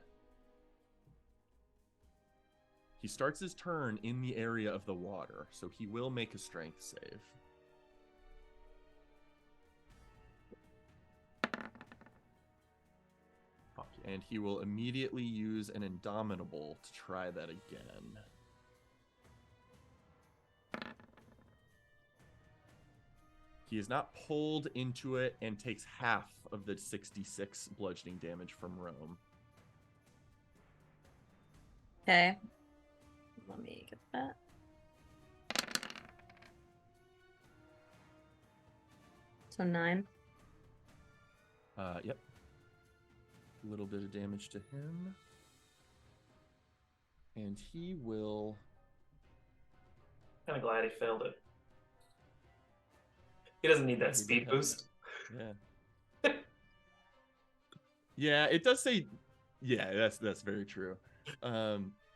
S1: He starts his turn in the area of the water, so he will make a strength save.
S3: Fuck yeah.
S1: And he will immediately use an Indomitable to try that again. He is not pulled into it and takes half of the 66 bludgeoning damage from Rome.
S4: Okay. Let me get that. So 9.
S1: Yep. A little bit of damage to him. And he will...
S2: Kind of glad he failed it. He doesn't need that
S1: He
S2: speed
S1: did have
S2: boost.
S1: Yeah. Yeah, it does say... Yeah, that's very true.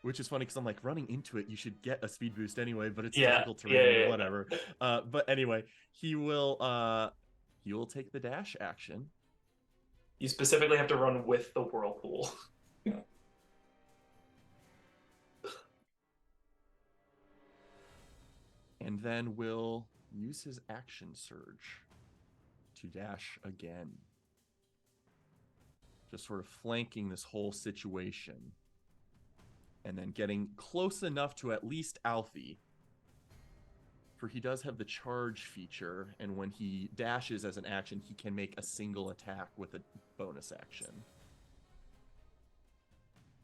S1: Which is funny because I'm like, running into it, you should get a speed boost anyway, but it's difficult terrain, whatever. But anyway, he will take the dash action.
S2: You specifically have to run with the whirlpool.
S1: And then will use his action surge to dash again. Just sort of flanking this whole situation. And then getting close enough to at least Alfie. For he does have the charge feature, and when he dashes as an action, he can make a single attack with a bonus action.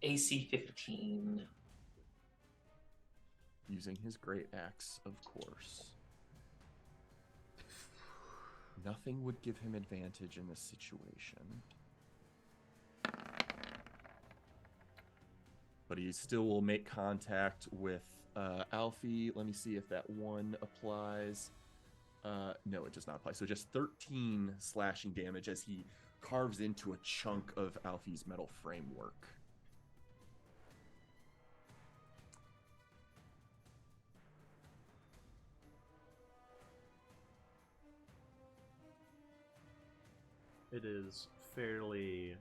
S2: AC 15.
S1: Using his great axe, of course. Nothing would give him advantage in this situation. But he still will make contact with Alfie. Let me see if that one applies. No, it does not apply. So just 13 slashing damage as he carves into a chunk of Alfie's metal framework.
S3: It is fairly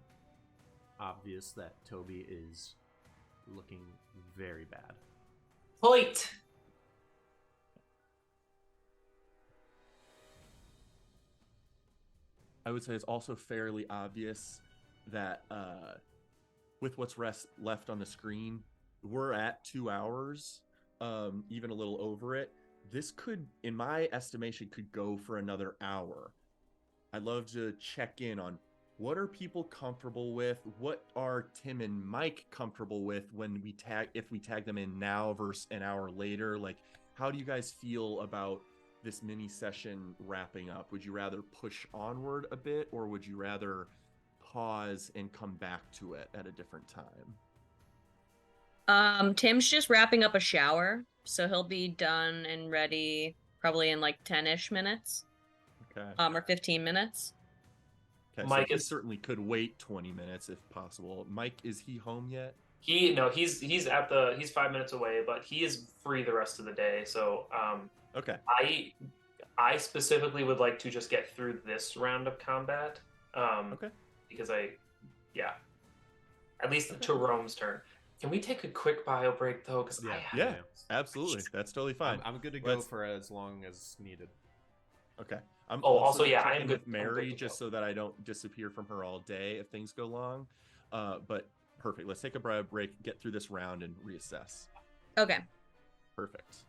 S3: obvious that Toby is looking very bad.
S2: Point!
S1: I would say it's also fairly obvious that with what's left on the screen, we're at 2 hours, even a little over it. this could, in my estimation, could go for another hour. I'd love to check in on what are people comfortable with? What are Tim and Mike comfortable with when if we tag them in now versus an hour later? Like, how do you guys feel about this mini session wrapping up? Would you rather push onward a bit, or would you rather pause and come back to it at a different time?
S4: Tim's just wrapping up a shower, so he'll be done and ready probably in like 10-ish minutes.
S1: Okay.
S4: Or 15 minutes.
S1: Okay,
S2: Mike
S1: so he
S2: is
S1: certainly could wait 20 minutes if possible. Mike, is he home yet?
S2: he's 5 minutes away, but he is free the rest of the day. So
S1: Okay.
S2: I specifically would like to just get through this round of combat.
S1: Okay.
S2: Because at least to Rome's turn. Can we take a quick bio break though? Because
S1: Yeah, absolutely. That's totally fine.
S3: I'm good to go for as long as needed.
S1: Okay. I'm
S2: also,
S1: gonna
S2: yeah,
S1: check
S2: I am
S1: in
S2: good-
S1: with
S2: I'm
S1: Mary
S2: good to
S1: just
S2: go.
S1: so that I don't disappear from her all day if things go long. But perfect. Let's take a break, get through this round, and reassess.
S4: Okay.
S1: Perfect.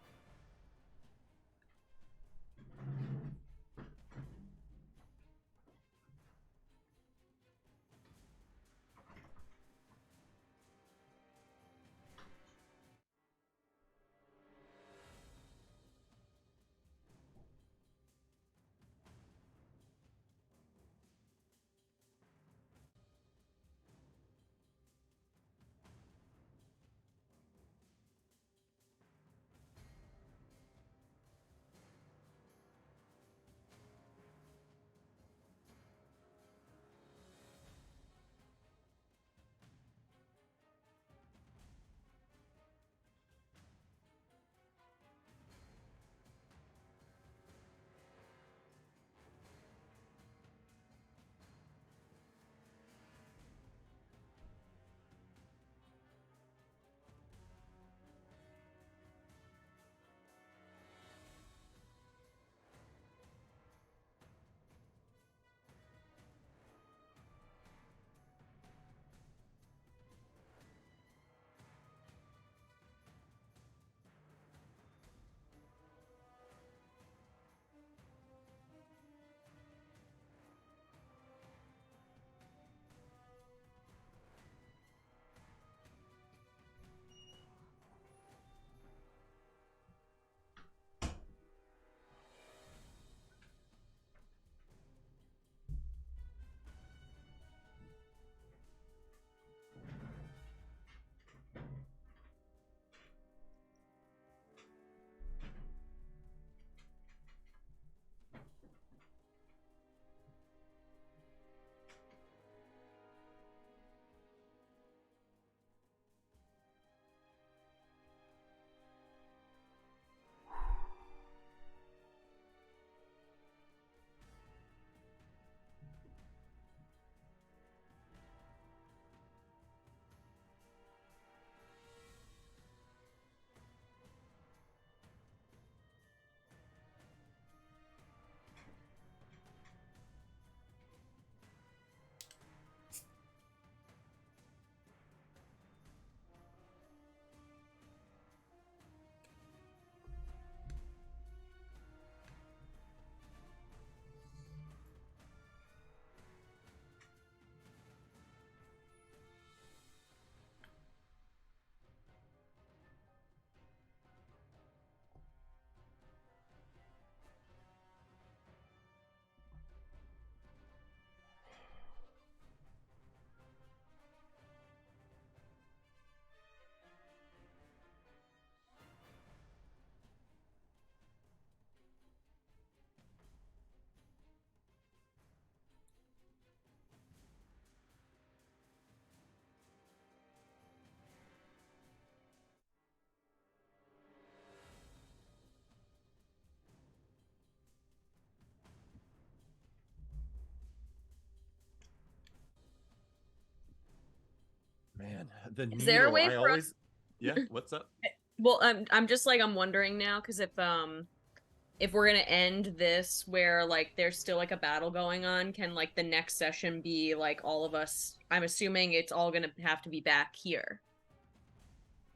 S1: Man, the
S4: Is there a
S1: needle.
S4: way
S1: I
S4: for
S1: always. Yeah. What's up?
S4: Well, I'm just like I'm wondering now because if we're gonna end this where like there's still like a battle going on, can like the next session be like all of us? I'm assuming it's all gonna have to be back here.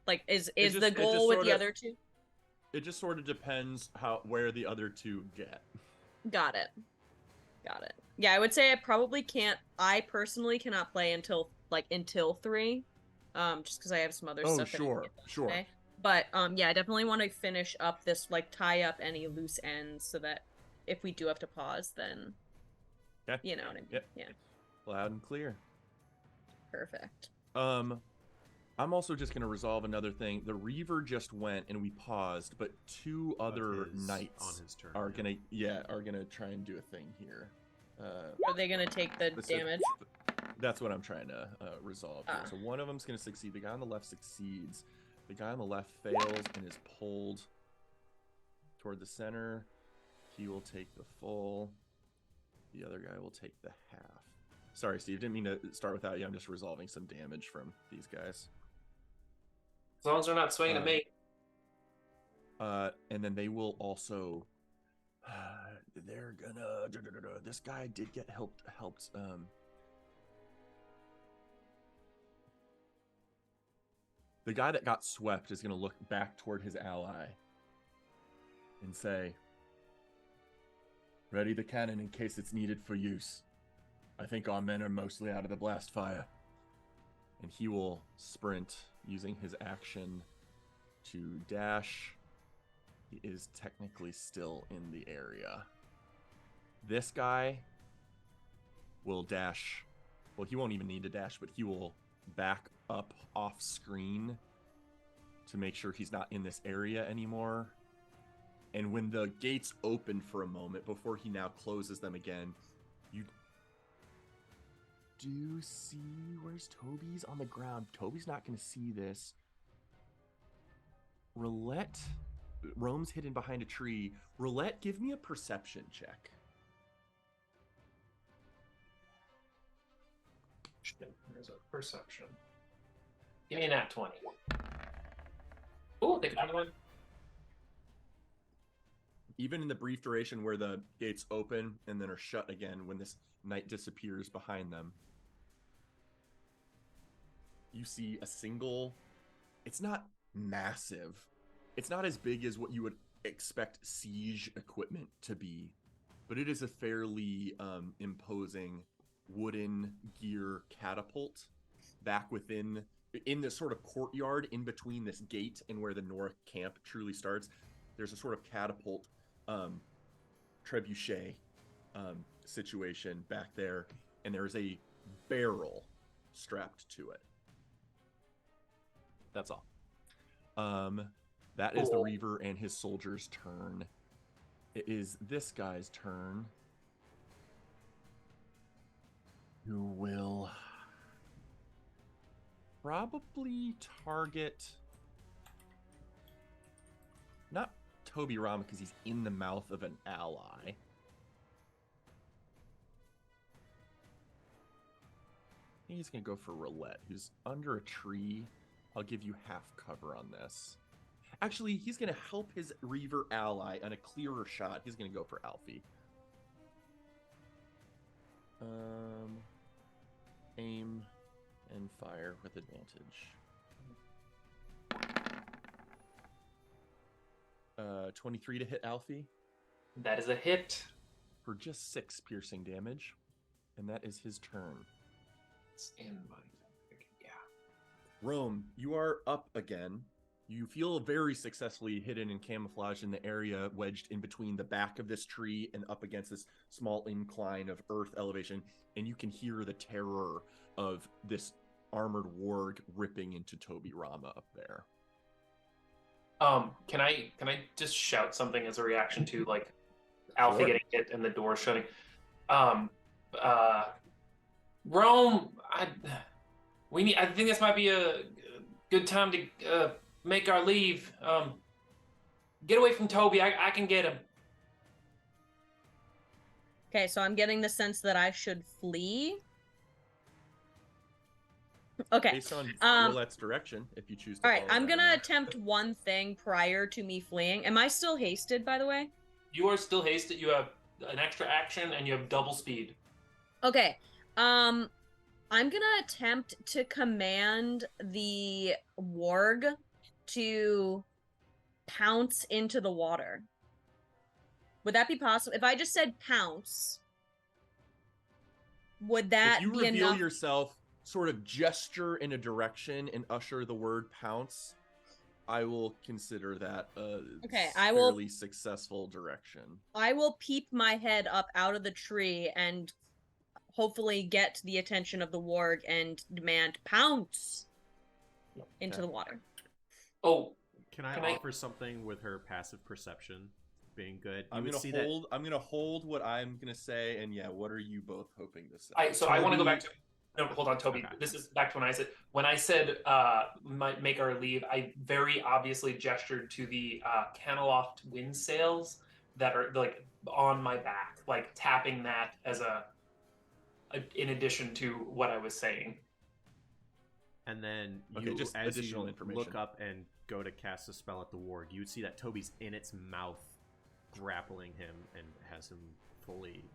S4: Like, is the goal with the other two?
S1: It just sort of depends where the other two get.
S4: Got it. Yeah, I would say I personally cannot play until 3. Just because I have some other stuff that I need to get done
S1: Sure.
S4: today. But yeah, I definitely want to finish up this, tie up any loose ends so that if we do have to pause, then you know what I mean.
S1: Yep.
S4: Yeah.
S1: Loud and clear.
S4: Perfect.
S1: I'm also just gonna resolve another thing. The Reaver just went and we paused, but 2 other knights
S3: on his turn,
S1: are gonna try and do a thing here.
S4: Are they gonna take the damage?
S1: That's what I'm trying to resolve here.
S4: Ah.
S1: So one of them's gonna succeed. The guy on the left succeeds. The guy on the left fails and is pulled toward the center. He will take the full. The other guy will take the half. Sorry, Steve. Didn't mean to start without you. I'm just resolving some damage from these guys.
S2: As long as they're not swinging at me.
S1: And then they will also. They're gonna. This guy did get helped. The guy that got swept is gonna look back toward his ally and say, "Ready the cannon in case it's needed for use. I think our men are mostly out of the blast fire." And he will sprint using his action to dash. He is technically still in the area. This guy will dash. Well, he won't even need to dash, but he will back up off screen to make sure he's not in this area anymore. And when the gates open for a moment before he now closes them again, you do see where's Toby's on the ground. Toby's not going to see this. Rome's hidden behind a tree. Roulette, give me a perception check.
S2: There's a perception. Give me a nat 20. Oh, they can one.
S1: Even in the brief duration where the gates open and then are shut again when this knight disappears behind them, you see a single. It's not massive. It's not as big as what you would expect siege equipment to be, but it is a fairly imposing wooden gear catapult back in this sort of courtyard in between this gate and where the north camp truly starts. There's a sort of catapult trebuchet situation back there, and there's a barrel strapped to it. That's all. That is the Reaver and his soldiers' turn. It is this guy's turn, who will probably target not Toby Rama because he's in the mouth of an ally. I think he's going to go for Roulette, who's under a tree. I'll give you half cover on this. Actually, he's going to help his Reaver ally on a clearer shot. He's going to go for Alfie. Aim and fire with advantage. 23 to hit Alfie.
S2: That is a hit.
S1: For just 6 piercing damage. And that is his turn.
S2: Stand by. Yeah.
S1: Rome, you are up again. You feel very successfully hidden and camouflaged in the area wedged in between the back of this tree and up against this small incline of earth elevation, and you can hear the terror of this armored warg ripping into Toby Rama up there.
S2: Can I just shout something as a reaction to like Alfie getting hit and the door shutting? Rome, I think this might be a good time to make our leave. Get away from Toby. I can get him.
S4: Okay, so I'm getting the sense that I should flee. Okay.
S1: Based on Roulette's direction, if you choose to.
S4: All right,
S1: follow
S4: I'm
S1: that
S4: gonna
S1: one.
S4: attempt one thing prior to me fleeing. Am I still hasted, by the way?
S2: You are still hasted. You have an extra action and you have double speed.
S4: Okay. I'm gonna attempt to command the warg to pounce into the water. Would that be possible? If I just said pounce, would that
S1: If you
S4: be
S1: reveal
S4: enough?
S1: yourself, sort of gesture in a direction and usher the word pounce, I will consider that a
S4: Okay,
S1: fairly successful direction.
S4: I will peep my head up out of the tree and hopefully get the attention of the warg and demand pounce into the water.
S2: Oh,
S3: Can I
S2: Can I-
S3: offer something with her passive perception being good?
S1: I'm gonna hold what I'm gonna say, and yeah, what are you both hoping to say?
S2: I want to go back
S1: Toby-
S2: to. No, hold on, Toby.
S3: Okay.
S2: This is back to when I said make our leave. I very obviously gestured to the Caneloft wind sails that are like on my back, like tapping that as a in addition to what I was saying.
S3: And then
S1: Okay,
S3: you,
S1: just
S3: as
S1: additional
S3: you
S1: information.
S3: look up and go to cast a spell at the warg, you would see that Toby's in its mouth, grappling him and has him fully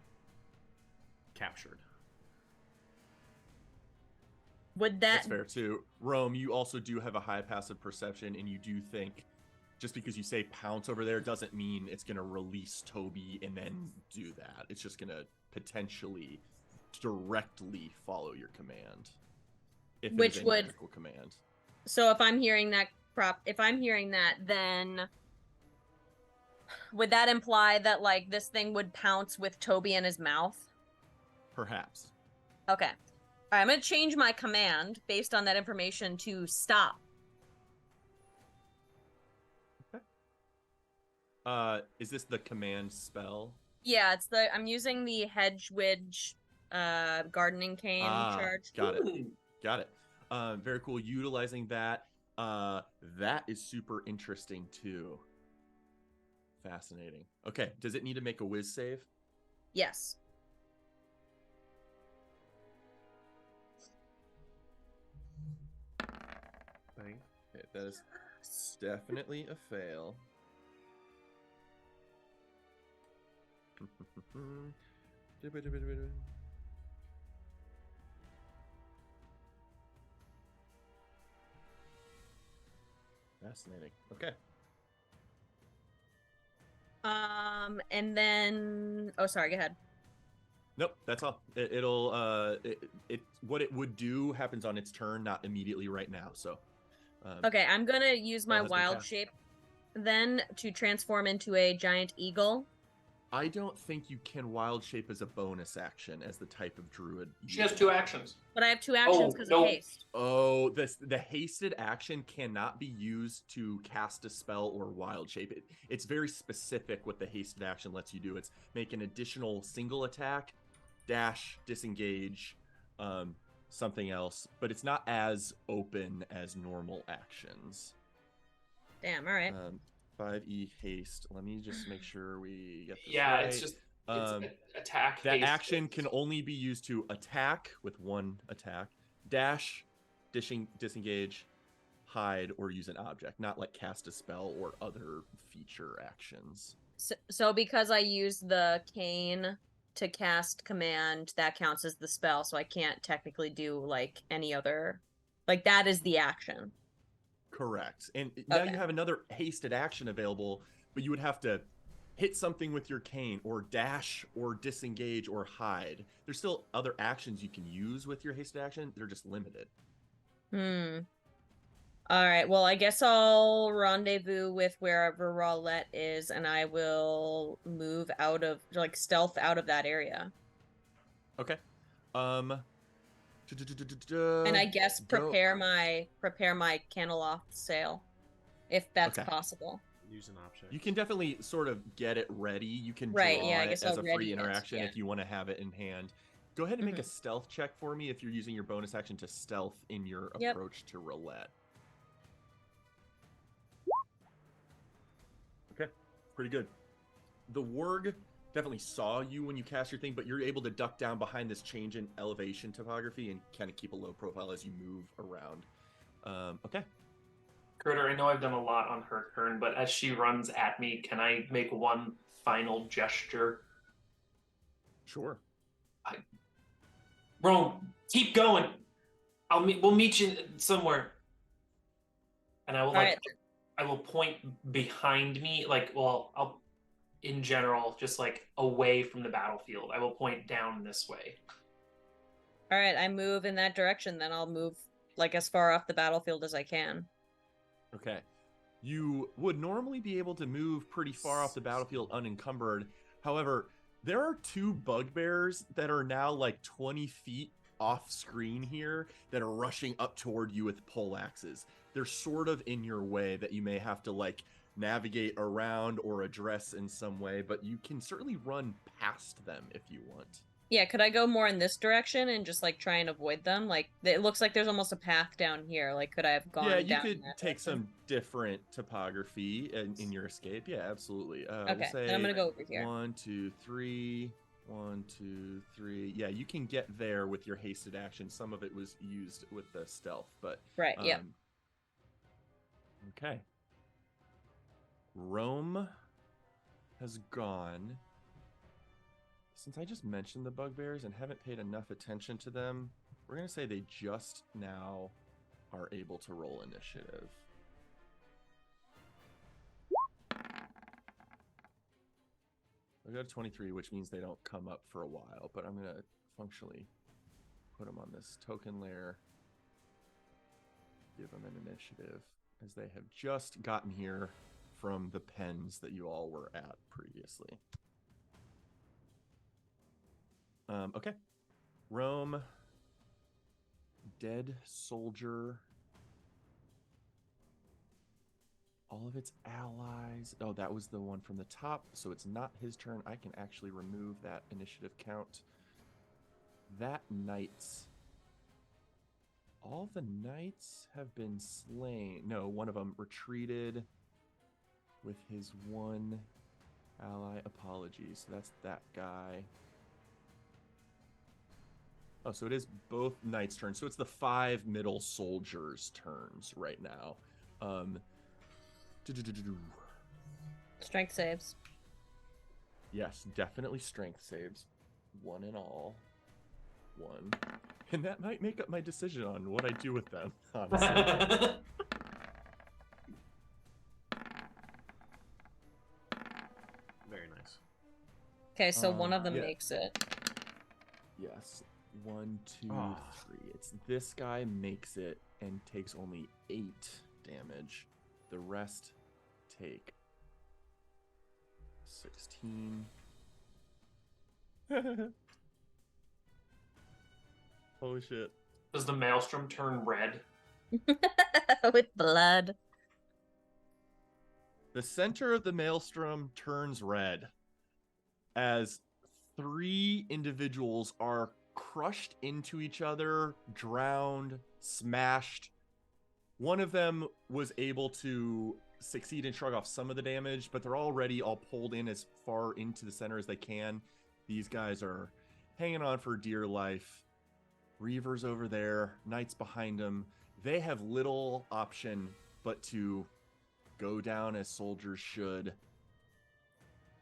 S3: captured.
S4: Would
S1: That's
S4: that
S1: fair too. Rome, you also do have a high passive perception, and you do think just because you say pounce over there doesn't mean it's gonna release Toby and then do that. It's just gonna potentially directly follow your command. If
S4: Which
S1: it is a
S4: would-
S1: magical command.
S4: So if I'm hearing that then would that imply that like this thing would pounce with Toby in his mouth?
S1: Perhaps.
S4: Okay. All right, I'm going to change my command based on that information to stop.
S1: Is this the command spell?
S4: Yeah, I'm using the hedge wedge gardening cane charge.
S1: Got it.
S2: Ooh.
S1: Got it. Very cool. Utilizing that. That is super interesting too. Fascinating. Okay. Does it need to make a whiz save?
S4: Yes.
S3: Thing.
S1: Okay, that is definitely a fail. Fascinating. Okay.
S4: And then sorry, go ahead.
S1: Nope, that's all. What it would do happens on its turn, not immediately right now. So.
S4: Okay, I'm gonna use my
S1: has been
S4: wild
S1: cast.
S4: shape then to transform into a giant eagle.
S1: I don't think you can wild shape as a bonus action as the type of druid.
S2: She has 2 actions.
S4: But I have 2 actions because
S2: no.
S4: of haste.
S1: Oh, the hasted action cannot be used to cast a spell or wild shape. It's very specific what the hasted action lets you do. It's make an additional single attack, dash, disengage, something else, but it's not as open as normal actions.
S4: Damn, all right.
S1: 5e haste. Let me just make sure we get this
S2: Yeah,
S1: right.
S2: it's just attack.
S1: That
S2: haste.
S1: action can only be used to attack with 1 attack, dash, disengage, hide, or use an object, not like cast a spell or other feature actions.
S4: So because I use the cane to cast command, that counts as the spell, so I can't technically do like any other, like that is the action.
S1: Correct. And now
S4: Okay.
S1: you have another hasted action available, but you would have to hit something with your cane or dash or disengage or hide. There's still other actions you can use with your hasted action. They're just limited.
S4: All right, well, I guess I'll rendezvous with wherever Rowlett is, and I will move out of, like, stealth out of that area.
S1: Okay.
S4: And I guess prepare my Caneloft sail, if that's
S1: Okay.
S4: possible.
S3: Use an option.
S1: You can definitely sort of get it ready. You can
S4: Right,
S1: draw
S4: yeah, I
S1: it
S4: guess
S1: as
S4: I'll
S1: a
S4: ready
S1: free
S4: it,
S1: interaction
S4: yeah.
S1: if you want to have it in hand. Go ahead and make a
S4: Mhm.
S1: stealth check for me if you're using your bonus action to stealth in your
S4: Yep.
S1: approach to roulette. Okay, pretty good. The warg definitely saw you when you cast your thing, but you're able to duck down behind this change in elevation topography and kind of keep a low profile as you move around. Okay.
S2: Critter, I know I've done a lot on her turn, but as she runs at me, can I make one final gesture?
S1: Sure.
S2: Rome, keep going. We'll meet you somewhere. And I will
S4: All right.
S2: I will point behind me, like, well, I'll in general, just like away from the battlefield. I will point down this way.
S4: All right, I move in that direction. Then I'll move like as far off the battlefield as I can.
S1: Okay. You would normally be able to move pretty far off the battlefield unencumbered. However, there are two bugbears that are now like 20 feet off screen here that are rushing up toward you with poleaxes. They're sort of in your way that you may have to like navigate around or address in some way, but you can certainly run past them if you want.
S4: Yeah, could I go more in this direction and just like try and avoid them? Like it looks like there's almost a path down here. Like could I have gone
S1: Yeah, you
S4: down
S1: could
S4: that
S1: take
S4: direction?
S1: some different topography in your escape. Yeah, absolutely.
S4: Okay,
S1: We'll say
S4: then I'm gonna go over here.
S1: 1, 2, 3. 1, 2, 3. Yeah, you can get there with your hasted action. Some of it was used with the stealth, but
S4: Right, yeah.
S1: Okay. Rome has gone. Since I just mentioned the bugbears and haven't paid enough attention to them, we're going to say they just now are able to roll initiative. I got a 23, which means they don't come up for a while, but I'm going to functionally put them on this token layer. Give them an initiative, as they have just gotten here from the pens that you all were at previously. Okay. Rome. Dead soldier. All of its allies. Oh, that was the one from the top, so it's not his turn. I can actually remove that initiative count. That knight's. All the knights have been slain. No, one of them retreated with his one ally. Apologies. So that's that guy. Oh, so it is both knights' turns. So it's the 5 middle soldiers' turns right now.
S4: Strength saves.
S1: Yes, definitely strength saves. 1 in all. 1. And that might make up my decision on what I do with them, honestly.
S3: Very nice.
S4: Okay, so one of them
S1: yeah.
S4: makes it.
S1: Yes. 1, 2,
S3: Ah.
S1: 3. It's this guy makes it and takes only 8 damage. The rest take 16. Holy shit.
S2: Does the maelstrom turn red?
S4: With blood.
S1: The center of the maelstrom turns red as 3 individuals are crushed into each other, drowned, smashed. One of them was able to succeed and shrug off some of the damage, but they're already all pulled in as far into the center as they can. These guys are hanging on for dear life. Reaver's over there, Knights behind them. They have little option but to go down as soldiers should,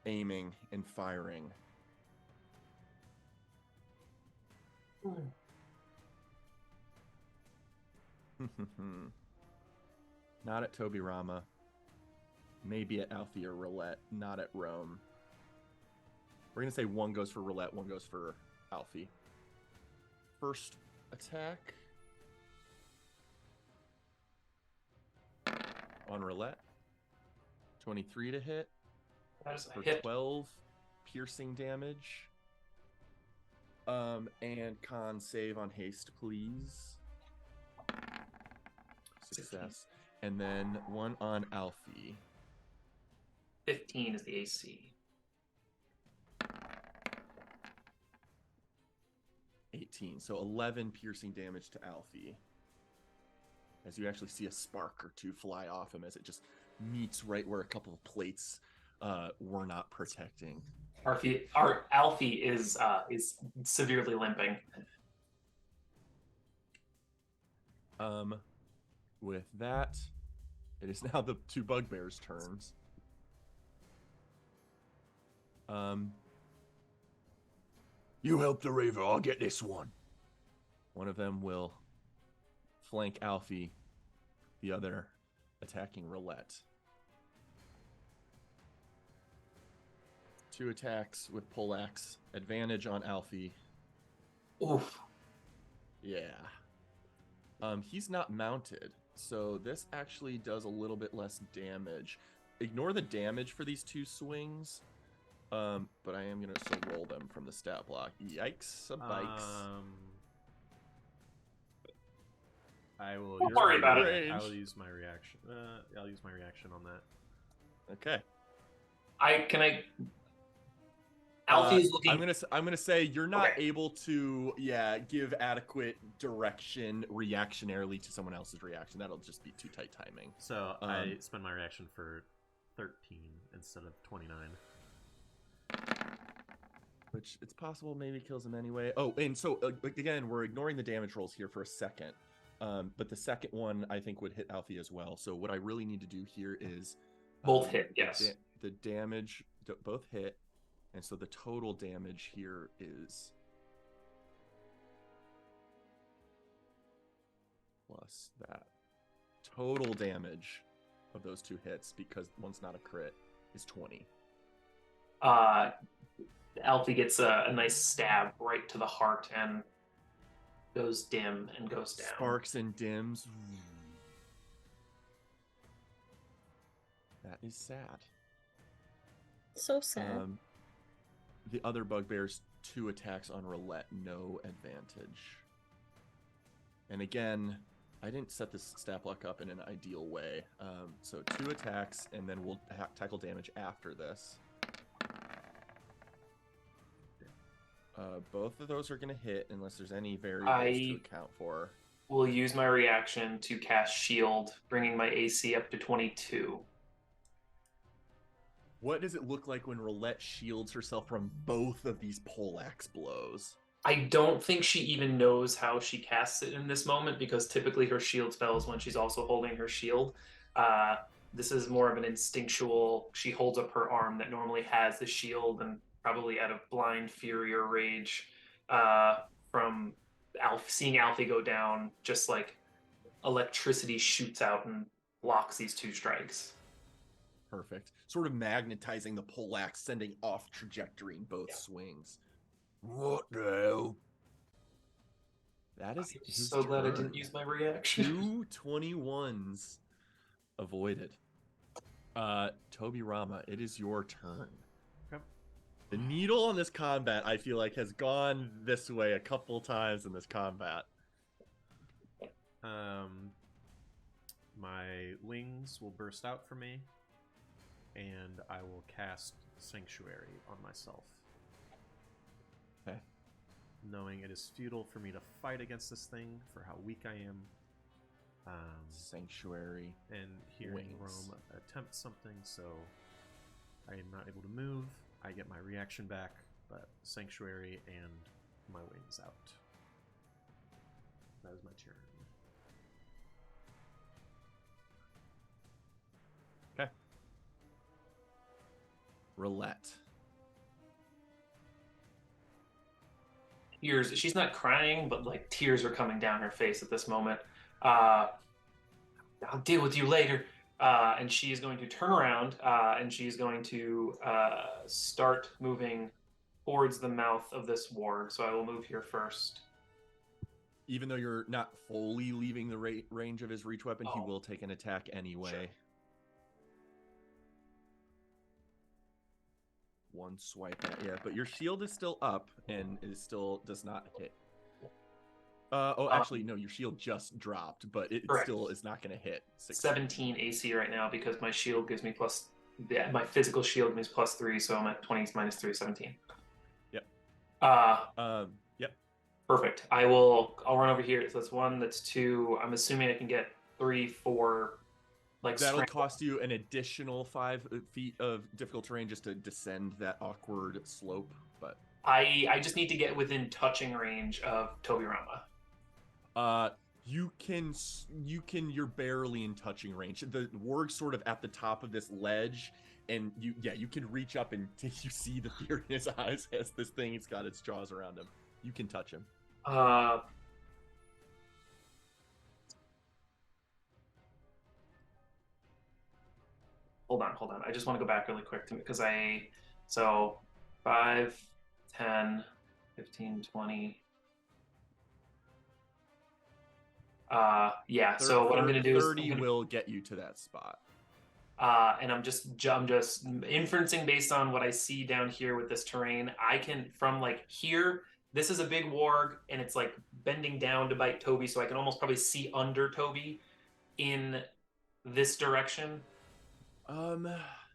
S1: aiming and firing. Not at Toby Rama. Maybe at Alfie or Roulette. Not at Rome. We're going to say 1 goes for Roulette, 1 goes for Alfie. First attack. On Roulette. 23 to hit.
S2: That is a
S1: For
S2: hit.
S1: 12 piercing damage. And con save on haste, please. Success. And then 1 on Alfie.
S2: 15 is the AC.
S1: 18. So 11 piercing damage to Alfie. As you actually see a spark or 2 fly off him as it just meets right where a couple of plates were not protecting.
S2: Our Alfie is severely limping.
S1: With that, it is now the 2 bugbears' turns.
S5: You help the Reaver, I'll get this one.
S1: One of them will flank Alfie. The other attacking Roulette. 2 attacks with poleaxe. Advantage on Alfie.
S2: Oof.
S1: Yeah. He's not mounted, so this actually does a little bit less damage. Ignore the damage for these 2 swings, but I am going to still roll them from the stat block. Yikes, a bikes.
S3: I will.
S2: Don't worry about
S1: it.
S3: I will use my reaction. I'll use my reaction on that.
S1: Okay.
S2: Alfie's looking.
S1: I'm gonna say you're not
S2: Okay.
S1: able to give adequate direction reactionarily to someone else's reaction. That'll just be too tight timing.
S3: So I spend my reaction for 13 instead of 29.
S1: Which it's possible maybe kills him anyway. Oh, and so again, we're ignoring the damage rolls here for a second. But the second one I think would hit Alfie as well. So what I really need to do here is
S2: Both hit, yes.
S1: The damage both hit, and so the total damage here is plus that. Total damage of those 2 hits, because one's not a crit, is 20.
S2: Alfie gets a nice stab right to the heart and goes dim and goes down.
S1: Sparks and dims. That is sad.
S4: So sad.
S1: The other bugbear's 2 attacks on Roulette, no advantage. And again, I didn't set this stat block up in an ideal way. So 2 attacks, and then we'll tackle damage after this. Both of those are going to hit unless there's any variables to account for.
S2: Will use my reaction to cast Shield, bringing my AC up to 22.
S1: What does it look like when Roulette shields herself from both of these poleaxe blows?
S2: I don't think she even knows how she casts it in this moment, because typically her shield spells when she's also holding her shield. This is more of an instinctual, she holds up her arm that normally has the shield, and probably out of blind fury or rage from seeing Alfie go down, just like electricity shoots out and blocks these 2 strikes.
S1: Perfect. Sort of magnetizing the poleaxe, sending off trajectory in both swings.
S5: What the hell?
S1: That is his
S2: So glad I
S1: turn.
S2: didn't use my reaction.
S1: 2 21s avoided. Toby Rama, it is your turn.
S3: Okay.
S1: The needle on this combat, I feel like, has gone this way a couple times in this combat.
S3: My wings will burst out for me, and I will cast Sanctuary on myself.
S1: Okay.
S3: Knowing it is futile for me to fight against this thing for how weak I am.
S1: Sanctuary.
S3: And hearing
S1: Wings.
S3: Rome attempt something, so I am not able to move. I get my reaction back, but Sanctuary and my wings out. That is my turn.
S1: Okay. Roulette.
S2: Tears. She's not crying, but like tears are coming down her face at this moment. I'll deal with you later. And she is going to turn around and she's going to start moving towards the mouth of this ward. So I will move here first.
S1: Even though you're not fully leaving the range of his reach weapon, he
S2: Oh.
S1: will take an attack anyway.
S2: Sure.
S1: One swipe at but your shield is still up and it still does not hit. Actually, no, your shield just dropped, but it
S2: Correct.
S1: still is not going to hit.
S2: 17 AC right now because my shield gives me plus. Yeah, my physical shield gives me +3, so I'm at 20 minus 3, 17.
S1: Yep. Yep.
S2: Perfect. I'll run over here. So that's 1, that's 2. I'm assuming I can get 3, 4. Like
S1: That'll
S2: strength.
S1: cost you an additional 5 feet of difficult terrain just to descend that awkward slope. But
S2: I just need to get within touching range of Toby Rama.
S1: you're barely in touching range. The warg's sort of at the top of this ledge, and you can reach up and you see the fear in his eyes as this thing, it's got its jaws around him. You can touch him.
S2: hold on. I just want to go back really quick because so 5, 10, 15, 20. Yeah. So what I'm going to do is
S1: 30 will get you to that spot.
S2: and I'm just inferencing based on what I see down here with this terrain. I can from like here. This is a big warg, and it's like bending down to bite Toby, so I can almost probably see under Toby in this direction.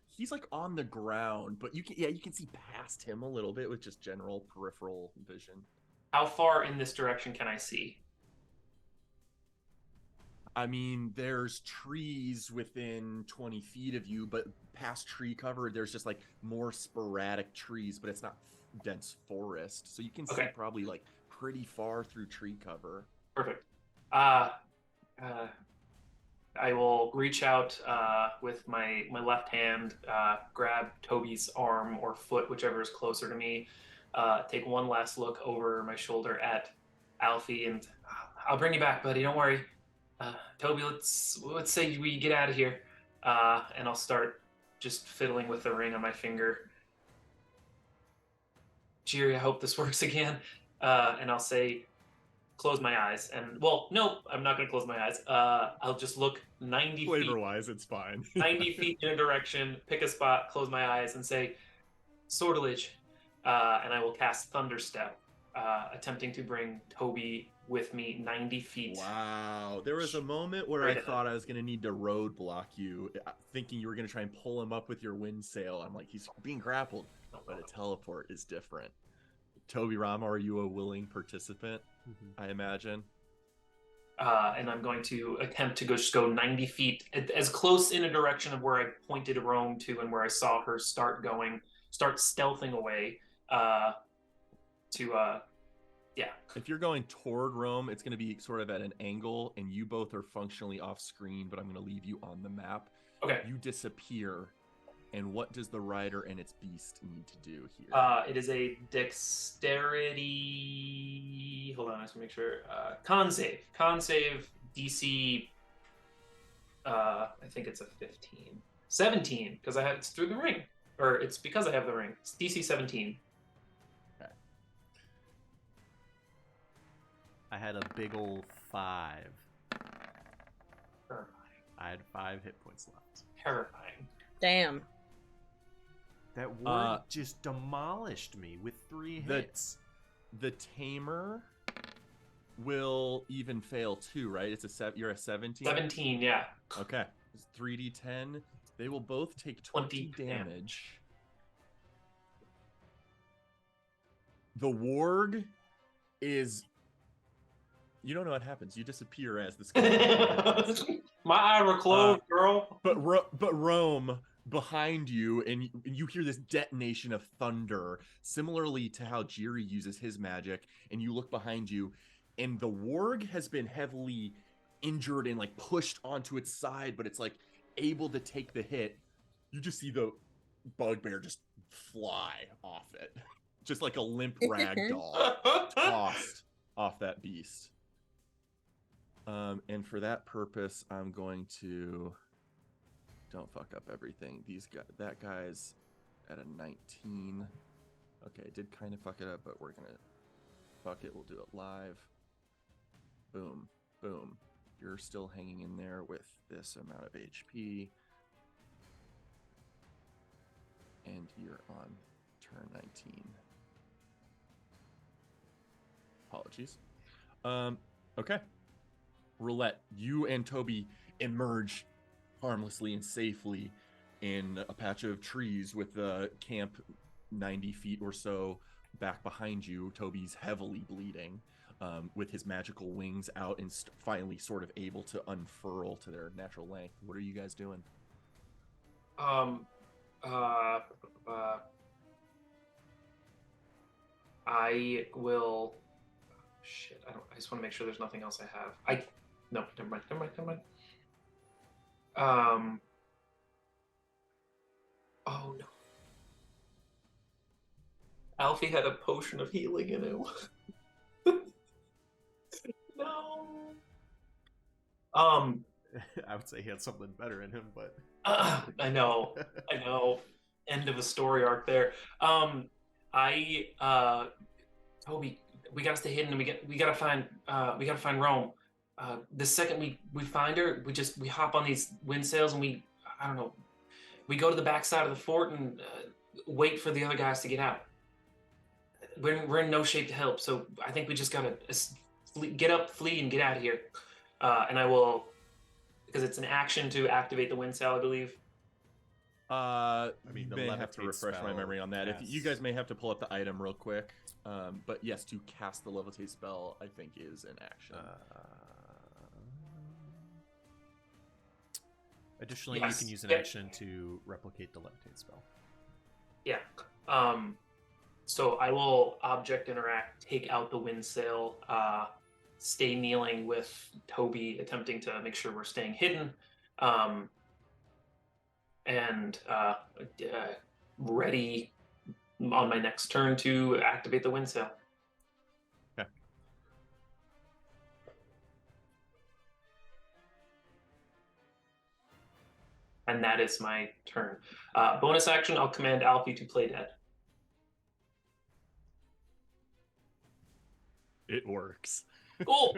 S1: He's like on the ground, but you can see past him a little bit with just general peripheral vision.
S2: How far in this direction can I see?
S1: I mean, there's trees within 20 feet of you, but past tree cover, there's just like more sporadic trees, but it's not dense forest. So you can see probably like pretty far through tree cover.
S2: Perfect. I will reach out with my left hand, grab Toby's arm or foot, whichever is closer to me, take one last look over my shoulder at Alfie, and I'll bring you back, buddy. Don't worry. Toby, let's say we get out of here, and I'll start just fiddling with the ring on my finger. Jiri, I hope this works again. And I'll say, close my eyes. And, well, no, I'm not going to close my eyes. I'll just look 90
S1: Flavor-wise, it's fine.
S2: 90 feet in a direction, pick a spot, close my eyes, and say, Sortilege. And I will cast Thunderstep, attempting to bring Toby with me 90 feet.
S1: Wow. There was a moment where I thought I was going to need to roadblock you, thinking you were going to try and pull him up with your wind sail. I'm like, he's being grappled, but a teleport is different. Toby Rama, are you a willing participant? I imagine.
S2: And I'm going to attempt to just go 90 feet, as close in a direction of where I pointed Rome to and where I saw her start stealthing away.
S1: If you're going toward Rome, it's going to be sort of at an angle, and you both are functionally off screen, but I'm going to leave you on the map.
S2: Okay.
S1: You disappear, and what does the rider and its beast need to do here?
S2: It is a dexterity. Hold on, I just want to make sure. Con save. Con save DC. I think it's a 15. 17, because it's through the ring. Or it's because I have the ring. It's DC 17.
S3: I had a big old 5.
S2: Terrifying.
S3: I had 5 hit points left.
S2: Terrifying.
S4: Damn.
S3: That word just demolished me with 3 hits.
S1: The tamer will even fail too, right? You're a 17?
S2: 17, yeah.
S1: Okay. It's 3d10. They will both take 20 damage. The warg is... You don't know what happens. You disappear as this guy.
S2: My eyes were closed, girl.
S1: But Rome behind you, and you hear this detonation of thunder, similarly to how Jiri uses his magic. And you look behind you, and the warg has been heavily injured and like pushed onto its side, but it's like able to take the hit. You just see the bugbear just fly off it, just like a limp rag doll tossed off that beast. And for that purpose, I'm going to... Don't fuck up everything. That guy's at a 19. Okay, I did kind of fuck it up, but we're gonna... Fuck it, we'll do it live. Boom. Boom. You're still hanging in there with this amount of HP. And you're on turn 19. Apologies. Okay. Roulette, you and Toby emerge harmlessly and safely in a patch of trees with the camp 90 feet or so back behind you. Toby's heavily bleeding, with his magical wings out and finally sort of able to unfurl to their natural length. What are you guys doing?
S2: I will... Shit, I just want to make sure there's nothing else I have. No, never mind. Oh no. Alfie had a potion of healing in him. No.
S3: I would say he had something better in him, but
S2: I know. End of a story arc there. Toby, we gotta stay hidden, and we gotta find Rome. The second we find her, we hop on these wind sails, and I don't know, we go to the backside of the fort and wait for the other guys to get out. We're in no shape to help, so I think we just gotta get up, flee, and get out of here. And I will, because it's an action to activate the wind sail, I believe.
S3: I mean, the
S1: may have to
S3: levitate
S1: refresh my
S3: spell
S1: memory on that. If you
S3: casts-
S1: guys may have to pull up the item real quick. But yes, to cast the levitate spell, I think is an action.
S3: Additionally,
S2: Yes.
S3: you can use an
S2: Yeah.
S3: action to replicate the levitate spell.
S2: Yeah. So I will object interact, take out the wind sail, stay kneeling with Toby, attempting to make sure we're staying hidden, and ready on my next turn to activate the wind sail.
S1: Okay.
S2: And that is my turn. Bonus action, I'll command Alfie to play dead.
S1: It works.
S2: Cool.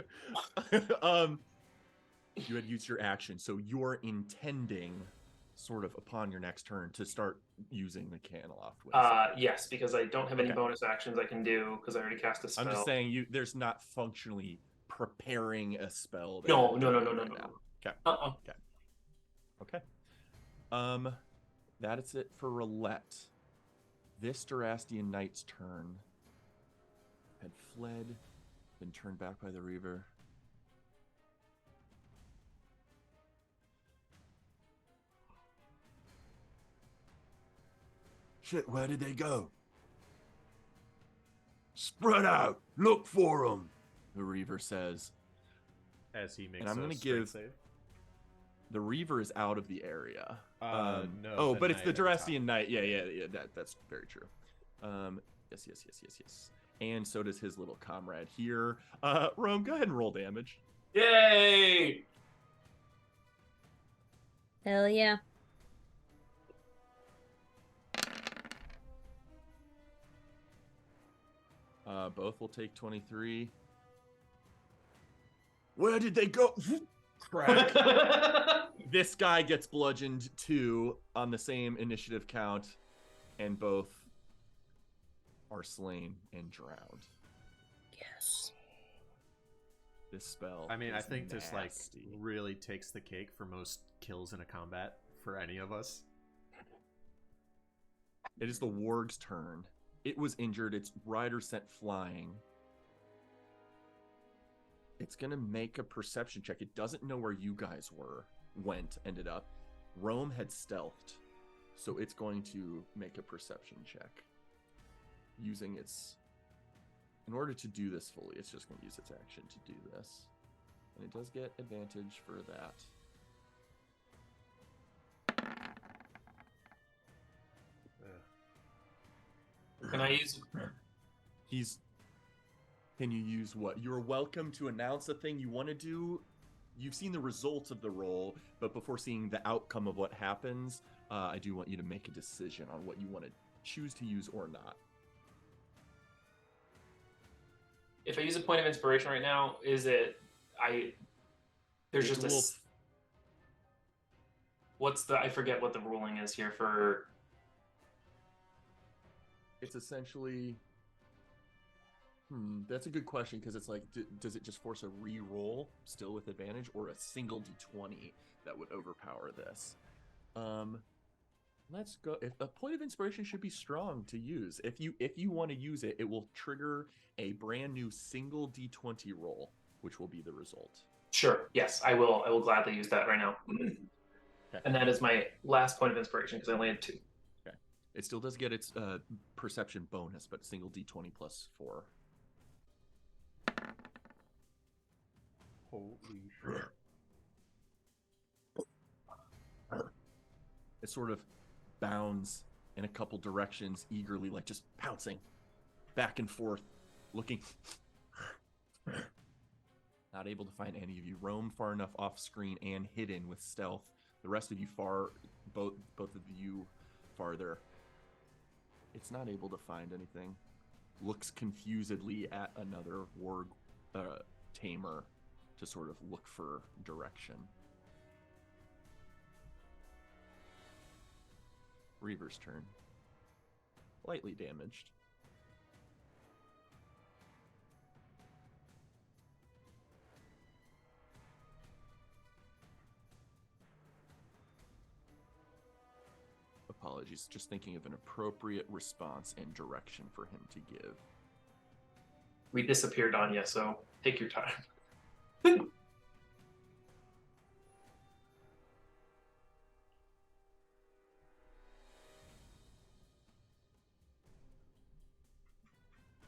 S1: You had used your action, so you're intending, sort of upon your next turn, to start using the Canaloft wind sail.
S2: Yes, because I don't have any
S1: Okay.
S2: bonus actions I can do because I already cast a spell.
S1: I'm just saying, there's not functionally preparing a spell. that
S2: No.
S1: you're doing right now. Okay. Okay. That is it for Roulette. This Durastian Knight's turn had fled, been turned back by the Reaver.
S5: Shit, where did they go? Spread out. Look for them.
S1: The Reaver says.
S3: As he makes
S1: I'm
S3: a
S1: gonna
S3: strength
S1: give-
S3: save.
S1: The Reaver is out of the area.
S3: No,
S1: Oh,
S3: the
S1: but it's the
S3: knight at the top.
S1: Durastian Knight. Yeah. That's very true. Yes. And so does his little comrade here. Rome, go ahead and roll damage.
S2: Yay!
S4: Hell yeah.
S1: Both will take 23.
S5: Where did they go? Crack.
S1: This guy gets bludgeoned 2 on the same initiative count, and both are slain and drowned.
S4: Yes.
S1: This spell.
S3: I mean, I
S1: is
S3: think this like
S1: nasty.
S3: really takes the cake for most kills in a combat for any of us.
S1: It is the warg's turn. It was injured. Its rider sent flying. It's gonna make a perception check. It doesn't know where you guys ended up. Rome had stealthed, so it's going to make a perception check. Using its... In order to do this fully, it's just going to use its action to do this. And it does get advantage for that.
S2: Can I use?
S1: Can you use what? You're welcome to announce a thing you want to do. You've seen the results of the roll, but before seeing the outcome of what happens, I do want you to make a decision on what you want to choose to use or not.
S2: If I use a point of inspiration right now, is it? There's just a. What's the? I forget what the ruling is here for.
S1: It's essentially... that's a good question, because it's like, does it just force a re-roll, still with advantage, or a single d20 that would overpower this? Let's go. If a point of inspiration should be strong to use. If you want to use it, it will trigger a brand new single d20 roll, which will be the result.
S2: Sure. Yes, I will. I will gladly use that right now.
S1: Okay.
S2: And that is my last point of inspiration because I only had 2.
S1: Okay. It still does get its perception bonus, but single d20 plus 4.
S3: Holy shit.
S1: It sort of bounds in a couple directions eagerly, like just pouncing back and forth, looking. Not able to find any of you. Roam far enough off screen and hidden with stealth. The rest of you both of you farther. It's not able to find anything. Looks confusedly at another warg tamer to sort of look for direction. Reaver's turn. Lightly damaged. Apologies, just thinking of an appropriate response and direction for him to give.
S2: We disappeared on you, so take your time.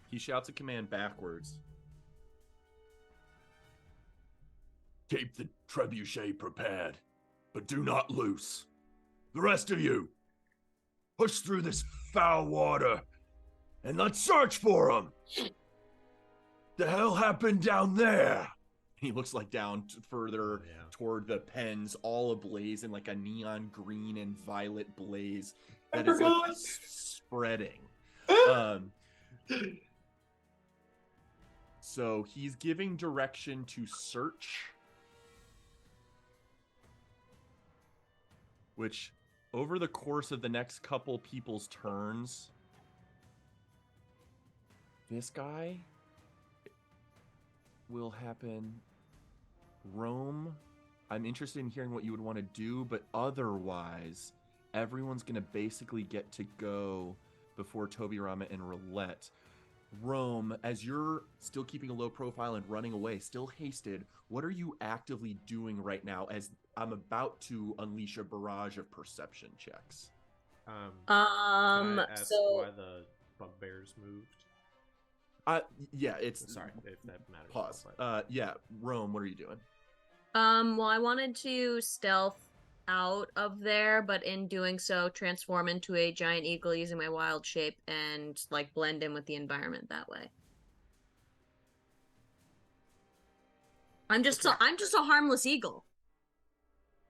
S1: He shouts a command backwards.
S5: Keep the trebuchet prepared, but do not loose. The rest of you, push through this foul water, and let's search for him. The hell happened down there?
S1: He looks like down further toward the pens, all ablaze in like a neon green and violet blaze that is like spreading. So he's giving direction to search, which over the course of the next couple people's turns, this guy will happen. Roam, I'm interested in hearing what you would want to do, but otherwise, everyone's going to basically get to go before Tobirama and Roulette. Roam, as you're still keeping a low profile and running away, still hasted, what are you actively doing right now as I'm about to unleash a barrage of perception checks?
S3: Can I ask
S4: so
S3: why the bugbears moved?
S1: Yeah, it's...
S3: Sorry, if that matters.
S1: Pause. Yeah, Roam, what are you doing?
S4: well, I wanted to stealth out of there, but in doing so, transform into a giant eagle using my wild shape and like blend in with the environment that way. I'm just a harmless eagle.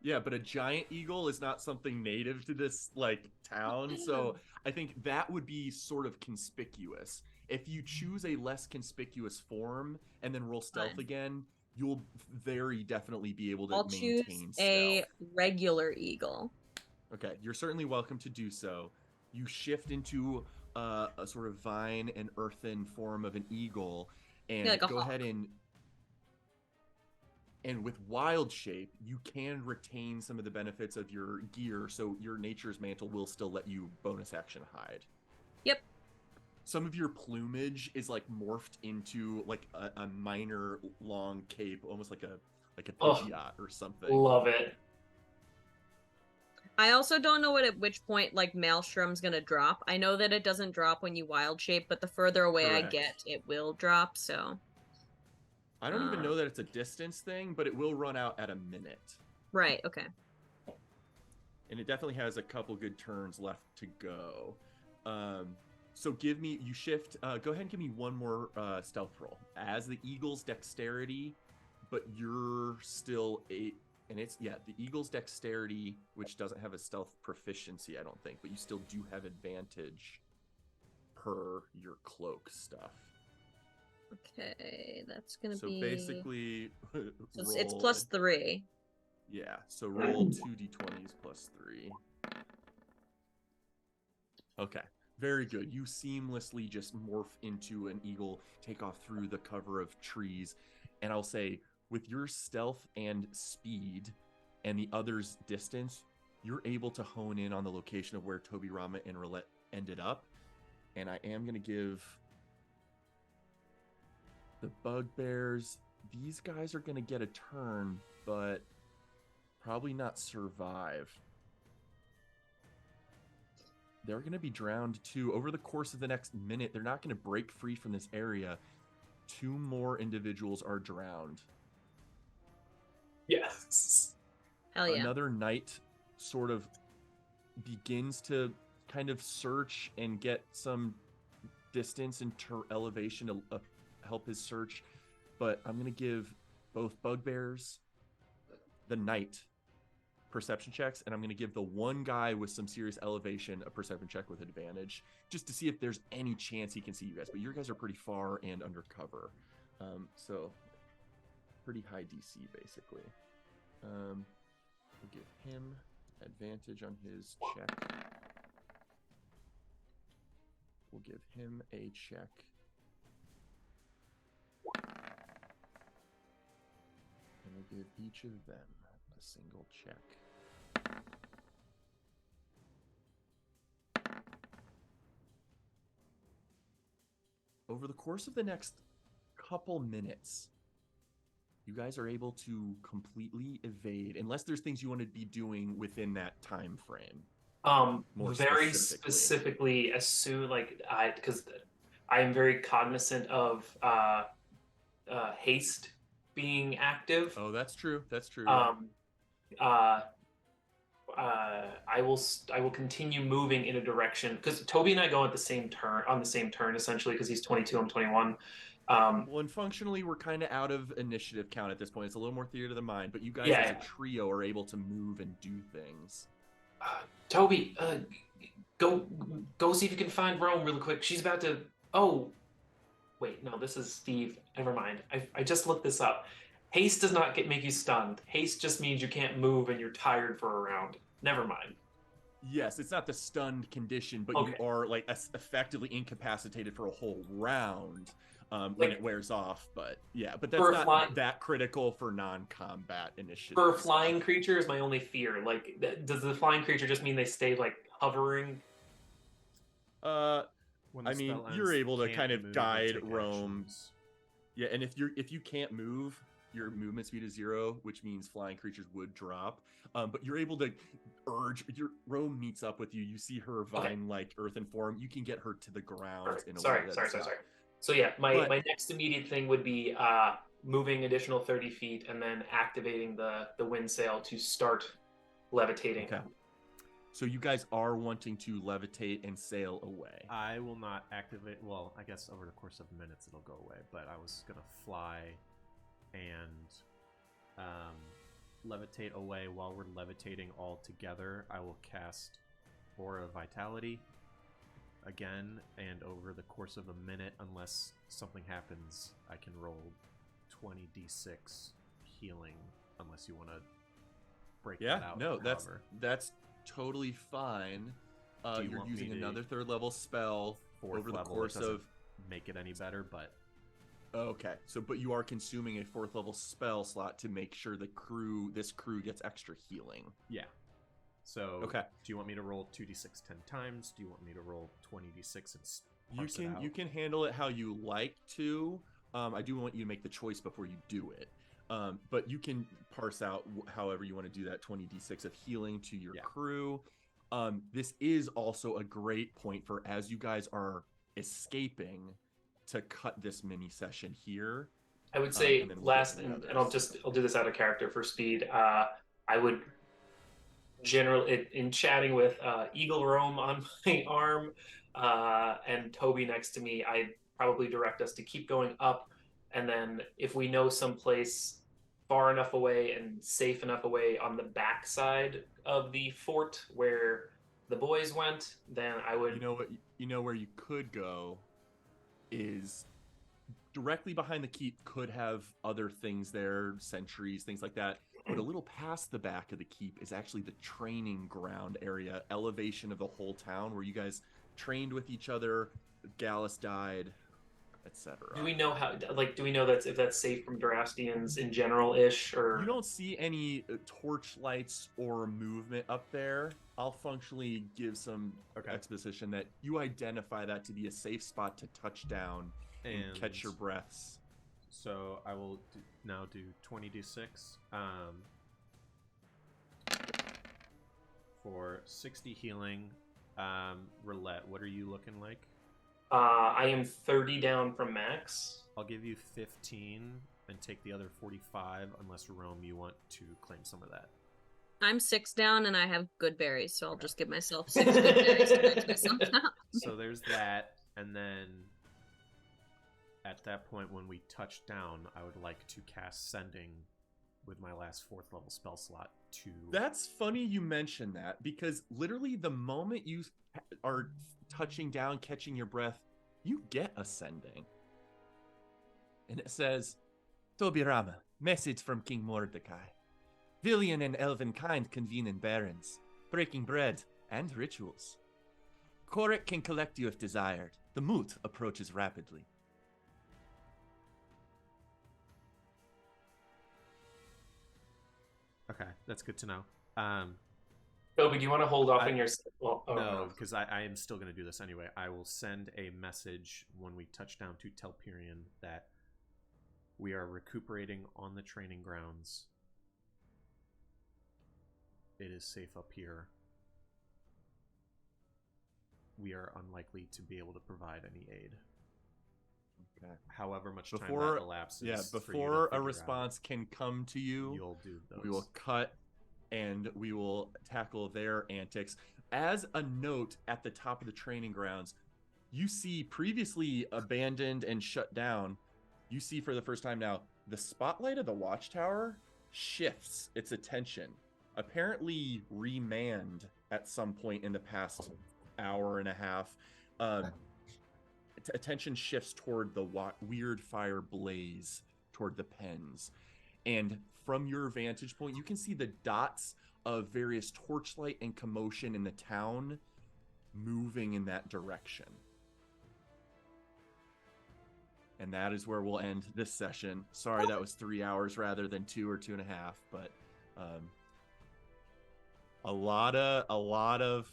S1: Yeah, but a giant eagle is not something native to this like town, so I think that would be sort of conspicuous. If you choose a less conspicuous form and then roll stealth
S4: Fine.
S1: again, you'll very definitely be able to
S4: I'll
S1: maintain
S4: choose
S1: stealth.
S4: a regular eagle.
S1: Okay, you're certainly welcome to do so. You shift into a sort of vine and earthen form of an eagle, and
S4: Yeah, like a
S1: go
S4: hawk.
S1: ahead and with wild shape, you can retain some of the benefits of your gear, so your nature's mantle will still let you bonus action hide.
S4: Yep.
S1: Some of your plumage is like morphed into like a minor long cape, almost like a Pidgeot or something.
S2: Love it.
S4: I also don't know at which point like Maelstrom's gonna drop. I know that it doesn't drop when you wild shape, but the further away I
S1: Correct.
S4: get, it will drop. So
S1: I don't even know that it's a distance thing, but it will run out at a minute.
S4: right, okay.
S1: And it definitely has a couple good turns left to go. So you shift, go ahead and give me one more stealth roll. As the eagle's dexterity, but you're still the eagle's dexterity, which doesn't have a stealth proficiency, I don't think, but you still do have advantage per your cloak stuff.
S4: Okay, that's gonna
S1: So
S4: be...
S1: basically,
S4: So it's plus 3.
S1: Yeah, so roll 2d20s plus 3. Okay, very good. You seamlessly just morph into an eagle, take off through the cover of trees, and I'll say, with your stealth and speed and the other's distance, you're able to hone in on the location of where Tobirama and Roulette ended up, and I am going to give the bugbears, these guys are going to get a turn, but probably not survive. They're going to be drowned too. Over the course of the next minute, they're not going to break free from this area. 2 more individuals are drowned.
S2: Yes.
S4: Hell yeah.
S1: Another knight sort of begins to kind of search and get some distance and elevation to help his search, but I'm going to give both bugbears, the knight, perception checks, and I'm going to give the one guy with some serious elevation a perception check with advantage, just to see if there's any chance he can see you guys. But your guys are pretty far and under cover, so pretty high DC basically. We'll give him advantage on his check. We'll give him a check. And we'll give each of them a single check. Over the course of the next couple minutes, you guys are able to completely evade, unless there's things you want to be doing within that time frame.
S2: Very specifically, as soon because I am very cognizant of haste being active.
S1: Oh, that's true. That's true.
S2: I will continue moving in a direction because Toby and I go at the same turn essentially, because he's 22, I'm 21.
S1: Well, and functionally, we're kind of out of initiative count at this point. It's a little more theater of the mind, but you guys as a trio are able to move and do things.
S2: Toby, go see if you can find Rome really quick. She's about to. Oh, wait, no, this is Steve. Never mind. I just looked this up. Haste does not make you stunned. Haste just means you can't move and you're tired for a round. Never mind.
S1: Yes, it's not the stunned condition, but you are like effectively incapacitated for a whole round when it wears off. But yeah, but that's not that critical for non-combat initiative.
S2: For a flying creature is my only fear. Like, does the flying creature just mean they stay like hovering?
S1: I mean, you're able to kind of guide Rome. Yeah, and if you can't move, your movement speed is 0, which means flying creatures would drop. But you're able to urge. Your Rome meets up with you. You see her vine-like earthen form. You can get her to the ground in a way. Sorry.
S2: So yeah, my next immediate thing would be moving additional 30 feet and then activating the wind sail to start levitating.
S1: Okay. So you guys are wanting to levitate and sail away.
S3: I will not activate. Well, I guess over the course of minutes it'll go away. But I was gonna fly and levitate away. While we're levitating all together, I will cast Aura Vitality again, and over the course of a minute, unless something happens, I can roll 20d6 healing, unless you want to break that out.
S1: No, that's totally fine. You're using another 3rd level spell over the course of...
S3: make it any better, but...
S1: Okay, but you are consuming a 4th level spell slot to make sure this crew gets extra healing.
S3: Yeah. So,
S1: okay.
S3: Do you want me to roll 2d6 10 times? Do you want me to roll 20d6 and parse it out?
S1: You can handle it how you like to. I do want you to make the choice before you do it. But you can parse out however you want to do that 20d6 of healing to your crew. This is also a great point for, as you guys are escaping, to cut this mini session here.
S2: I would say and I'll do this out of character for speed. I would generally, in chatting with Eagle Rome on my arm and Toby next to me, I'd probably direct us to keep going up, and then if we know someplace far enough away and safe enough away on the back side of the fort where the boys went, then I would...
S1: You know where you could go is directly behind the keep. Could have other things there, sentries, things like that. But a little past the back of the keep is actually the training ground area, elevation of the whole town, where you guys trained with each other. Gallus died, etc.
S2: Do we know if that's safe from Durastians in general-ish, or...
S1: You don't see any torch lights or movement up there. I'll functionally give some exposition that you identify that to be a safe spot to touch down and catch your breaths.
S3: So I will now do 20d6. For 60 healing. Roulette, what are you looking like?
S2: I am 30 down from max.
S3: I'll give you 15 and take the other 45, unless, Rome, you want to claim some of that.
S4: I'm 6 down and I have good berries, so I'll just give myself 6 good berries to match myself out.
S3: So there's that, and then At that point, when we touch down, I would like to cast Sending with my last 4th level spell slot to...
S1: That's funny you mention that, because literally the moment you are touching down, catching your breath, you get ascending. And it says, Tobirama, message from King Mordecai. Villian and elven kind convene in barrens, breaking bread and rituals. Korik can collect you if desired. The moot approaches rapidly.
S3: Okay, that's good to know.
S2: Toby, do you want to hold off on your... Well, oh,
S3: No, because I am still going to do this anyway. I will send a message when we touch down to Telperion that we are recuperating on the training grounds. It is safe up here. We are unlikely to be able to provide any aid.
S1: Okay.
S3: However much time that elapses.
S1: Yeah,
S3: for you to
S1: before a
S3: figure
S1: response can come to you,
S3: you'll do those.
S1: we will cut and we will tackle their antics. As a note, at the top of the training grounds, you see previously abandoned and shut down. You see for the first time now, the spotlight of the watchtower shifts its attention. Apparently remanned at some point in the past hour and a half. Attention shifts toward the weird fire blaze toward the pens. And from your vantage point, you can see the dots of various torchlight and commotion in the town moving in that direction. And that is where we'll end this session. Sorry that was 3 hours rather than 2 or 2.5, but a lot of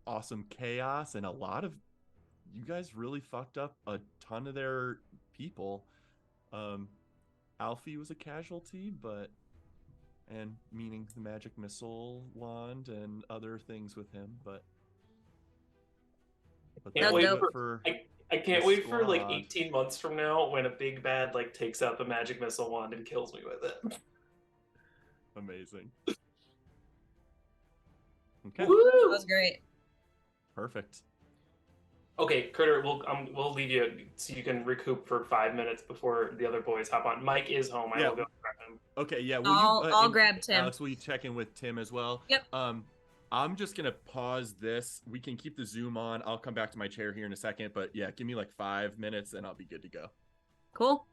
S1: awesome chaos, and a lot of you guys really fucked up a ton of their people. Alfie was a casualty, and meaning the magic missile wand and other things with him, but
S2: Can't wait
S1: for
S2: I can't
S1: the
S2: wait for like
S1: squad.
S2: 18 months from now when a big bad like takes out the magic missile wand and kills me with it.
S1: Amazing. Okay,
S2: Woo!
S4: That was great.
S1: perfect.
S2: Okay, Critter, we'll leave you so you can recoup for 5 minutes before the other boys hop on. Mike is home. I
S1: Yeah.
S2: will go grab him.
S1: Okay, yeah.
S4: I'll
S1: and
S4: grab Tim.
S1: Alex, will you check in with Tim as well?
S4: Yep.
S1: I'm just gonna pause this. We can keep the Zoom on. I'll come back to my chair here in a second, but yeah, give me like 5 minutes and I'll be good to go.
S4: Cool.